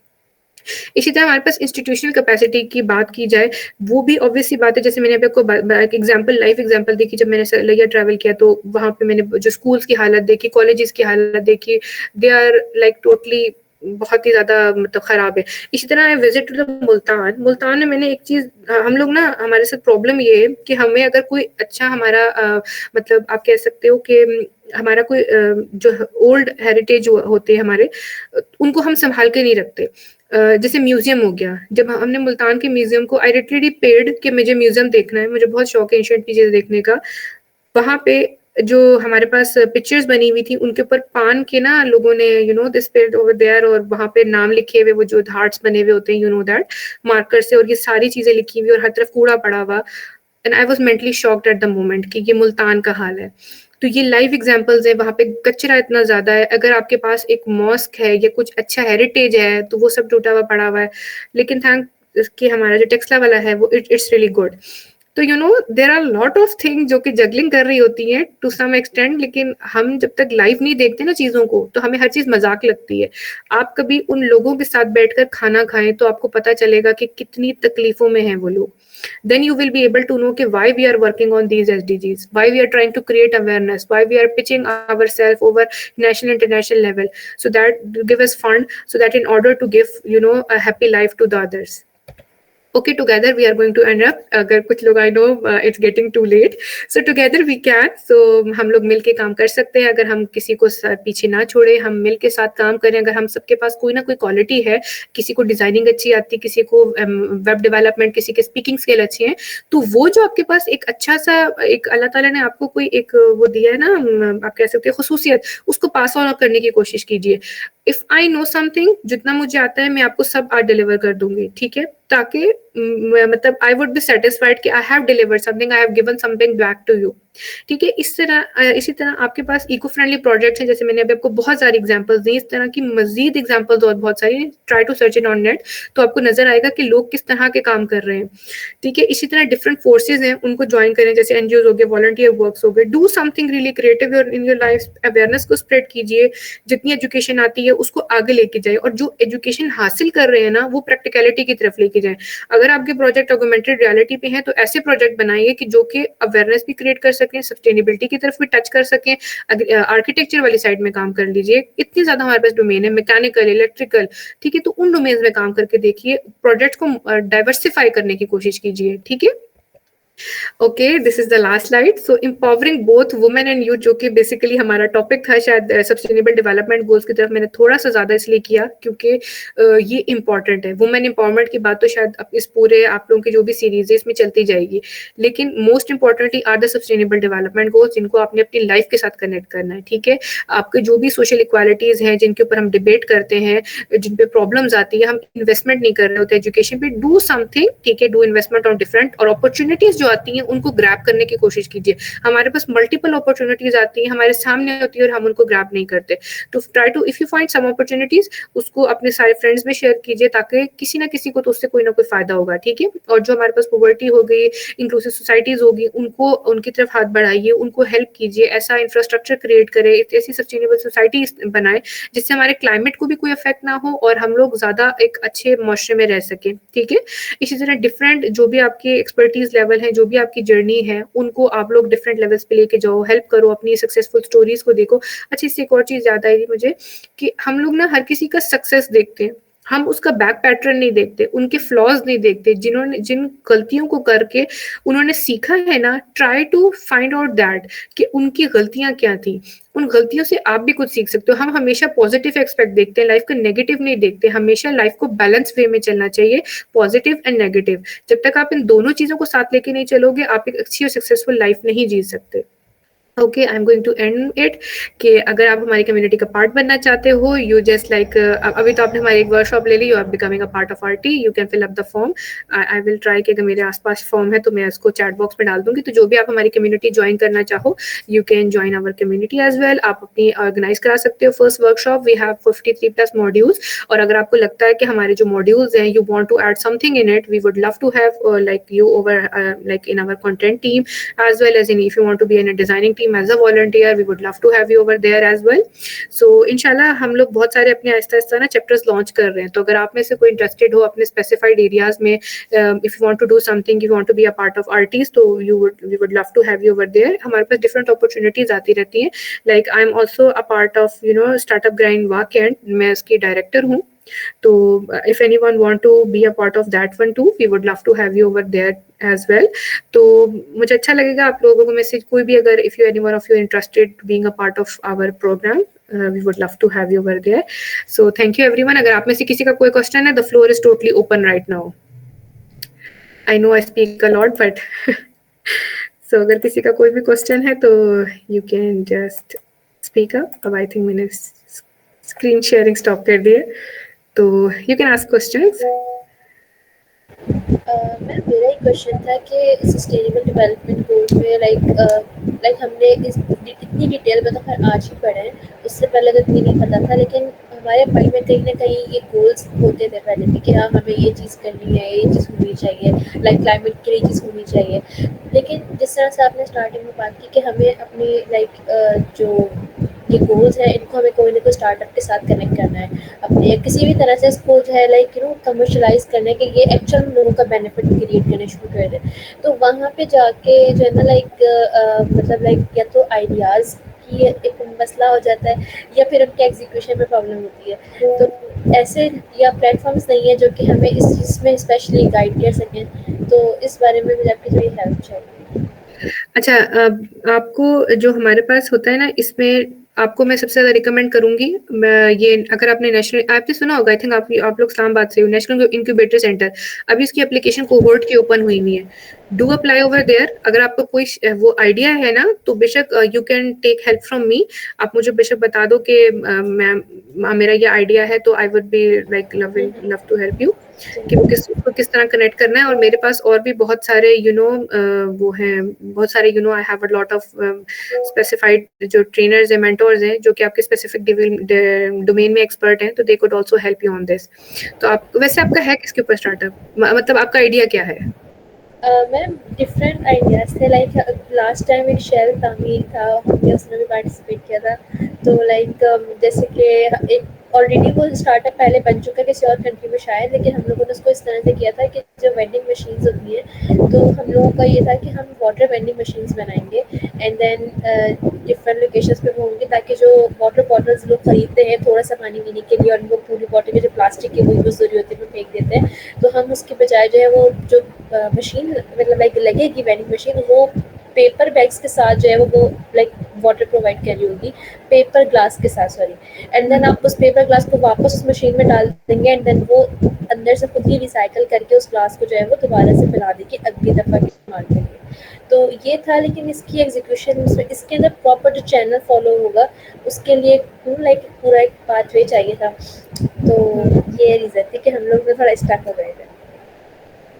इसी तरह हमारे पास इंस्टीट्यूशनल कैपेसिटी की बात की जाए, वो भी ऑब्वियसली बात है। जैसे मैंने आपको एक एग्जांपल, लाइफ एग्जांपल देखी, जब मैंने सरलैया ट्रैवल किया तो वहां पे मैंने जो स्कूल्स की हालत देखी, कॉलेजेस की हालत देखी, दे आर लाइक टोटली बहुत ही ज्यादा मतलब खराब है। इसी तरह विजिट टू द मुल्तान में मैंने एक चीज, हम लोग ना हमारे साथ प्रॉब्लम ये है कि हमें अगर कोई अच्छा हमारा मतलब आप कह सकते हो कि हमारा कोई जो ओल्ड हेरिटेज होते हैं हमारे, उनको हम संभाल के नहीं रखते। जैसे म्यूजियम हो गया, जब हमने मुल्तान के म्यूजियम को, आई लिटरली पेड कि मुझे म्यूजियम देखना है, मुझे बहुत शौक है एंशिएंट चीजें देखने का। वहां पे जो हमारे पास पिक्चर्स बनी हुई थी उनके ऊपर पान के ना लोगों ने दिस पेड ओवर देयर और वहां पे नाम लिखे हुए, वो जो हार्ट्स बने हुए होते हैं दैट मार्कर से, और ये सारी चीजें लिखी हुई और हर तरफ कूड़ा पड़ा हुआ। And I was mentally shocked at the moment कि ये मुल्तान का हाल है। तो ये लाइव एग्जांपल्स है, वहां पे कचरा इतना ज्यादा है। अगर आपके पास एक मॉस्क है या कुछ अच्छा हेरिटेज है तो वो सब टूटा हुआ पड़ा हुआ है, लेकिन थैंक कि हमारा जो टेक्सला वाला है वो इट्स रियली गुड। तो there are lot of thing जो कि जगलिंग कर रही होती हैं टू सम एक्सटेंट, लेकिन हम जब तक लाइव नहीं देखते ना चीजों को तो हमें हर चीज मजाक लगती है। आप कभी उन लोगों के साथ बैठकर खाना खाएं तो आपको पता चलेगा कि कितनी तकलीफों में हैं वो लोग। Then you will be able to know why we are working on these SDGs, why we are trying to create awareness, why we are pitching ourselves over national international level, so that give us fund, so that in order to give a happy life to the others. Okay, together we are going to end up. अगर कुछ लोग I know it's getting too late, so together we can. So हम लोग मिल के काम कर सकते हैं, अगर हम किसी को पीछे ना छोड़े, हम मिल के साथ काम करें। अगर हम सबके पास कोई ना कोई क्वालिटी है, किसी को डिजाइनिंग अच्छी आती है, किसी को वेब डेवलपमेंट, किसी के स्पीकिंग स्किल अच्छी है, तो वो जो आपके पास एक अच्छा सा एक अल्लाह ताला ने आपको कोई एक वो दिया है ना, आप कह सकते हैं खुसूसियत, उसको पास ऑन करने की कोशिश कीजिए। इफ आई नो समथिंग, जितना मुझे आता है मैं आपको सब आज डिलीवर कर दूंगी, ठीक है, ताकि मतलब आई वुड बी सेटिस्फाइड कि I have delivered something, I have given something back to you, ठीक है। इसी तरह आपके पास इको फ्रेंडली प्रोजेक्ट्स हैं, जैसे मैंने अभी आपको बहुत सारी एग्जांपल्स दी, इस तरह की मजीद एग्जांपल्स और बहुत सारी, try to search it on net, तो आपको नजर आएगा कि लोग किस तरह के काम कर रहे हैं, ठीक है। इसी तरह डिफरेंट फोर्सेज हैं, उनको ज्वाइन करें, जैसे एनजीओ हो गए, वॉलंटियर वर्क्स हो गए, do something really creative in your life, awareness को स्प्रेड कीजिए, जितनी एजुकेशन आती है उसको आगे लेके जाए, और जो एजुकेशन हासिल कर रहे हैं ना वो प्रैक्टिकलिटी की तरफ लेके जाए। अगर आपके प्रोजेक्ट ऑगमेंटेड रियलिटी पे हैं तो ऐसे प्रोजेक्ट बनाइए कि जो कि अवेयरनेस भी क्रिएट कर सकें, सस्टेनेबिलिटी की तरफ भी टच कर सकें, आर्किटेक्चर वाली साइड में काम कर लीजिए। इतनी ज्यादा हमारे पास डोमेन है, मैकेनिकल, इलेक्ट्रिकल, ठीक है, तो उन डोमेन्स में काम करके देखिए, प्रोजेक्ट को डाइवर्सिफाई करने की कोशिश कीजिए, ठीक है। Okay, this is the last slide. So empowering both women and youth, जो कि बेसिकली हमारा टॉपिक था, शायद सस्टेनेबल डेवलपमेंट गोल्स की तरफ मैंने थोड़ा सा ज्यादा इसलिए किया क्योंकि ये इंपॉर्टेंट है। वुमेन एम्पावरमेंट की बात तो शायद इस पूरे आप लोगों की जो भी सीरीज है इसमें चलती जाएगी, लेकिन most importantly are the sustainable development goals, जिनको आपने अपनी लाइफ के साथ कनेक्ट करना है, ठीक है। आपके जो भी सोशल इक्वालिटीज हैं जिनके ऊपर हम डिबेट करते हैं, जिन पे प्रॉब्लम्स आती है, हम इन्वेस्टमेंट नहीं कर रहे होते एजुकेशन पे, डू समथिंग, ठीक है, डू इन्वेस्टमेंट ऑन डिफरेंट, और अपॉर्चुनिटीज जो आती हैं उनको ग्रैब करने की कोशिश कीजिए। हमारे पास मल्टीपल अपॉर्चुनिटीज आती हैं, हमारे सामने होती है और हम उनको ग्रैब नहीं करते। तो try to, if you find some opportunities, उसको अपने सारे फ्रेंड्स में शेयर कीजिए, ताकि किसी ना किसी को तो उससे कोई ना कोई फायदा होगा, ठीक है। और जो हमारे पास पॉवर्टी हो गई, इंक्लूसिव सोसाइटीज होगी, उनको उनकी तरफ हाथ बढ़ाइए, उनको हेल्प कीजिए, ऐसा इंफ्रास्ट्रक्चर क्रिएट करें, ऐसी सस्टेनेबल सोसाइटी बनाए जिससे हमारे क्लाइमेट को भी कोई इफेक्ट ना हो और हम लोग ज्यादा एक अच्छे मुआशरे में रह सके, ठीक है। इसी तरह डिफरेंट जो भी आपके एक्सपर्टीज लेवल है, जो भी आपकी जर्नी है, उनको आप लोग डिफरेंट लेवल्स पे लेके जाओ, हेल्प करो, अपनी सक्सेसफुल स्टोरीज को देखो। अच्छी सी एक और चीज याद आई मुझे कि हम लोग ना हर किसी का सक्सेस देखते हैं, हम उसका बैक पैटर्न नहीं देखते, उनके फ्लॉज नहीं देखते, जिन्होंने जिन गलतियों को करके उन्होंने सीखा है ना, try to find out that कि उनकी गलतियां क्या थी, उन गलतियों से आप भी कुछ सीख सकते हो। हम हमेशा पॉजिटिव एक्सपेक्ट देखते हैं, लाइफ को नेगेटिव नहीं देखते। हमेशा लाइफ को बैलेंस वे में चलना चाहिए, पॉजिटिव एंड नेगेटिव। जब तक आप इन दोनों चीजों को साथ लेके नहीं चलोगे, आप एक अच्छी और सक्सेसफुल लाइफ नहीं जी सकते। Okay, I am going to end it कि अगर आप हमारी कम्युनिटी का पार्ट बनना चाहते हो, यू जस्ट लाइक अभी तो आपने हमारी एक वर्कशॉप ले ली, you are becoming a part of our tea, you can fill up the form. I will try कि अगर मेरे आसपास फॉर्म है तो मैं उसको चैट बॉक्स में डाल दूंगी। तो जो भी आप हमारी कम्युनिटी ज्वाइन करना चाहो, you can join our community as well. आप अपनी ऑर्गेनाइज करा सकते हो first workshop. We have 53+ modules, और अगर आपको लगता है कि हमारे जो मॉड्यूल्स हैं, you want to add something in it, we would love to have like you over like in our content team as well as in if you want to be in a designing team as a volunteer, we would love to have you over there as well. So इंशाल्लाह हम लोग बहुत सारे अपने आहिस्ता ना chapters launch कर रहे हैं। तो अगर आप में से कोई इंटरेस्टेड हो अपने स्पेसिफाइड एरियाज में, if you want to do something, you want to be a part of our teams, तो we would love to have you over there. हमारे पास different opportunities आती रहती हैं। Like I am also a part of startup grind Weekend, मैं उसकी director हूँ। तो if anyone want to be a part of that one too, we would love to have you over there as well. तो मुझे अच्छा लगेगा आप लोगों को में से कोई भी अगर if you anyone of you interested being a part of our program, we would love to have you over there. So thank you everyone. अगर आप में से किसी का कोई क्वेश्चन है, the floor is totally open right now. I know I speak a lot, but सो अगर किसी का कोई भी क्वेश्चन है तो you can just speak up. अब आई थिंक मैंने स्क्रीन शेयरिंग स्टॉप कर दी है, तो you can ask questions. Ma'am मेरा एक क्वेश्चन था कि सस्टेनेबल डेवलपमेंट गोल्स में लाइक हमने इतनी डिटेल में तो खैर आज ही पढ़े हैं, उससे पहले तो इतनी नहीं पता था, लेकिन हमारे माइंड में कहीं ना कहीं ये गोल्स होते थे पहले भी कि हाँ हमें ये चीज़ करनी है, ये चीज़ होनी चाहिए, लाइक क्लाइमेट के लिए चीज़ होनी चाहिए। लेकिन जिस तरह से आपने स्टार्टिंग में बात की कि हमें अपनी जो ये गोल्स हैं इनको हमें कोई ना कोई स्टार्टअप के साथ कनेक्ट करना है, अपने किसी भी तरह से इसको जो है कमर्शलाइज करने के ये एक्चुअल लोगों का बेनिफिट क्रिएट करने शुरू कर दें। तो वहाँ पे जाके जो है ना मतलब या तो आइडियाज़ की एक मसला हो जाता है या फिर उनके एग्जीक्यूशन में प्रॉब्लम होती है। तो ऐसे या प्लेटफॉर्म्स नहीं है जो कि हमें इस चीज़ में स्पेशली गाइड कर सकें, तो इस बारे में मुझे आपकी थोड़ी हेल्प चाहिए। अच्छा, आपको जो हमारे पास होता है ना, इसमें आपको मैं सबसे ज़्यादा रिकमेंड करूंगी, ये अगर आपने नेशनल, आपने सुना होगा, आई थिंक आप लोग इस्लामाबाद से हो, नेशनल इंक्यूबेटर सेंटर, अभी उसकी एप्लीकेशन कोहोर्ट की ओपन हुई हुई है। Do apply over there. अगर आपको कोई वो आइडिया है ना, तो बेशक you can take help from me. आप मुझे बेशक बता दो कि मैम मेरा ये आइडिया है, तो I would be like love to help you कि वो किस तरह कनेक्ट करना है। और मेरे पास और भी बहुत सारे वो हैं, बहुत सारे आई have a lot of specified जो ट्रेनर्स हैं, मेंटोर्स हैं, जो कि आपके स्पेसिफिक डोमेन में एक्सपर्ट हैं, तो they could also help you on this. तो आप वैसे आपका है किसके ऊपर स्टार्टअप, मतलब आपका आइडिया क्या है? मैम डिफरेंट आइडियाज़ थे, लास्ट टाइम एक शेल तामीर था, हमने उसमें भी पार्टिसिपेट किया था। तो जैसे कि एक ऑलरेडी वो स्टार्टअप पहले बन चुका है किसी और कंट्री में शायद, लेकिन हम लोगों ने उसको इस तरह से किया था कि जो वेंडिंग मशीन्स होती हैं, तो हम लोगों का ये था कि हम वाटर वेंडिंग मशीन्स बनाएंगे एंड देन डिफरेंट लोकेशंस पे वो होंगी, ताकि जो वाटर बॉटल्स लोग खरीदते हैं थोड़ा सा पानी पीने के लिए और वो पूरी बॉटल की जो प्लास्टिक की वो यूज़ हो रही होती है वो फेंक देते हैं, तो हम उसके बजाय जो है वो जो मशीन मतलब लगेगी वेंडिंग मशीन, वो पेपर बैग्स के साथ जो है वो वाटर प्रोवाइड कर रही होगी, पेपर ग्लास के साथ, सॉरी। एंड देन आप उस पेपर ग्लास को वापस उस मशीन में डाल देंगे एंड देन वो अंदर से खुद ही रिसाइकल करके उस ग्लास को जो है वो दोबारा से पिला देगी अगली दफ़ा इस्तेमाल के लिए। तो ये था, लेकिन इसकी एग्जीक्यूशन इसके अंदर प्रॉपर जो चैनल फॉलो होगा उसके लिए पूरा एक पाथवे चाहिए था। तो ये रीज़न थी कि हम लोग थोड़ा स्टक हो गए थे।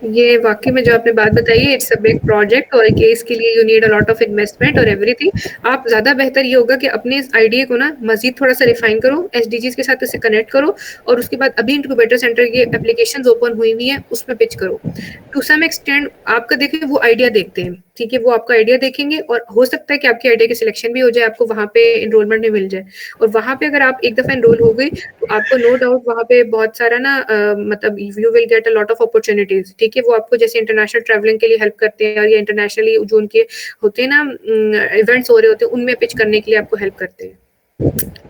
ये वाकई में जो आपने बात बताई है, इट्स अ बिग प्रोजेक्ट, और कि इसके लिए you need a lot of investment और एवरीथिंग। आप ज़्यादा बेहतर ये होगा कि अपने इस आइडिया को ना मजीद थोड़ा सा रिफाइन करो, एसडीजीज के साथ इसे कनेक्ट करो, और उसके बाद अभी इंक्यूबेटर सेंटर की एप्लीकेशंस ओपन हुई हुई हैं, उसमें पिच करो। टू सम एक्सटेंड आपका देखें, वो आइडिया देखते हैं, ठीक है, वो आपका आइडिया देखेंगे और हो सकता है कि आपके आइडिया की सिलेक्शन भी हो जाए, आपको वहाँ पे एनरोलमेंट भी मिल जाए। और वहाँ पे अगर आप एक दफ़ा एनरोल हो गई तो आपको नो डाउट वहाँ पे बहुत सारा ना मतलब you will get a lot of opportunities, ठीक है। वो आपको जैसे इंटरनेशनल ट्रैवलिंग के लिए हेल्प करते हैं, और ये इंटरनेशनली जो उनके होते हैं ना इवेंट्स हो रहे होते हैं, उनमें पिच करने के लिए आपको हेल्प करते हैं।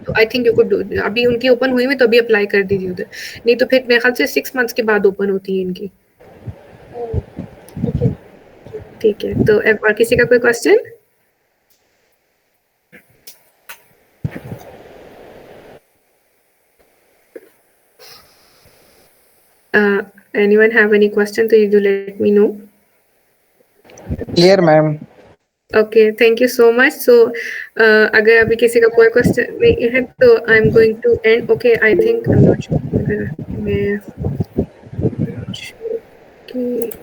तो आई थिंक यू कुड डू, अभी उनकी ओपन हुई है तो अभी अप्लाई कर दीजिए उधर, नहीं तो फिर मेरे ख्याल से 6 मंथ्स के बाद ओपन होती है इनकी। ठीक है, तो और किसी का कोई question? Anyone have any question? So you do let me know. Clear, ma'am. Okay, thank you so much. So अगर अभी किसी का कोई क्वेश्चन नहीं है तो I am going to end. Okay, I think I am not sure, अगर मैं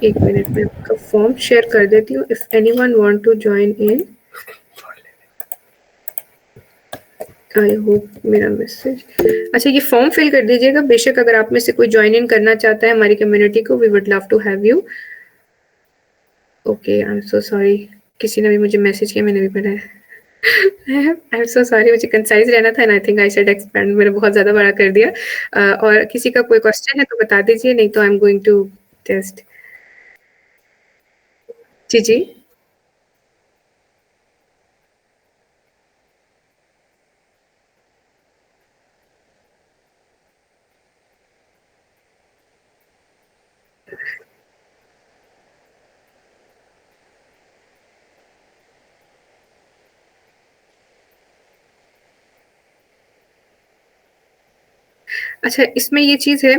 एक मिनट में आपका फॉर्म शेयर कर देती हूँ, if anyone want to join in. I hope मेरा मैसेज, अच्छा ये फॉर्म फिल कर दीजिएगा बेशक, अगर आप में से कोई ज्वाइन इन करना चाहता है हमारी कम्युनिटी को, we would love to have you. Okay, I am so sorry, किसी ने भी मुझे मैसेज किया, मैंने भी पढ़ा है। आई एम सो सॉरी, मुझे कंसाइज रहना था, and I think I should expand, मैंने बहुत ज़्यादा बड़ा कर दिया। और किसी का कोई क्वेश्चन है तो बता दीजिए, नहीं तो I am going to test. जी जी। अच्छा, इसमें ये चीज़ है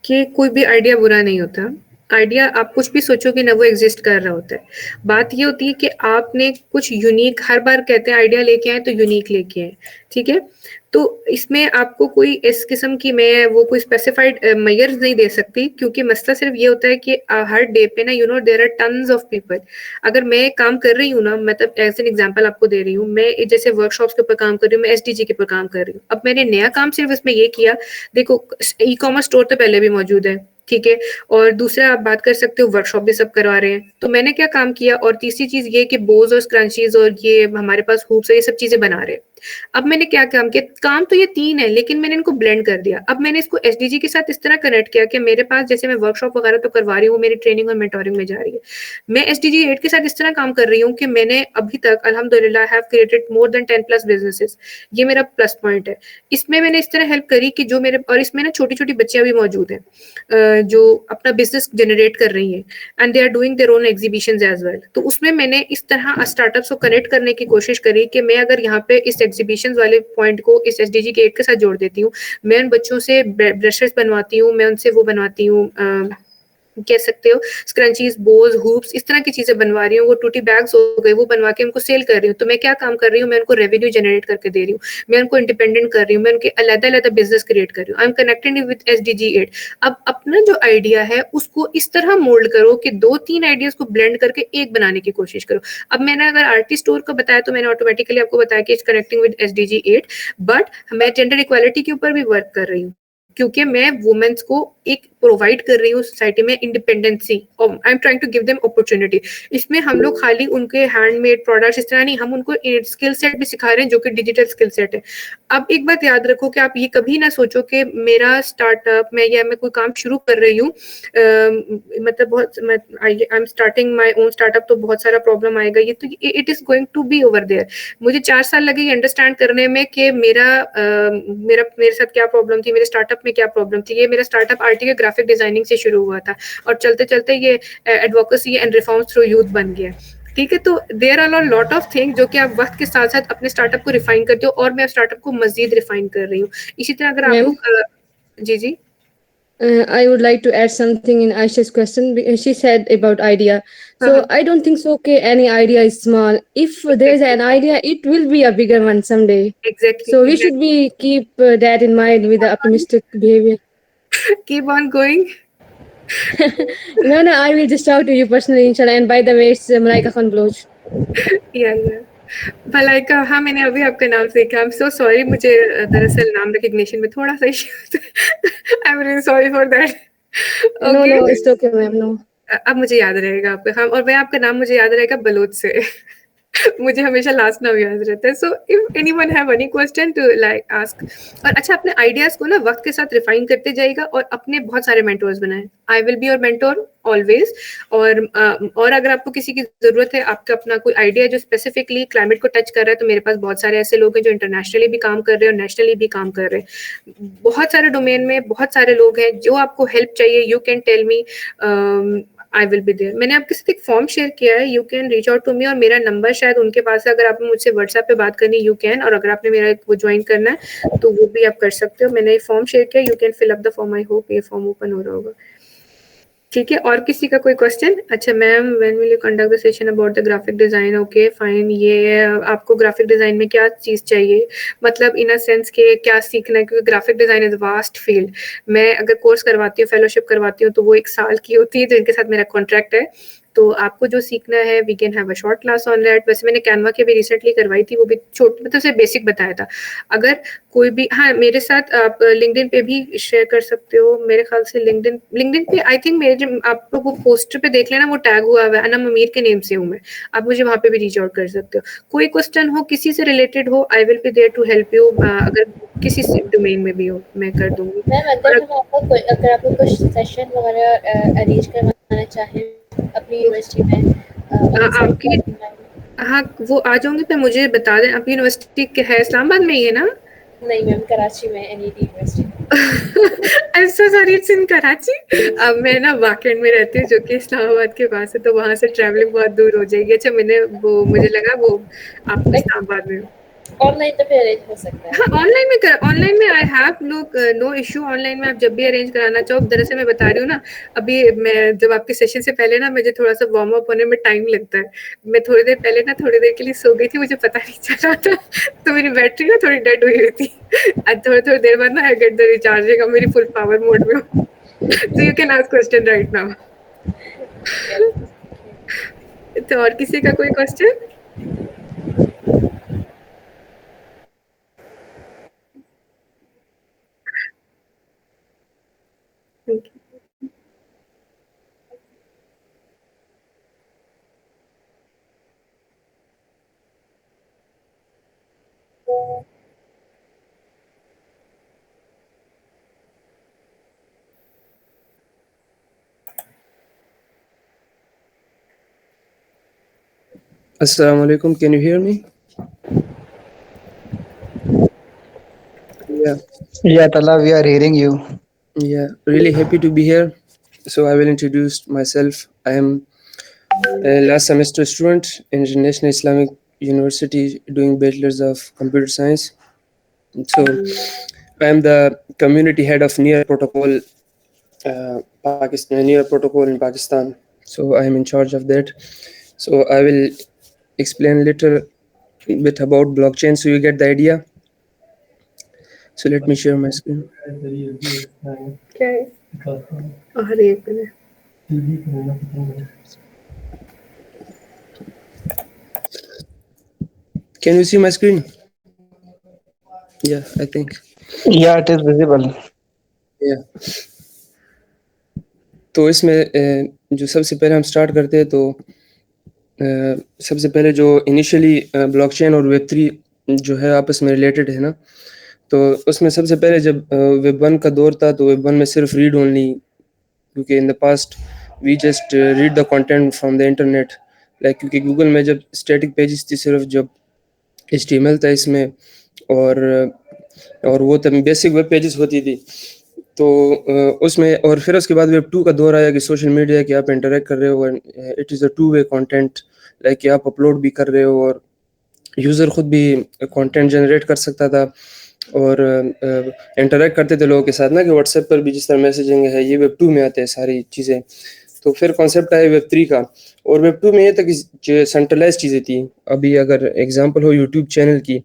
कि कोई भी आइडिया बुरा नहीं होता, आइडिया आप कुछ भी सोचोगे ना वो एग्जिस्ट कर रहा होता है। बात ये होती है कि आपने कुछ यूनिक, हर बार कहते हैं आइडिया लेके आए तो यूनिक लेके आए, ठीक है। तो इसमें आपको कोई इस किस्म की मैं वो कोई स्पेसिफाइड मेजर्स नहीं दे सकती, क्योंकि मसला सिर्फ ये होता है कि हर डे पे ना there are tons of people. अगर मैं काम कर रही हूँ ना, मतलब एज एन एग्जांपल आपको दे रही हूँ, मैं जैसे वर्कशॉप्स के ऊपर काम कर रही हूँ, मैं एसडीजी के ऊपर काम कर रही हूँ। अब मैंने नया काम सिर्फ इसमें ये किया, देखो ई कॉमर्स स्टोर तो पहले भी मौजूद है, ठीक है, और दूसरा आप बात कर सकते हो वर्कशॉप भी सब करवा रहे हैं, तो मैंने क्या काम किया। और तीसरी चीज ये कि बोज और स्क्रंचीज और ये हमारे पास हुप्स और ये सब चीजें बना रहे हैं। अब मैंने क्या काम किया, काम तो ये 3 है लेकिन मैंने इनको ब्लेंड कर दिया। अब मैंने इसको एसडीजी के साथ इस तरह कनेक्ट किया कि मेरे पास, जैसे मैं वर्कशॉप वगैरह तो करवा रही हूँ, मेरी ट्रेनिंग और मेंटोरिंग में जा रही है, मैं एसडीजी 8 के साथ इस तरह काम कर रही हूँ कि मैंने अभी तक अल्हम्दुलिल्लाह have created more than 10+ businesses. ये मेरा प्लस पॉइंट है। इसमें मैंने इस तरह हेल्प करी कि जो मेरे, और इसमें ना छोटी छोटी बच्चियां भी मौजूद हैं जो अपना बिजनेस जनरेट कर रही हैं, and they are doing their own exhibitions as well. तो उसमें मैंने इस तरह स्टार्टअप्स को कनेक्ट करने की कोशिश करी कि मैं अगर यहाँ पे इस एग्जीबिशंस वाले पॉइंट को इस एसडीजी के 8 के साथ जोड़ देती हूँ, मैं उन बच्चों से ब्रशेस बनवाती हूँ, मैं उनसे वो बनवाती हूँ, कह सकते हो स्क्रंचीज, बोज, हुप्स, इस तरह की चीजें बनवा रही हूँ। वो टूटी बैग्स हो गए, वो बनवा के उनको सेल कर रही हूँ। तो मैं क्या काम कर रही हूँ, मैं उनको रेवेन्यू जनरेट करके दे रही हूँ, मैं उनको इंडिपेंडेंट कर रही हूँ, मैं उनके अलग-अलग बिजनेस क्रिएट कर रही हूँ। I am connected with SDG 8। अब अपना जो आइडिया है उसको इस तरह मोल्ड करो कि 2-3 आइडियाज को ब्लेंड करके एक बनाने की कोशिश करो। अब मैंने अगर आरटी स्टोर का बताया तो मैंने ऑटोमेटिकली आपको बताया कि it's connecting with SDG 8, but मैं जेंडर इक्वालिटी के ऊपर भी वर्क कर रही हूँ, क्योंकि मैं वुमेन्स को एक प्रोवाइड कर रही हूँ सोसाइटी में इंडिपेंडेंसी, और I am trying to give them opportunity. इसमें हम लोग खाली उनके हैंडमेड प्रोडक्ट्स इस तरह नहीं, हम उनको स्किल सेट भी सिखा रहे हैं जो कि डिजिटल स्किल सेट है। अब एक बात याद रखो कि आप ये कभी ना सोचो कि मेरा स्टार्टअप में या मैं कोई काम शुरू कर रही हूँ, मतलब बहुत I am starting my own startup, तो बहुत सारा प्रॉब्लम आएगा, ये तो it is going to be over there. मुझे 4 साल लगे ये अंडरस्टैंड करने में कि मेरे साथ क्या प्रॉब्लम थी, मेरे स्टार्टअप में क्या प्रॉब्लम थी। ये मेरा स्टार्टअप आरटी के ग्राफिक डिजाइनिंग से शुरू हुआ था और चलते चलते ये advocacy and reforms through youth बन गया, ठीक है। तो there are lot of things जो कि आप वक्त के साथ साथ अपने स्टार्टअप को रिफाइन करते हो, और मैं स्टार्टअप को मजीद रिफाइन कर रही हूँ। इसी तरह अगर आपको जी I would like to add something in Aisha's question. She said about idea. So I don't think so. Okay, any idea is small. If there is an idea, it will be a bigger one someday. Exactly. So we should be keep that in mind with the optimistic behavior. Keep on going. No, I will just talk to you personally, inshallah. And by the way, it's Malaika Khan Bloch. Yeah. Malaika, हाँ मैंने अभी आपका नाम सीखा। आई am so sorry, मुझे दरअसल नाम recognition में थोड़ा सा issue, I am really sorry for that. No, it's okay, ma'am. No. अब मुझे याद रहेगा आपका, हाँ, और मैं आपका नाम मुझे याद रहेगा बलोच से। मुझे हमेशा लास्ट नाम याद रहता है। So if anyone have any question to like ask. और अच्छा, अपने आइडियाज को ना वक्त के साथ रिफाइन करते जाएगा और अपने बहुत सारे मेंटोर्स बनाए। आई will be your mentor always. और अगर आपको किसी की जरूरत है, आपका अपना कोई आइडिया जो स्पेसिफिकली क्लाइमेट को टच कर रहा है, तो मेरे पास बहुत सारे ऐसे लोग हैं जो इंटरनेशनली भी काम कर रहे हैं और नेशनली भी काम कर रहे हैं। बहुत सारे डोमेन में बहुत सारे लोग हैं। जो आपको हेल्प चाहिए, you can tell me, I will be there. मैंने आपके साथ एक फॉर्म शेयर किया है, you can reach out to me, और मेरा नंबर शायद उनके पास है। अगर आपने मुझसे व्हाट्सएप पे बात करनी, यू कैन, और अगर आपने मेरा वो ज्वाइन करना है तो वो भी आप कर सकते हो। मैंने फॉर्म शेयर किया, you can fill up the form. I hope ये फॉर्म ओपन हो रहा होगा, ठीक है। और किसी का कोई क्वेश्चन? अच्छा ma'am, when will you conduct the session about the graphic design? Okay fine. ये आपको ग्राफिक डिजाइन में क्या चीज चाहिए, मतलब इन अ सेंस के क्या सीखना है, क्योंकि graphic design is vast field. मैं अगर कोर्स करवाती हूँ, फेलोशिप करवाती हूँ, तो वो 1 साल की होती है, जिनके साथ मेरा कॉन्ट्रैक्ट है। तो आपको जो सीखना है, we can have a short class on that. वैसे मैंने कैनवा के भी रिसेंटली करवाई थी, वो भी छोटी, मतलब से बेसिक बताया था। अगर कोई भी, हाँ, मेरे साथ आप लिंक्डइन पे भी शेयर कर सकते हो। मेरे ख्याल से लिंक्डइन पे आई थिंक मेरे, आप लोग वो पोस्टर पे देख लेना, वो टैग हुआ है अनम अमीर के नेम से हूँ मैं। आप मुझे वहाँ पे भी रीच आउट कर सकते हो। कोई क्वेश्चन हो, किसी से रिलेटेड हो, I will be there to help you. अगर किसी डोमेन में भी हो, मैं कर दूंगी। मैम अगर आप लोग कुछ सेशन वगैरह अरेंज करवाना चाहें अपनी यूनिवर्सिटी में, आपकी, हाँ वो आ जाऊंगी। पर मुझे बता दें, आपकी यूनिवर्सिटी है इस्लामाबाद में ही है ना? नहीं मैम, कराची में, NED university. I am so sorry, it's in Karachi. अब मैं ना वाकंड में रहती हूँ, जो कि इस्लामाबाद के पास है, तो वहां से ट्रैवलिंग बहुत दूर हो जाएगी। अच्छा, मैंने वो, मुझे लगा वो आप इस्लामाबाद में हो। ऑनलाइन तो फिर अरेंज हो सकता है। हाँ, ऑनलाइन में I have no issue. Online में आप जब भी अरेंज कराना चाहो। दरअसल मैं बता रही हूँ ना, अभी मैं जब आपके सेशन से पहले ना मुझे थोड़ा सा वार्म अप होने में टाइम लगता है। मैं थोड़ी देर पहले ना थोड़ी देर के लिए सो गई थी, मुझे पता नहीं चला था, तो मेरी बैटरी ना थोड़ी डेड हुई हुई थी। आज थोड़ी देर बाद ना आई गेट द रिचार्जिंग, अब मेरी फुल पावर मोड में हूँ। So you can ask question right now. तो और किसी का कोई question? Assalamu alaikum. Can you hear me? Yeah. Yeah, Tala, we are hearing you. Yeah. Really happy to be here. So I will introduce myself. I am a last semester student in National Islamic University doing Bachelor's of Computer Science. So I am the community head of Near Protocol, Pakistan, Near Protocol in Pakistan. So I am in charge of that. So I will explain a little bit about blockchain so you get the idea. So let me share my screen. क्या है? अरे एक minute. Can you see my screen? Yeah, I think. Yeah, it is visible. Yeah. तो इसमें जो सबसे पहले हम स्टार्ट करते हैं तो सबसे पहले जो इनिशियली ब्लॉकचेन और वेब3 जो है आपस में रिलेटेड है ना, तो उसमें सबसे पहले जब वेब 1 का दौर था तो वेब 1 में सिर्फ रीड ओनली, क्योंकि in the past we just read the content from the internet, like क्योंकि गूगल में जब स्टैटिक पेजेस थी सिर्फ जब HTML था इसमें और वो तब बेसिक वेब पेजेस होती थी, तो उसमें और फिर उसके बाद वेब 2 का दौर आया कि सोशल मीडिया कि आप इंटरेक्ट कर रहे हो, it is a two way content, like कि आप अपलोड भी कर रहे हो और यूज़र खुद भी कंटेंट जनरेट कर सकता था और इंटरेक्ट करते थे लोगों के साथ ना, कि व्हाट्सएप पर भी जिस तरह मैसेजिंग है ये वेब 2 में आते हैं सारी चीज़ें। तो फिर कॉन्सेप्ट आया वेब 3 का, और वेब 2 में ये तक जो सेंट्रलाइज चीज़ें थी। अभी अगर एग्जांपल हो यूट्यूब चैनल की,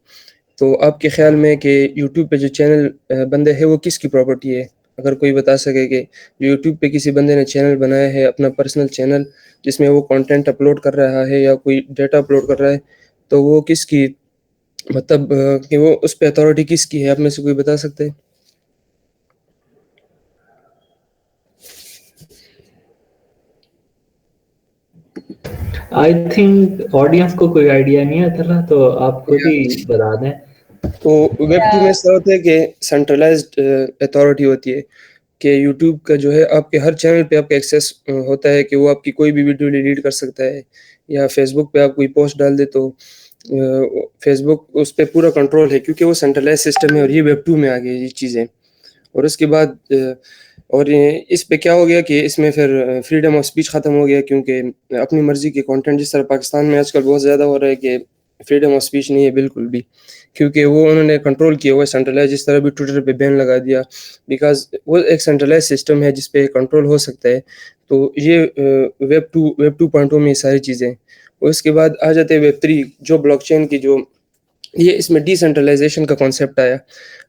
तो आपके ख्याल में कि यूट्यूब पे जो चैनल बंदे है वो किसकी प्रॉपर्टी है? अगर कोई बता सके कि जो यूट्यूब पे किसी बंदे ने चैनल बनाया है, अपना पर्सनल चैनल, जिसमें वो कंटेंट अपलोड कर रहा है या कोई डेटा अपलोड कर रहा है, तो वो किसकी, मतलब कि वो उस पे अथॉरिटी किसकी है? आप में से कोई बता सकते हैं? आई थिंक ऑडियंस को कोई आइडिया नहीं है था, तो आप खुद ही बता दें। तो वेब 2 में ऐसा होता है कि सेंट्रलाइज्ड अथॉरिटी होती है कि यूट्यूब का जो है आपके हर चैनल पे आपका एक्सेस होता है कि वो आपकी कोई भी वीडियो डिलीट कर सकता है, या फेसबुक पे आप कोई पोस्ट डाल दे तो फेसबुक उस पर पूरा कंट्रोल है, क्योंकि वो सेंट्रलाइज सिस्टम है और ये वेब 2 में आ गई ये चीज़ें। और उसके बाद और इस पे क्या हो गया कि इसमें फिर फ्रीडम ऑफ स्पीच ख़त्म हो गया, क्योंकि अपनी मर्ज़ी के कंटेंट, जिस तरह पाकिस्तान में आजकल बहुत ज़्यादा हो रहा है कि फ्रीडम ऑफ स्पीच नहीं है बिल्कुल भी, क्योंकि वो उन्होंने कंट्रोल किया हुआ है सेंट्रलाइज, जिस तरह भी ट्विटर पे बैन लगा दिया, बिकॉज वो एक सेंट्रलाइज सिस्टम है जिस पे कंट्रोल हो सकता है। तो ये वेब 2.0 में ये सारी चीज़ें। उसके बाद आ जाते हैं वेब 3, जो ब्लॉकचेन की जो ये इसमें डिसेंट्रलाइजेशन का कॉन्सेप्ट आया।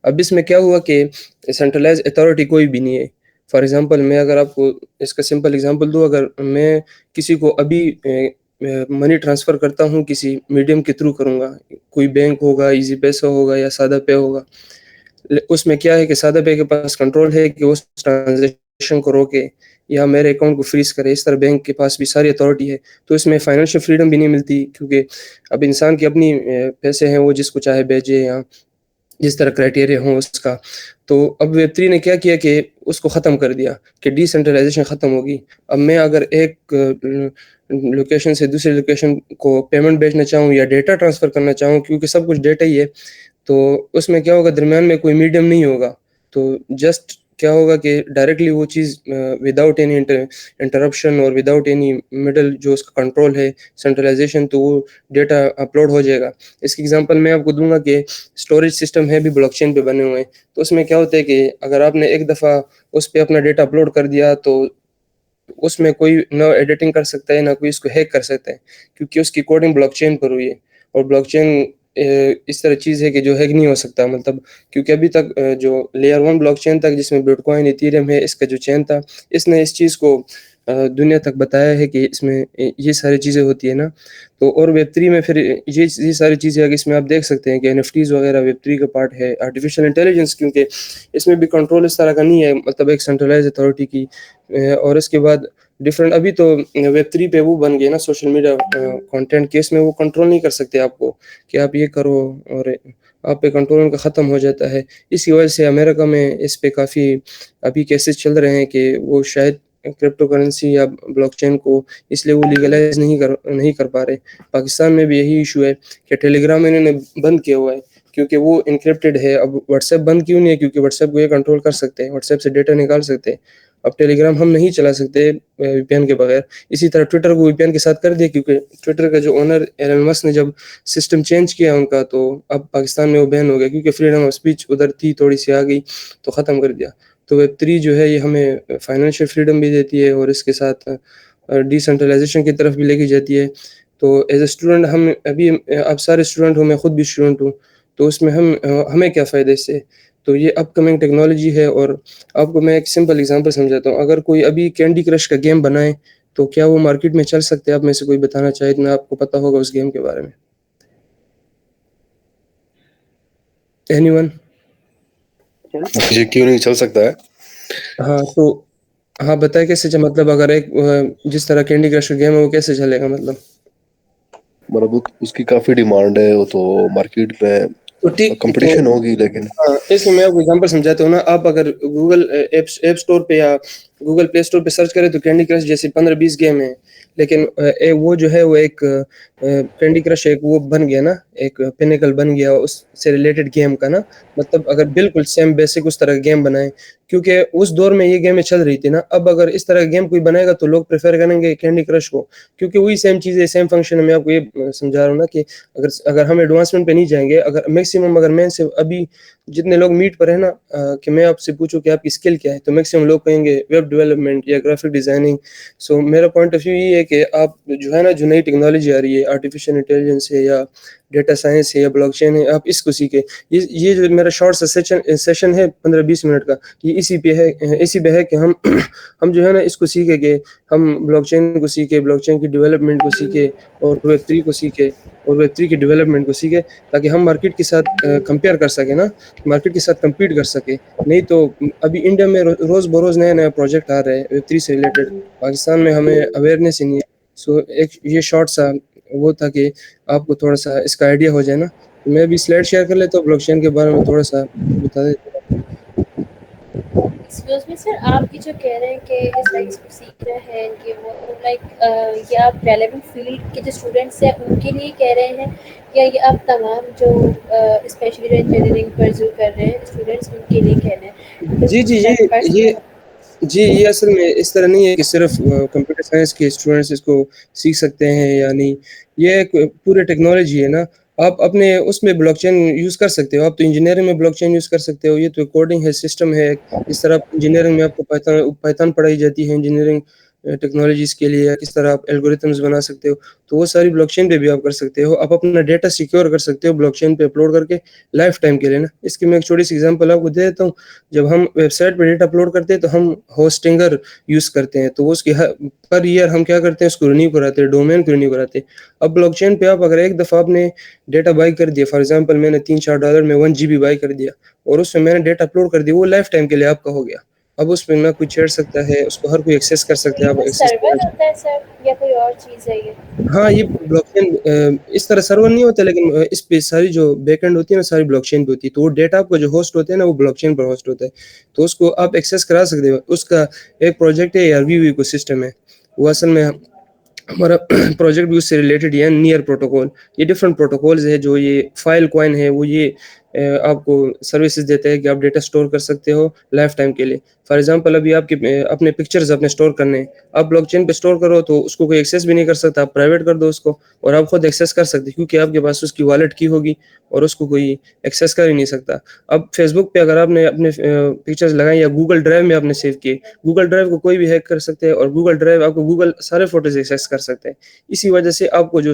अब इसमें क्या हुआ कि सेंट्रलाइज अथॉरिटी कोई भी नहीं है। फॉर एग्जांपल मैं अगर आपको इसका सिंपल एग्जांपल दूँ, अगर मैं किसी को अभी मनी ट्रांसफ़र करता हूँ, किसी मीडियम के थ्रू करूँगा, कोई बैंक होगा, इजी पैसा होगा या सादा पे होगा, उसमें क्या है कि सादा पे के पास कंट्रोल है कि उस ट्रांजेक्शन को रोके या मेरे अकाउंट को फ्रीज करे। इस तरह बैंक के पास भी सारी अथॉरिटी है, तो इसमें फाइनेंशियल फ्रीडम भी नहीं मिलती, क्योंकि अब इंसान की अपनी पैसे हैं, वो जिसको चाहे भेजे या जिस तरह क्राइटेरिया हो उसका। तो अब वेब 3 ने क्या किया कि उसको ख़त्म कर दिया कि डिसेंट्रलाइजेशन ख़त्म होगी। अब मैं अगर एक लोकेशन से दूसरे लोकेशन को पेमेंट भेजना चाहूँ या डेटा ट्रांसफ़र करना चाहूँ, क्योंकि सब कुछ डेटा ही है, तो उसमें क्या होगा, दरमियान में कोई मीडियम नहीं होगा। तो जस्ट क्या होगा कि डायरेक्टली वो चीज़ विदाउट एनी इंटरप्शन और विदाउट एनी मिडल जो उसका कंट्रोल है, सेंट्रलाइजेशन, तो वो डेटा अपलोड हो जाएगा। इसकी एग्जांपल मैं आपको दूंगा कि स्टोरेज सिस्टम है भी ब्लॉकचेन पे बने हुए हैं, तो उसमें क्या होता है कि अगर आपने एक दफ़ा उस पर अपना डेटा अपलोड कर दिया तो उसमें कोई ना एडिटिंग कर सकता है ना कोई इसको हैक कर सकता है, क्योंकि उसकी कोडिंग ब्लॉकचेन पर हुई है। और ब्लॉकचेन इस तरह चीज़ है कि जो हैक नहीं हो सकता, मतलब क्योंकि अभी तक जो लेयर 1 ब्लॉकचेन तक जिसमें बिटकॉइन, इथेरियम है, इसका जो चेन था, इसने इस चीज़ को दुनिया तक बताया है कि इसमें ये सारी चीज़ें होती है ना। तो और वेब3 में फिर ये सारी चीज़ें अगर इसमें आप देख सकते हैं कि एनएफटीज वगैरह वेब3 का पार्ट है। आर्टिफिशियल इंटेलिजेंस, क्योंकि इसमें भी कंट्रोल इस तरह का नहीं है, मतलब एक सेंट्रलाइज अथॉरिटी की। और इसके बाद डिफरेंट अभी तो वेब3 पे वो बन गए ना सोशल मीडिया कंटेंट केस में, वो कंट्रोल नहीं कर सकते आपको कि आप ये करो, और आप पे कंट्रोल उनका ख़त्म हो जाता है। इसी वजह से अमेरिका में इस पे काफ़ी अभी केसेस चल रहे हैं कि वो शायद क्रिप्टो करेंसी या ब्लॉकचेन को इसलिए वो लीगलाइज नहीं कर पा रहे। पाकिस्तान में भी यही इशू है कि टेलीग्राम इन्होंने बंद किया हुआ है क्योंकि वो इनक्रिप्टेड है। अब व्हाट्सएप बंद क्यों नहीं है? क्योंकि व्हाट्सएप को ये कंट्रोल कर सकते हैं, व्हाट्सएप से डेटा निकाल सकते हैं। अब टेलीग्राम हम नहीं चला सकते वीपीएन के बगैर। इसी तरह ट्विटर को वीपीएन के साथ कर दिया, क्योंकि ट्विटर का जो ओनर एलन मस्क ने जब सिस्टम चेंज किया उनका, तो अब पाकिस्तान में वो बैन हो गया, क्योंकि फ्रीडम ऑफ स्पीच उधर थी, थोड़ी सी आ गई तो ख़त्म कर दिया। तो वेब3 जो है ये हमें फाइनेंशियल फ्रीडम भी देती है और इसके साथ डिसेंट्रलाइजेशन की तरफ भी लेके जाती है। तो एज ए स्टूडेंट हम अभी आप सारे स्टूडेंट हो, मैं खुद भी स्टूडेंट हूँ, तो उसमें हमें क्या फ़ायदा इससे? तो ये अपकमिंग टेक्नोलॉजी है। और आपको मैं एक सिंपल एग्जांपल समझाता हूँ। अगर कोई अभी कैंडी क्रश का गेम बनाए तो क्या वो मार्केट में चल सकते हैं? आप में से कोई बताना चाहे तो आपको पता होगा उस गेम के बारे में। एनीवन? ये क्यों नहीं चल सकता है? हाँ तो हाँ बताए कैसे मतलब अगर एक जिस तरह कैंडी क्रश का गेम है वो कैसे चलेगा? मतलब उसकी काफी डिमांड है, वो तो मार्केट में तो ठीक कंपटीशन होगी, लेकिन हाँ, इसमें मैं आपको एग्जांपल समझाता हूँ ना। आप अगर गूगल ऐप स्टोर पे या गूगल प्ले स्टोर पे सर्च करें तो कैंडी क्रश जैसे 15-20 गेम है, लेकिन वो जो है वो एक कैंडी क्रश एक वो बन गया ना, एक पिनेकल बन गया उससे रिलेटेड गेम का ना। मतलब अगर बिल्कुल सेम बेसिक उस तरह का गेम बनाए, क्योंकि उस दौर में ये गेमें चल रही थी ना। अब अगर इस तरह का गेम कोई बनाएगा तो लोग प्रेफर करेंगे कैंडी क्रश को, क्योंकि वही सेम चीज़ें सेम फंक्शन है। मैं आपको ये समझा रहा हूँ ना कि अगर हम एडवांसमेंट पे नहीं जाएंगे, अगर मैक्सिमम अगर मैं से अभी जितने लोग मीट पर है ना कि मैं आपसे पूछूं कि आपकी स्किल क्या है, तो मैक्सिमम लोग कहेंगे वेब डेवलपमेंट या ग्राफिक डिजाइनिंग। सो मेरा पॉइंट ऑफ व्यू ये है कि आप जो है ना, जो नई टेक्नोलॉजी आ रही है, आर्टिफिशियल इंटेलिजेंस है या डेटा साइंस है या ब्लॉकचेन है, आप इसको सीखें। ये जो मेरा शॉर्ट सेशन है 15-20 मिनट का, ये इसी पे है कि हम जो है ना इसको सीखे कि हम ब्लॉकचेन को सीखे, ब्लॉकचेन की डेवलपमेंट को सीखे और वेब3 को सीखे और वेब3 की डेवलपमेंट को सीखे, ताकि हम मार्केट के साथ कंपेयर कर सके ना, मार्केट के साथ कम्पीट कर सके। नहीं तो अभी इंडिया में रोज़ बरोज़ नया प्रोजेक्ट आ रहे हैं वेब3 से रिलेटेड, पाकिस्तान में हमें अवेयरनेस ही नहीं है। सो एक ये शॉर्ट सा वो था कि आपको थोड़ा सा इसका आइडिया हो जाए ना। मैं भी स्लाइड शेयर कर लेता हूँ ब्लॉकचेन के बारे में, थोड़ा सा बता देता हूँ। एक्सक्यूज मी सर, आप ये जो कह रहे हैं कि इस लाइक इसको सीख रहे हैं कि वो लाइक ये आप रेलेवेंट फील्ड के जो स्टूडेंट्स हैं उनके लिए कह रहे हैं, या ये आप तमाम जो स्पेशली जो इंजीनियरिंग परस्यू कर रहे हैं स्टूडेंट्स उनके लिए कह रहे हैं? ये असल में इस तरह नहीं है कि सिर्फ कंप्यूटर साइंस के स्टूडेंट्स इसको सीख सकते हैं या नहीं। ये एक पूरे टेक्नोलॉजी है ना। आप अपने उसमें ब्लॉकचेन यूज़ कर सकते हो। आप तो इंजीनियरिंग में ब्लॉकचेन यूज़ कर सकते हो। ये तो कोडिंग है, सिस्टम है। जिस तरह इंजीनियरिंग में आपको पाइथन पढ़ाई जाती है इंजीनियरिंग टेक्नोलॉजीज के लिए, या किस तरह आप एल्गोरिथम्स बना सकते हो, तो वो सारी ब्लॉकचेन पे भी आप कर सकते हो। आप अपना डेटा सिक्योर कर सकते हो ब्लॉकचेन पे अपलोड करके लाइफ टाइम के लिए ना। इसकी मैं एक छोटी सी एग्जांपल आपको दे देता हूँ। जब हम वेबसाइट पे डेटा अपलोड करते हैं तो हम होस्टिंगर यूज़ करते हैं, तो उसकी पर ईयर हम क्या करते हैं, उसको रिन्यू कराते हैं, डोमेन को रिन्यू कराते हैं। अब ब्लॉकचेन पे आप अगर एक दफ़ा आपने डेटा बाई कर दिया, फॉर एग्जांपल मैंने $3-4 में 1 GB बाई कर दिया और उसमें मैंने डेटा अपलोड कर दिया, वो लाइफ टाइम के लिए आपका हो गया। अब उसमें ना कोई छेड़ सकता है, उसको हर कोई एक्सेस कर सकता है। आप एक्सेस सर्वर होता है सर या कोई और चीज़ है ये? हाँ, ये ब्लॉकचेन इस तरह सर्वर नहीं होता, लेकिन इस पे सारी जो बैकएंड होती है ना, सारी ब्लॉकचेन पे होती है। तो वो डेटा आपका जो होस्ट होता है ना, वो ब्लॉकचेन पर होस्ट होता है, तो उसको आप एक्सेस करा सकते हो। उसका एक प्रोजेक्ट है आरवीवी इकोसिस्टम है, वो असल में हमारा प्रोजेक्ट भी उससे रिलेटेड है, नियर प्रोटोकॉल। ये डिफरेंट प्रोटोकॉल्स है। जो ये फाइल कॉइन है वो ये आपको सर्विसेज देता है कि आप डेटा स्टोर कर सकते हो लाइफ टाइम के लिए। फॉर एग्जांपल अभी आपके अपने पिक्चर्स अपने स्टोर करने हैं, आप ब्लॉकचेन पे स्टोर करो तो उसको कोई एक्सेस भी नहीं कर सकता, आप प्राइवेट कर दो उसको और आप खुद एक्सेस कर सकते क्योंकि आपके पास उसकी वॉलेट की होगी और उसको कोई एक्सेस कर ही नहीं सकता। अब फेसबुक पे अगर आपने अपने पिक्चर्स लगाए या गूगल ड्राइव में आपने सेव किए, गूगल ड्राइव को कोई भी हैक कर सकते हैं और गूगल ड्राइव आपको गूगल सारे फोटोज एक्सेस कर सकते हैं। इसी वजह से आपको जो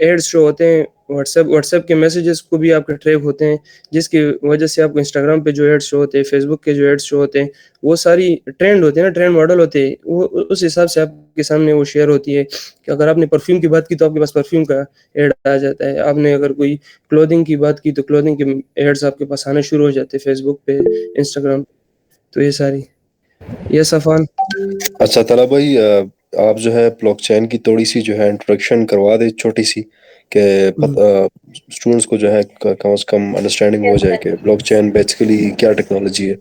एड्स शो होते हैं व्हाट्सएप के मैसेजेस को भी आपके ट्रैक होते हैं, जिसकी वजह से आपको इंस्टाग्राम पे जो एड्स शो होते हैं, फेसबुक के जो एड्स शो होते हैं, वो सारी ट्रेंड होते हैं ना, ट्रेंड मॉडल होते हैं, वो उस हिसाब से आपके सामने वो शेयर होती है कि अगर आपने परफ्यूम की बात की तो आपके पास परफ्यूम का एड आ जाता है, आपने अगर कोई क्लोथिंग की बात की तो क्लोथिंग के एड्स आपके पास आने शुरू हो जाते हैं फेसबुक पे, इंस्टाग्राम। तो ये सारी ये सफान। अच्छा तला भाई, आप जो है ब्लॉकचेन की थोड़ी सी जो है इंट्रोडक्शन करवा दे छोटी सी, कि स्टूडेंट्स को जो है कम से कम अंडरस्टैंडिंग हो जाए कि ब्लॉकचेन बेसिकली क्या टेक्नोलॉजी है।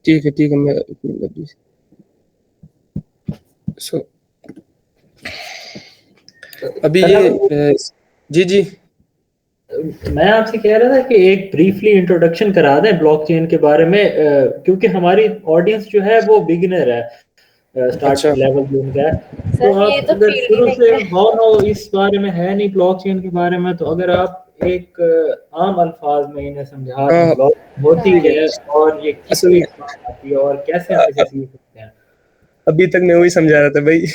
ठीक है मैं अभी ये जी मैं आपसे कह रहा था कि एक ब्रीफली इंट्रोडक्शन करा दें ब्लॉकचेन के बारे में, क्योंकि हमारी ऑडियंस जो है वो बिगिनर है, स्टार्ट लेवल भी उनका है। तो आप अगर शुरू से हो इस बारे में है नहीं ब्लॉकचेन के बारे में, तो अगर आप एक आम अल्फाज में इन्हें समझा दें ब्लॉकचेन होती है और ये किस लिए आती है और कैसे हम इसे सीख सकते हैं। अभी तक मैं वही समझा रहा था भाई।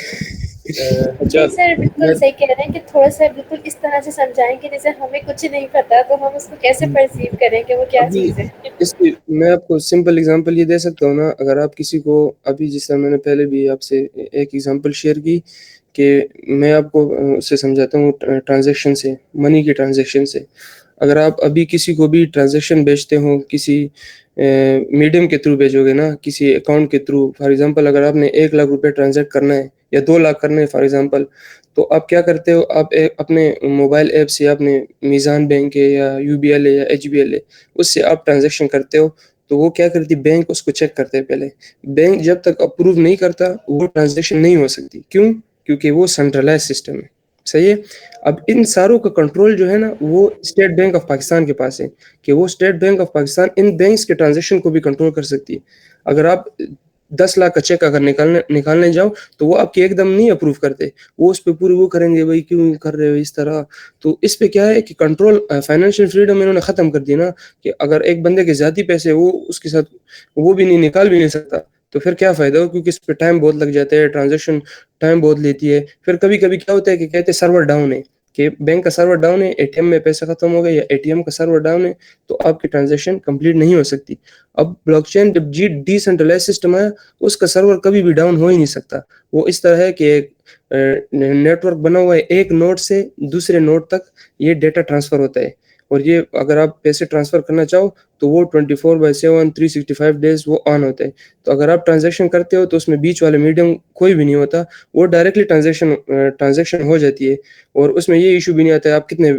जी सर, बिल्कुल सही कह रहे हैं कि थोड़ा सा बिल्कुल इस तरह से समझाएं कि जैसे हमें कुछ नहीं पता तो हम उसको कैसे परसीव करें कि वो क्या चीज़ है। इसकी मैं आपको सिंपल एग्जांपल ये दे सकता हूँ ना, अगर आप किसी को अभी जिस तरह मैंने पहले भी आपसे एक एग्जांपल शेयर की कि मैं आपको उससे समझाता हूँ ट्रांजैक्शन से, मनी की ट्रांजैक्शन से। अगर आप अभी किसी को भी ट्रांजैक्शन भेजते हो किसी मीडियम के थ्रू भेजोगे ना, किसी अकाउंट के थ्रू, फॉर एग्जांपल अगर आपने 1 लाख रुपए ट्रांजैक्ट करना है या 2 लाख करने हैं फॉर एग्जांपल, तो आप क्या करते हो, आप अपने मोबाइल ऐप से, आपने मीज़ान बैंक है या यूबीएल है या एचबीएल है, उससे आप ट्रांजैक्शन करते हो। तो वो क्या करती, बैंक उसको चेक करते हैं पहले। बैंक जब तक अप्रूव नहीं करता वो ट्रांजैक्शन नहीं हो सकती। क्यों? क्योंकि वो सेंट्रलाइज सिस्टम है। सही है। अब इन सारों का कंट्रोल जो है ना वो स्टेट बैंक ऑफ पाकिस्तान के पास है, कि वो state bank of Pakistan in banks के ट्रांजैक्शन को भी कंट्रोल कर सकती है। अगर आप 10 लाख का चेक अगर निकालने जाओ तो वो आपकी एकदम नहीं अप्रूव करते, वो उस पर पूरी वो करेंगे, भाई क्यों कर रहे हो इस तरह। तो इस पे क्या है कि कंट्रोल, फाइनेंशियल फ्रीडम इन्होंने ख़त्म कर दी ना, कि अगर एक बंदे के ज़ाती पैसे वो उसके साथ वो भी नहीं निकाल भी नहीं सकता, तो फिर क्या फ़ायदा हो, क्योंकि इस पे टाइम बहुत लग जाता है, ट्रांजैक्शन टाइम बहुत लेती है। फिर कभी-कभी क्या होता है कि कहते हैं सर्वर डाउन है, कि बैंक का सर्वर डाउन है, एटीएम में पैसा खत्म हो गया या एटीएम का सर्वर डाउन है, तो आपकी ट्रांजैक्शन कंप्लीट नहीं हो सकती। अब ब्लॉकचेन जब डिसेंट्रलाइज सिस्टम है, उसका सर्वर कभी भी डाउन हो ही नहीं सकता। वो इस तरह है कि एक नेटवर्क बना हुआ है, एक नोड से दूसरे नोड तक ये डेटा ट्रांसफर होता है, और ये अगर आप पैसे ट्रांसफर करना चाहो तो वो 24/7 365 डेज वो ऑन होता है। तो अगर आप ट्रांजैक्शन करते हो तो उसमें बीच वाले मीडियम कोई भी नहीं होता, वो डायरेक्टली ट्रांजैक्शन हो जाती है, और उसमें ये इशू भी नहीं आता है आप कितने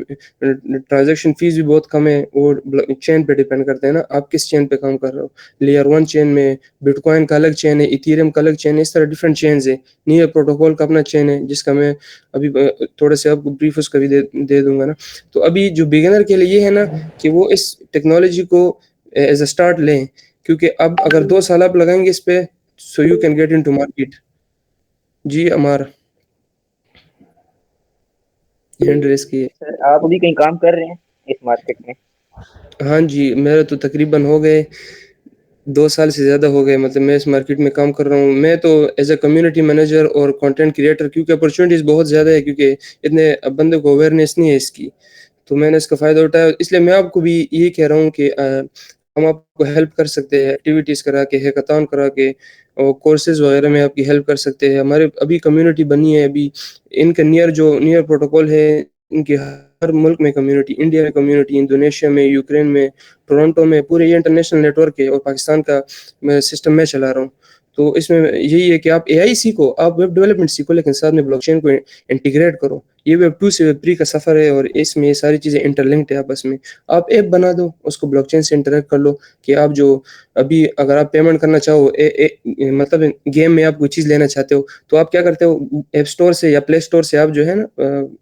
ट्रांजैक्शन फीस भी बहुत कम है। वो चेन पे डिपेंड करते हैं ना, आप किस चेन पे काम कर रहे हो। लेयर 1 चेन में बिटकॉइन का अलग चेन है, इथेरियम का अलग चेन है, इस तरह डिफरेंट चेन्स है। नियर प्रोटोकॉल का अपना चेन है, जिसका मैं अभी थोड़े से आपको ब्रीफ उसका भी दे दूंगा ना। तो अभी जो बिगिनर के लिए ये है ना कि वो इस टेक्नोलॉजी को एज अ स्टार्ट लें, क्योंकि अब अगर 2 साल आप लगाएंगे इस पे, so you can get into market. जी अमार हैंड रेस की सर, आप अभी कहीं काम कर रहे हैं इस मार्केट में? हाँ जी, मेरे तो तकरीबन हो गए 2 साल से ज़्यादा हो गए, मतलब मैं इस मार्केट में काम कर रहा हूँ। मैं तो एज अ कम्युनिटी मैनेजर और कंटेंट क्रिएटर, क्योंकि अपॉर्चुनिटीज़ बहुत ज़्यादा है, क्योंकि इतने बंदे को अवेयरनेस नहीं है इसकी, तो मैंने इसका फ़ायदा उठाया। इसलिए मैं आपको भी यही कह रहा हूँ कि हम आपको हेल्प कर सकते हैं, एक्टिविटीज़ करा के, हैकाथॉन करा के, और कोर्सेज़ वगैरह में आपकी हेल्प कर सकते हैं। हमारे अभी कम्युनिटी बनी है, अभी इनका नियर प्रोटोकॉल है, इनकी हर मुल्क में कम्युनिटी, इंडिया में कम्युनिटी, इंडोनेशिया में, यूक्रेन में, टोरंटो में, पूरे ये इंटरनेशनल नेटवर्क है, और पाकिस्तान का सिस्टम मैं चला रहा हूँ। तो इसमें यही है कि आप एआई सीखो, आप वेब डेवलपमेंट सीखो, लेकिन साथ में ब्लॉकचेन को इंटीग्रेट करो। ये वेब 2 से वेब 3 का सफ़र है और इसमें ये सारी चीज़ें इंटरलिंक्ड है आपस में। आप ऐप बना दो, उसको ब्लॉकचेन से इंटरैक्ट कर लो कि आप जो अभी अगर आप पेमेंट करना चाहो मतलब गेम में आप कोई चीज़ लेना चाहते हो, तो आप क्या करते हो ऐप स्टोर से या प्ले स्टोर से आप जो है ना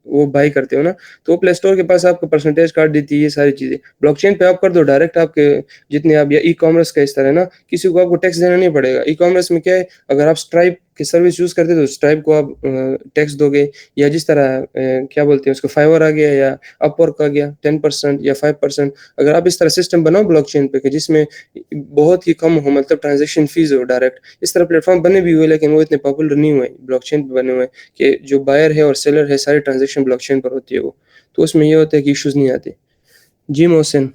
वो बाय करते हो ना, तो प्ले स्टोर के पास आपको परसेंटेज काट देती है ये सारी चीज़ें। ब्लॉकचेन पे आप कर दो डायरेक्ट आपके जितने आप या ई-कॉमर्स का इस तरह ना किसी को आपको टैक्स देना नहीं पड़ेगा। ई-कॉमर्स में क्या है अगर आप स्ट्राइप की सर्विस यूज़ करते हो तो स्ट्राइप को आप टैक्स दोगे या जिस तरह क्या बोलते हैं उसको फाइवर आ गया या अपवर्क आ गया 10% या 5%। अगर आप इस तरह सिस्टम बनाओ ब्लॉकचेन पे कि जिसमें बहुत ही कम हो मतलब ट्रांजैक्शन फीस हो डायरेक्ट, इस तरह प्लेटफॉर्म बने भी हुए लेकिन वो इतने पॉपुलर नहीं हुए, ब्लॉकचेन पे बने हुए कि जो बायर है और सेलर है सारी ट्रांजैक्शन ब्लॉकचेन पर होती है वो, तो उसमें ये होता है कि इश्यूज नहीं आते। जी मोहसिन।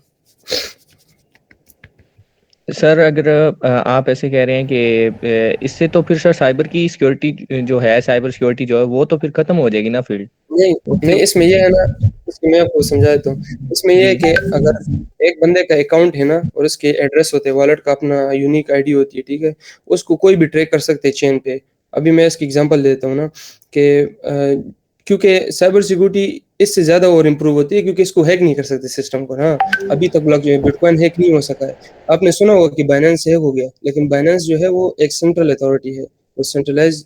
सर अगर आप ऐसे कह रहे हैं कि इससे तो फिर सर साइबर की सिक्योरिटी जो है, साइबर सिक्योरिटी जो है वो तो फिर खत्म हो जाएगी ना फील्ड। नहीं इसमें ये है ना, इसमें मैं आपको समझा देता हूँ। इसमें ये है कि अगर एक बंदे का अकाउंट है ना और उसके एड्रेस होते हैं, वॉलेट का अपना यूनिक आईडी होती है, ठीक है, उसको कोई भी ट्रैक कर सकते हैं चेन पे। अभी मैं इसकी एग्जांपल देता हूँ ना कि क्योंकि साइबर सिक्योरिटी इससे ज़्यादा और इम्प्रूव होती है क्योंकि इसको हैक नहीं कर सकते सिस्टम को। हाँ, अभी तक बिटकॉइन हैक नहीं हो सका है। आपने सुना होगा कि बाइनेंस हैक हो गया, लेकिन बाइनेंस जो है वो एक सेंट्रल अथॉरिटी है, वो सेंट्रलाइज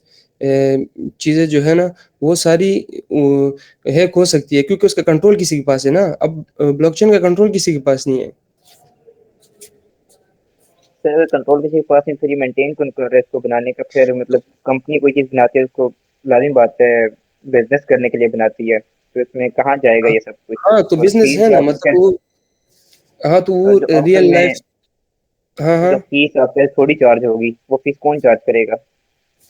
चीज़ें जो है ना वो सारी हैक हो सकती है क्योंकि उसका कंट्रोल किसी के पास है ना। अब ब्लॉकचेन का कंट्रोल किसी के पास नहीं है। सर कंट्रोल किसी के पास नहीं, फिर ये मेंटेन कौन कर रहा है इसको बनाने का? फिर मतलब कंपनी कोई चीज़ बनाती है उसको लाजिम बात है बिजनेस करने के लिए बनाती है, तो इसमें कहाँ जाएगा ये सब कुछ? हाँ तो और बिजनेस है ना, मतलब वो हाँ तो वो जो ऑप्शन रियल में लाइफ। हाँ जो हाँ फीस आपसे थोड़ी चार्ज होगी, वो फीस कौन चार्ज करेगा?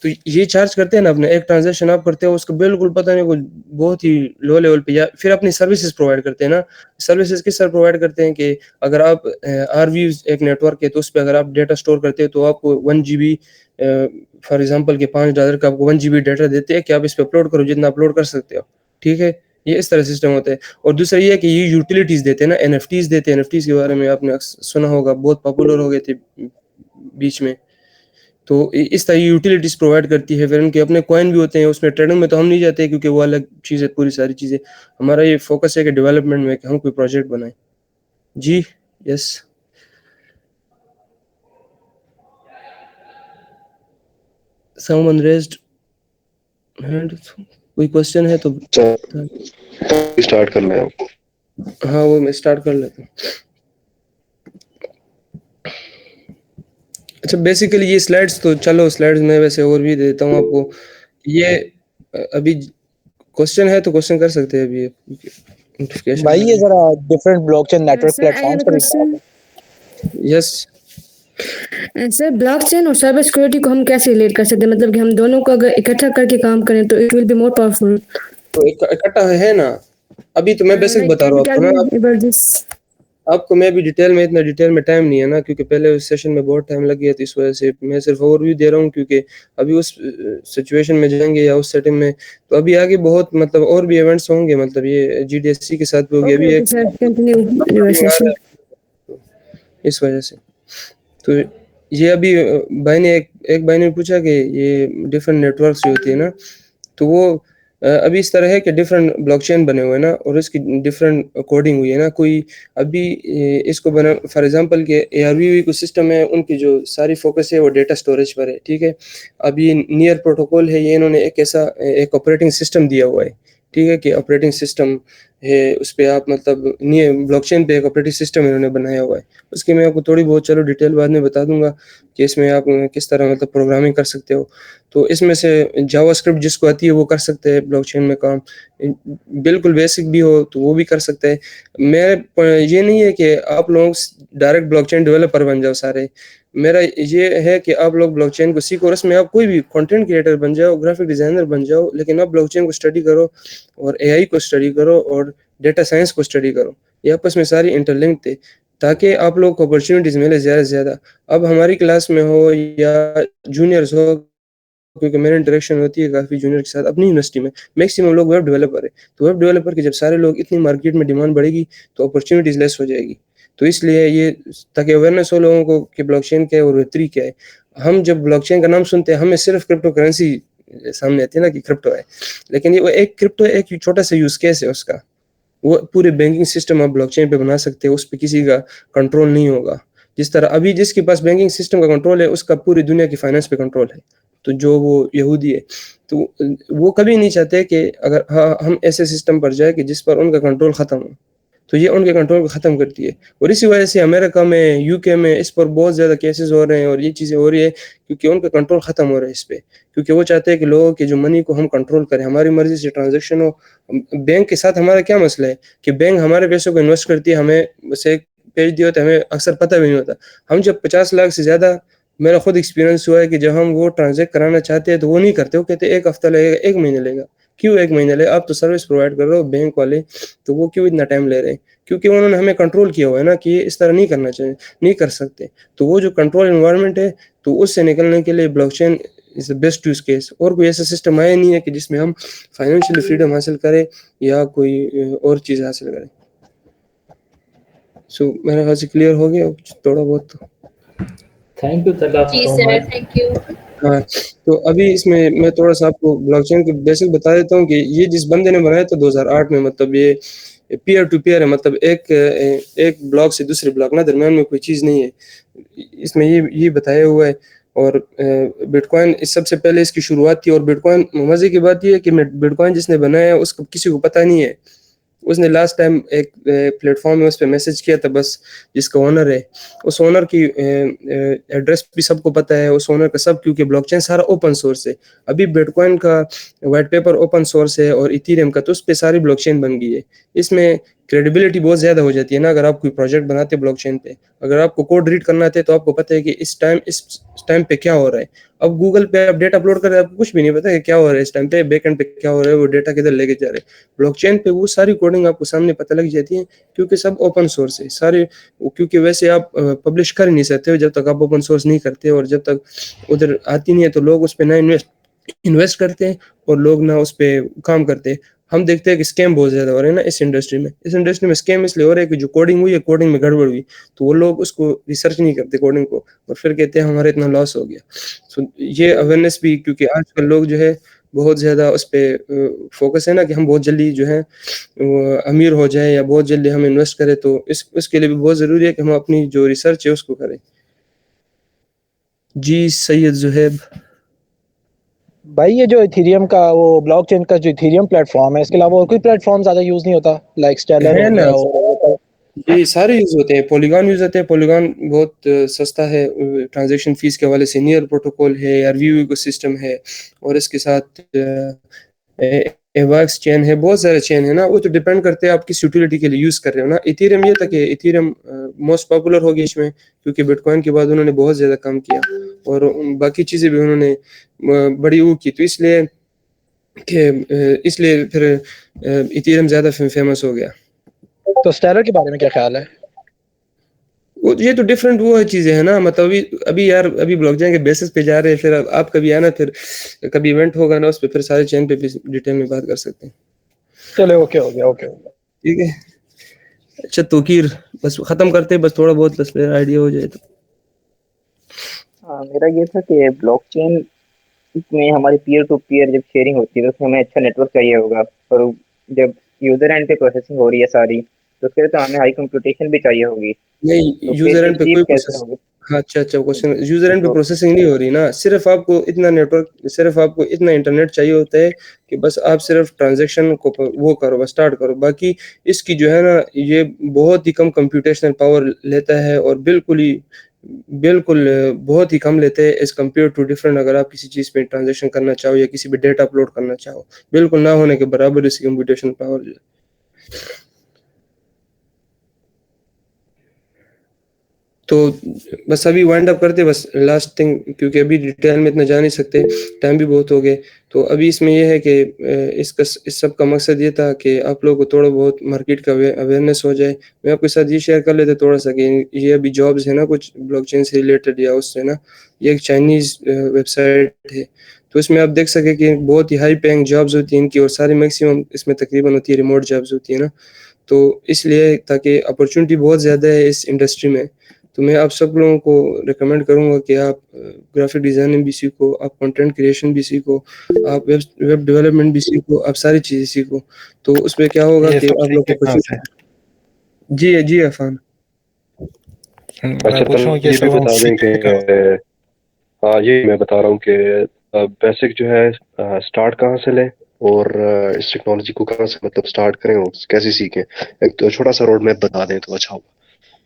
तो ये चार्ज करते हैं ना, अपने एक ट्रांजैक्शन आप करते हो उसको बिल्कुल पता नहीं, कुछ बहुत ही लो लेवल पे, या फिर अपनी सर्विसेज प्रोवाइड करते हैं ना। सर्विसेज किस तरह प्रोवाइड करते हैं कि अगर आप आरवीज एक नेटवर्क है तो उस पर अगर आप डेटा स्टोर करते हो तो आपको 1 GB फॉर एग्जांपल के $5 का आपको 1 GB डेटा देते हैं कि आप इस पे अपलोड करो जितना अपलोड कर सकते हो, ठीक है। ये इस तरह सिस्टम होता है। और दूसरा ये है कि ये यूटिलिटीज देते हैं ना, एनएफटीज देते हैं। एनएफटीज के बारे में आपने सुना होगा, बहुत पॉपुलर हो गए थे बीच में। तो इस तरह यूटिलिटीज प्रोवाइड करती है। फिर उनके अपने कॉइन भी होते हैं, उसमें ट्रेडिंग में तो हम नहीं जाते क्योंकि वो अलग चीज़ है पूरी सारी चीज़ें। हमारा ये फोकस है कि डेवलपमेंट में कि हम कोई प्रोजेक्ट बनाएं। जी यस। समवन रेज्ड हैंड, कोई क्वेश्चन है तो स्टार्ट कर लें आप। हाँ वो मैं स्टार्ट कर लेता हूँ। अच्छा बेसिकली ये स्लाइड्स तो चलो स्लाइड्स में वैसे और भी देता हूँ आपको। ये अभी क्वेश्चन है तो क्वेश्चन कर सकते हैं अभी नोटिफिकेशन भाई ये जरा different blockchain network sir I have platforms a पर क्वेश्चन। यस सर ब्लॉकचेन और साइबर सिक्योरिटी को हम कैसे रिलेट कर सकते हैं, मतलब कि हम दोनों को अगर इकट्ठा करके काम करें तो it will be more powerful. तो इकट्ठा है ना, अभी तो मैं बेसिक बता रहा हूँ आपको ना। आपको मैं भी डिटेल में, इतना डिटेल में टाइम नहीं है ना क्योंकि पहले उस सेशन में बहुत टाइम लग गया था, इस वजह से मैं सिर्फ ओवरव्यू दे रहा हूँ क्योंकि अभी उस सिचुएशन में जाएंगे या उस सेटिंग में तो अभी आगे बहुत मतलब और भी इवेंट्स होंगे, मतलब ये जीडीएससी के साथ भी हो गया अभी एक इस वजह से। तो ये अभी भाई ने एक भाई ने पूछा कि ये डिफरेंट नेटवर्क्स जो होती है ना, तो वो अभी इस तरह है कि डिफरेंट ब्लॉकचेन बने हुए हैं ना और इसकी डिफरेंट कोडिंग हुई है ना। कोई अभी इसको बना फॉर एग्जांपल के एआरवी को सिस्टम है, उनकी जो सारी फोकस है वो डेटा स्टोरेज पर है, ठीक है। अभी नियर प्रोटोकॉल है, ये इन्होंने एक ऐसा एक ऑपरेटिंग सिस्टम दिया हुआ है, ठीक है, कि ऑपरेटिंग सिस्टम है उस पर आप मतलब ब्लॉकचेन पे एक ऑपरेटिंग सिस्टम इन्होंने बनाया हुआ है। उसकी मैं आपको थोड़ी बहुत चलो डिटेल बाद में बता दूंगा कि इसमें आप किस तरह मतलब प्रोग्रामिंग कर सकते हो। तो इसमें से जावास्क्रिप्ट जिसको आती है वो कर सकते हैं ब्लॉकचेन में काम, बिल्कुल बेसिक भी हो तो वो भी कर सकते हैं। मैं ये नहीं है कि आप लोग डायरेक्ट ब्लॉकचेन डेवलपर बन जाओ सारे, मेरा ये है कि आप लोग ब्लॉकचेन को सीखो और इसमें आप कोई भी कंटेंट क्रिएटर बन जाओ, ग्राफिक डिजाइनर बन जाओ, लेकिन आप ब्लॉकचेन को स्टडी करो और एआई को स्टडी करो और डेटा साइंस को स्टडी करो। ये आपस में सारी इंटरलिंक्ड थे ताकि आप लोग को अपॉर्चुनिटीज मिले ज़्यादा से ज़्यादा। अब हमारी क्लास में हो या जूनियर्स हो, क्योंकि मेरी इंटरेक्शन होती है काफ़ी जूनियर के साथ अपनी यूनिवर्सिटी में, मैक्सिमम लोग वेब डेवलपर है। तो वेब डेवलपर की जब सारे लोग इतनी मार्केट में डिमांड बढ़ेगी तो अपॉर्चुनिटीज लेस हो जाएगी। तो इसलिए ये ताकि अवेयरनेस हो लोगों को कि ब्लॉकचेन क्या है और वेब3 क्या है। हम जब ब्लॉकचेन का नाम सुनते हैं हमें सिर्फ क्रिप्टो करेंसी सामने आती है ना कि क्रिप्टो है, लेकिन ये वो एक क्रिप्टो एक छोटा सा यूज केस है उसका। वो पूरे बैंकिंग सिस्टम आप ब्लॉकचेन पे बना सकते हो, उस पर किसी का कंट्रोल नहीं होगा। जिस तरह अभी जिसके पास बैंकिंग सिस्टम का कंट्रोल है उसका पूरी दुनिया की फाइनेंस पे कंट्रोल है। तो जो वो यहूदी है तो वो कभी नहीं चाहते कि अगर हम ऐसे सिस्टम पर जाए कि जिस पर उनका कंट्रोल ख़त्म हो, तो ये उनके कंट्रोल को ख़त्म करती है। और इसी वजह से अमेरिका में, यूके में इस पर बहुत ज़्यादा केसेस हो रहे हैं और ये चीज़ें हो रही है क्योंकि उनका कंट्रोल ख़त्म हो रहा है इस पे, क्योंकि वो चाहते हैं कि लोगों की जो मनी को हम कंट्रोल करें, हमारी मर्जी से ट्रांजैक्शन हो। बैंक के साथ हमारा क्या मसला है कि बैंक हमारे पैसों को इन्वेस्ट करती है, हमें बस एक पेज दिया होता है, हमें अक्सर पता भी नहीं होता। हम जब 50 लाख से ज़्यादा, मेरा खुद एक्सपीरियंस हुआ है कि जब हम वो ट्रांजेक्ट कराना चाहते हैं तो वो नहीं करते, वो कहते हैं 1 हफ्ता लगेगा, 1 महीने लगेगा। क्यों 1 महीने लगे? आप तो सर्विस प्रोवाइड कर रहे हो बैंक वाले, तो वो क्यों इतना टाइम ले रहे हैं? क्योंकि उन्होंने हमें कंट्रोल किया हुआ है ना कि ये इस तरह नहीं करना चाहिए, नहीं कर सकते। तो वो जो कंट्रोल एनवायरनमेंट है, तो उससे निकलने के लिए blockchain is the best use case. और कोई ऐसा सिस्टम आया नहीं है कि जिसमें हम फाइनेंशियली फ्रीडम हासिल करें या कोई और चीज़ हासिल करें। सो मेरा ख्याल से क्लियर हो गया थोड़ा बहुत। Thank you Talat ji so sir, much. Thank you. हाँ, तो अभी इसमें मैं थोड़ा सा आपको ब्लॉकचेन के बेसिक बता देता हूँ कि ये जिस बंदे ने बनाया था 2008 में, मतलब ये पीयर टू पीयर है, मतलब एक ब्लॉक से दूसरे ब्लॉक ना, दरम्यान में कोई चीज़ नहीं है। इसमें ये बताया हुआ है। और बिटकॉइन इस सबसे पहले इसकी शुरुआत थी। और बिटकॉइन मज़े की बात ये है कि बिटकॉइन जिसने बनाया है उसको किसी को पता नहीं है। उसने लास्ट टाइम एक प्लेटफॉर्म में उस पर मैसेज किया था बस, जिसका ओनर है उस ओनर की एड्रेस भी सबको पता है, उस ओनर का सब, क्योंकि ब्लॉकचेन सारा ओपन सोर्स है। अभी बिटकॉइन का वाइट पेपर ओपन सोर्स है और इथेरियम का, तो उस पर सारी ब्लॉकचेन बन गई है। इसमें क्रेडिबिलिटी बहुत ज़्यादा हो जाती है ना। अगर आप कोई प्रोजेक्ट बनाते हैं ब्लॉकचेन पे, अगर आपको कोड रीड करना आता है तो आपको पता है कि इस टाइम पे क्या हो रहा है। अब गूगल पे आप डेटा अपलोड कर रहे हैं, आपको कुछ भी नहीं पता कि क्या हो रहा है इस टाइम पे, बैकएंड पे क्या हो रहा है, वो डेटा किधर लेके जा रहे हैं। ब्लॉकचेन पे वो सारी कोडिंग आपको सामने पता लग जाती है, क्योंकि सब ओपन सोर्स है सारे। क्योंकि वैसे आप पब्लिश कर ही नहीं सकते हो जब तक आप ओपन सोर्स नहीं करते, और जब तक उधर आती नहीं है तो लोग उस पर ना इन्वेस्ट करते हैं और लोग ना उस पर काम करते हैं। हम देखते हैं कि स्कैम बहुत ज़्यादा हो रहे हैं ना इस इंडस्ट्री में स्कैम इसलिए हो रहा है कि जो कोडिंग हुई है, कोडिंग में गड़बड़ हुई, तो वो लोग उसको रिसर्च नहीं करते कोडिंग को, और फिर कहते हैं हमारे इतना लॉस हो गया। सो ये अवेयरनेस भी, क्योंकि आजकल लोग जो है बहुत ज़्यादा उस पर फोकस है ना कि हम बहुत जल्दी जो है अमीर हो जाए या बहुत जल्दी हम इन्वेस्ट करें, तो इसके लिए भी बहुत ज़रूरी है कि हम अपनी जो रिसर्च है उसको करें। जी सैयद जुहैब भाई, ये जो इथेरियम का वो ब्लॉकचेन का जो इथेरियम प्लेटफॉर्म है, इसके अलावा और कोई प्लेटफॉर्म ज्यादा यूज नहीं होता, लाइक स्टेलर है हो ना, गया और ये सारे यूज होते हैं। पॉलीगॉन यूज होते हैं, पॉलीगॉन बहुत सस्ता है ट्रांजैक्शन फीस के हवाले से। नियर प्रोटोकॉल है, आरवीयू इकोसिस्टम है, और इसके साथ एवाक्स चेन है, बहुत सारे चेन है ना। वो तो डिपेंड करते हैं आप किस यूटिलिटी के लिए यूज कर रहे हो ना। इथेरियम ये था कि इथेरियम मोस्ट पॉपुलर हो गया इसमें, क्योंकि बिटकॉइन के बाद उन्होंने बहुत ज्यादा काम किया और बाकी चीजें भी उन्होंने बड़ी वो की, तो इसलिए फिर इथेरियम ज्यादा फेमस हो गया। तो स्टेलर के बारे में क्या ख्याल है? वो ये तो डिफरेंट वो है चीजें है ना। मतलब अभी यार अभी ब्लॉकचेन के बेसिस पे जा रहे हैं, फिर आप कभी आना, फिर कभी इवेंट होगा ना उस पे, फिर सारे चेन पे भी डिटेल में बात कर सकते हैं। चलो, ओके हो गया, ओके हो गया, ठीक है। अच्छा तोकीर, बस खत्म करते हैं, बस थोड़ा बहुत बस आइडिया हो जाए तो। हाँ, मेरा ये था कि ब्लॉकचेन में हमारी पीयर टू पीयर जब शेयरिंग होती है तो उसमें हमें अच्छा नेटवर्क चाहिए होगा, और जब यूजर एंड पे प्रोसेसिंग हो रही है सारी, तो उसके लिए तो हमें हाई कंप्यूटेशन भी चाहिए होगी। नहीं, तो यूजर एंड पे अचीव कोई कैसे प्रोसेस, होगी? हाँ अच्छा क्वेश्चन, यूजर एंड पे तो प्रोसेसिंग नहीं हो रही ना। सिर्फ आपको इतना नेटवर्क, सिर्फ आपको इतना इंटरनेट चाहिए होता है कि बस आप सिर्फ ट्रांजैक्शन को वो करो, बस स्टार्ट करो। बाकी इसकी जो है ना, ये बहुत ही कम कंप्यूटेशनल पावर लेता है, और बिल्कुल बहुत ही कम लेते हैं एज कम्पेयर टू डिफरेंट। अगर आप किसी चीज़ पे ट्रांजैक्शन करना चाहो या किसी पे डेटा अपलोड करना चाहो, बिल्कुल ना होने के बराबर इसकी कंप्यूटेशन पावर जो है। तो बस अभी वाइंड अप करते, बस लास्ट थिंग, क्योंकि अभी डिटेल में इतना जा नहीं सकते, टाइम भी बहुत हो गए। तो अभी इसमें यह है कि इस सब का मकसद ये था कि आप लोगों को थोड़ा बहुत मार्केट का अवेयरनेस हो जाए। मैं आपके साथ ये शेयर कर लेते थोड़ा सा कि ये अभी जॉब्स है ना कुछ ब्लॉकचेन से रिलेटेड या उससे ना, ये एक चाइनीज़ वेबसाइट है, तो इसमें आप देख सके कि बहुत ही हाई पेइंग जॉब्स होती हैं इनकी, और सारी मैक्सिमम इसमें तकरीबन होती है रिमोट जॉब्स होती है ना। तो इसलिए ताकि अपॉर्चुनिटी बहुत ज़्यादा है इस इंडस्ट्री में, तो मैं आप सब लोगों को रिकमेंड करूँगा कि आप ग्राफिक डिज़ाइनिंग भी सीखो, आप कंटेंट क्रिएशन भी सीखो, आप वेब डेवलपमेंट भी सीखो, आप सारी चीज़ें सीखो। तो उसमें क्या होगा ये कि सब आप लोग सीखे को कहाँ से? जी अफ़ान। मैं अच्छा, पूछ रहा तुम हूँ ये ये भी सब हम बता दें कि सीखे कहाँ? हाँ, ये मैं बता रहा हूँ कि बेसिक जो है स्टार्ट कहाँ से लें और इस टेक्नोलॉजी को कहाँ से मतलब स्टार्ट करें और कैसे सीखें। एक तो छोटा सा रोड मैप बता दें तो अच्छा होगा।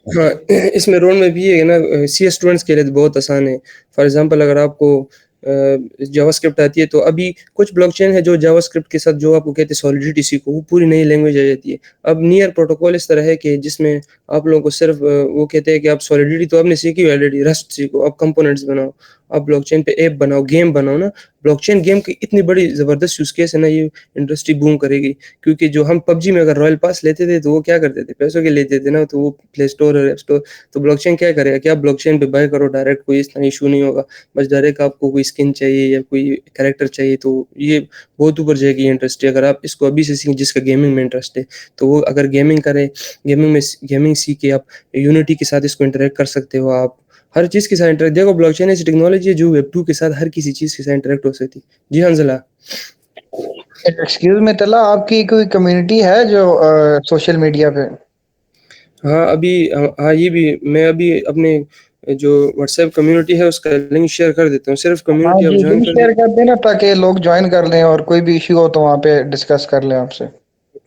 हाँ, इसमें रोड मैप ये है ना, सीएस स्टूडेंट्स के लिए तो बहुत आसान है। फॉर एग्जांपल अगर आपको जावास्क्रिप्ट आती है तो अभी कुछ ब्लॉकचेन है जो जावास्क्रिप्ट के साथ जो आपको कहते हैं सॉलिडिटी सीखो, वो पूरी नई लैंग्वेज आ जाती है। अब नियर प्रोटोकॉल इस तरह है कि जिसमें आप लोगों को सिर्फ वो कहते हैं कि आप सॉलिडिटी तो आपने सीखी ऑलरेडी, रस्ट सीखो, आप कंपोनेंट्स बनाओ, आप ब्लॉकचेन पे ऐप बनाओ, गेम बनाओ ना। ब्लॉकचेन गेम की इतनी बड़ी ज़बरदस्त यूज़ केस है ना, ये इंडस्ट्री बूम करेगी। क्योंकि जो हम पबजी में अगर रॉयल पास लेते थे तो वो क्या करते थे, पैसों के लेते थे ना, तो वो प्ले स्टोर और ऐप स्टोर। तो ब्लॉकचेन क्या करेगा कि आप ब्लॉकचेन पे बाय करो डायरेक्ट, कोई इतना इशू नहीं होगा। बस डायरेक्ट आपको कोई स्किन चाहिए या कोई कैरेक्टर चाहिए तो ये बहुत ऊपर जाएगी ये इंडस्ट्री। अगर आप इसको अभी से सीखें, जिसका गेमिंग में इंटरेस्ट है, तो वो अगर गेमिंग करे, गेमिंग सीखे, आप यूनिटी के साथ इसको इंटरेक्ट कर सकते हो। आप हर चीज़ के साथ इंटरेक्ट, देखो ब्लॉकचेन ऐसी टेक्नोलॉजी है जो वेब 2 के साथ हर किसी चीज़ के साथ इंटरेक्ट हो सकती है। जी हंजला। एक्सक्यूज मी तला, आपकी कोई कम्युनिटी है जो सोशल मीडिया पे? हाँ अभी हाँ ये भी मैं अभी अपने जो व्हाट्सएप कम्युनिटी है उसका लिंक शेयर कर देता हूँ। सिर्फ हाँ कम्युनिटी आप जी, ज्वाइन लिंक कर शेयर कर देना ताकि लोग ज्वाइन कर लें और कोई भी इश्यू हो तो वहाँ पे डिस्कस कर लें आपसे।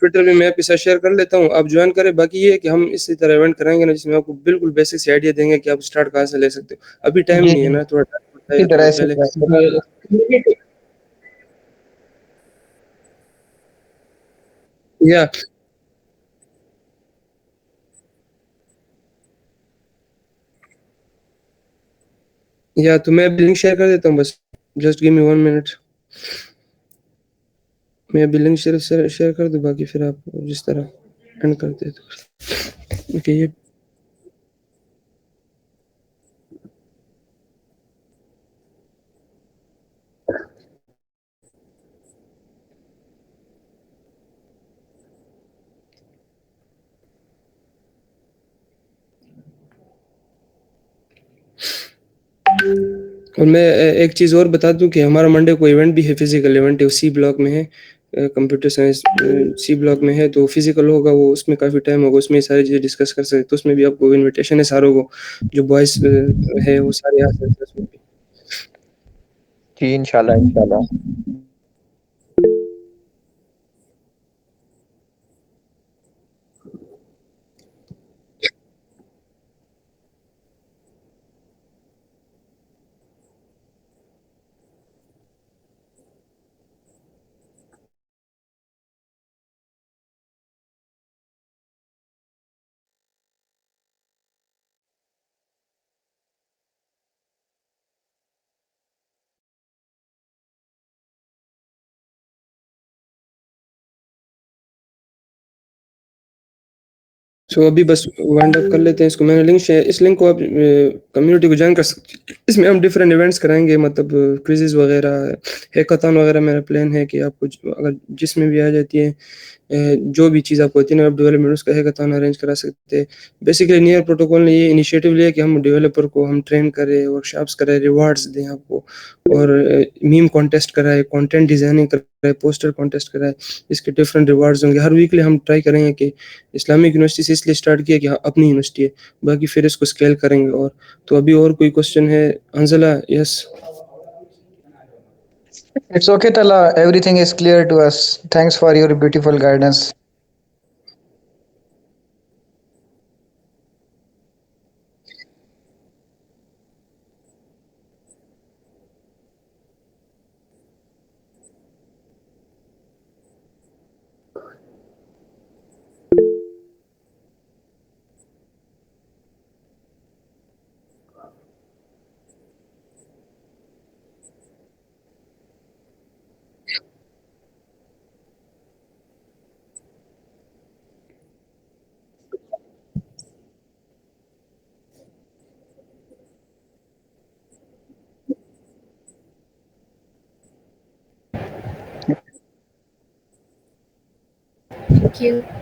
ट्विटर पे मैं आपके साथ शेयर कर लेता हूँ, आप ज्वाइन करें। बाकी ये है कि हम इसी तरह इवेंट कराएंगे ना जिसमें आपको बिल्कुल बेसिक से आइडिया देंगे कि आप स्टार्ट कहाँ से ले सकते हो। अभी टाइम जी नहीं है जी, ना, थोड़ा टाइम इसी बताएगा थोड़ा तरह से पहले। या तो मैं अभी लिंक शेयर कर देता हूँ, बस जस्ट गिव मी 1 मिनट। मैं अभी लिंक शेयर कर दूँ, बाकी फिर आप जिस तरह एंड करते हैं तो ओके। ये और मैं एक चीज़ और बता दूं कि हमारा मंडे को इवेंट भी है, फिजिकल इवेंट है, सी ब्लॉक में है, कंप्यूटर साइंस सी ब्लॉक में है। तो फिजिकल होगा वो, उसमें काफ़ी टाइम होगा, उसमें सारी चीज़ें डिस्कस कर सकते हैं। तो उसमें भी आपको इनविटेशन है सारों को, जो बॉयज़ है वो सारे आ सकते हैं उसमें भी। जी इंशाल्लाह इंशाल्लाह। सो अभी बस वाइंड अप कर लेते हैं इसको। मैंने लिंक शेयर, इस लिंक को आप कम्युनिटी को ज्वाइन कर सकते हैं। इसमें हम डिफरेंट इवेंट्स कराएंगे, मतलब क्विज़ेस वगैरह, हैकाथॉन वगैरह। मेरा प्लान है कि आपको अगर जिसमें भी आ जाती है जो भी चीज़ आपको होती है ना वेब डेवलपमेंट, उसका हैकाथॉन अरेंज करा सकते हैं। बेसिकली नियर प्रोटोकॉल ने ये इनिशिएटिव लिया कि हम डेवलपर को हम ट्रेन करें, वर्कशॉप्स कराएं, रिवार्ड्स दें आपको, और मीम कॉन्टेस्ट कराएं, कंटेंट डिजाइनिंग कराएं, पोस्टर कॉन्टेस्ट कराएं। इसके डिफरेंट रिवार्ड्स होंगे। हर वीकली हम ट्राई करेंगे कि इस्लामिक यूनिवर्सिटी से इसलिए स्टार्ट किया कि हाँ अपनी यूनिवर्सिटी है, बाकी फिर इसको स्केल करेंगे। और तो अभी और कोई क्वेश्चन है अंजला? Yes It's okay Tala, everything is clear to us. Thanks for your beautiful guidance. Thank you.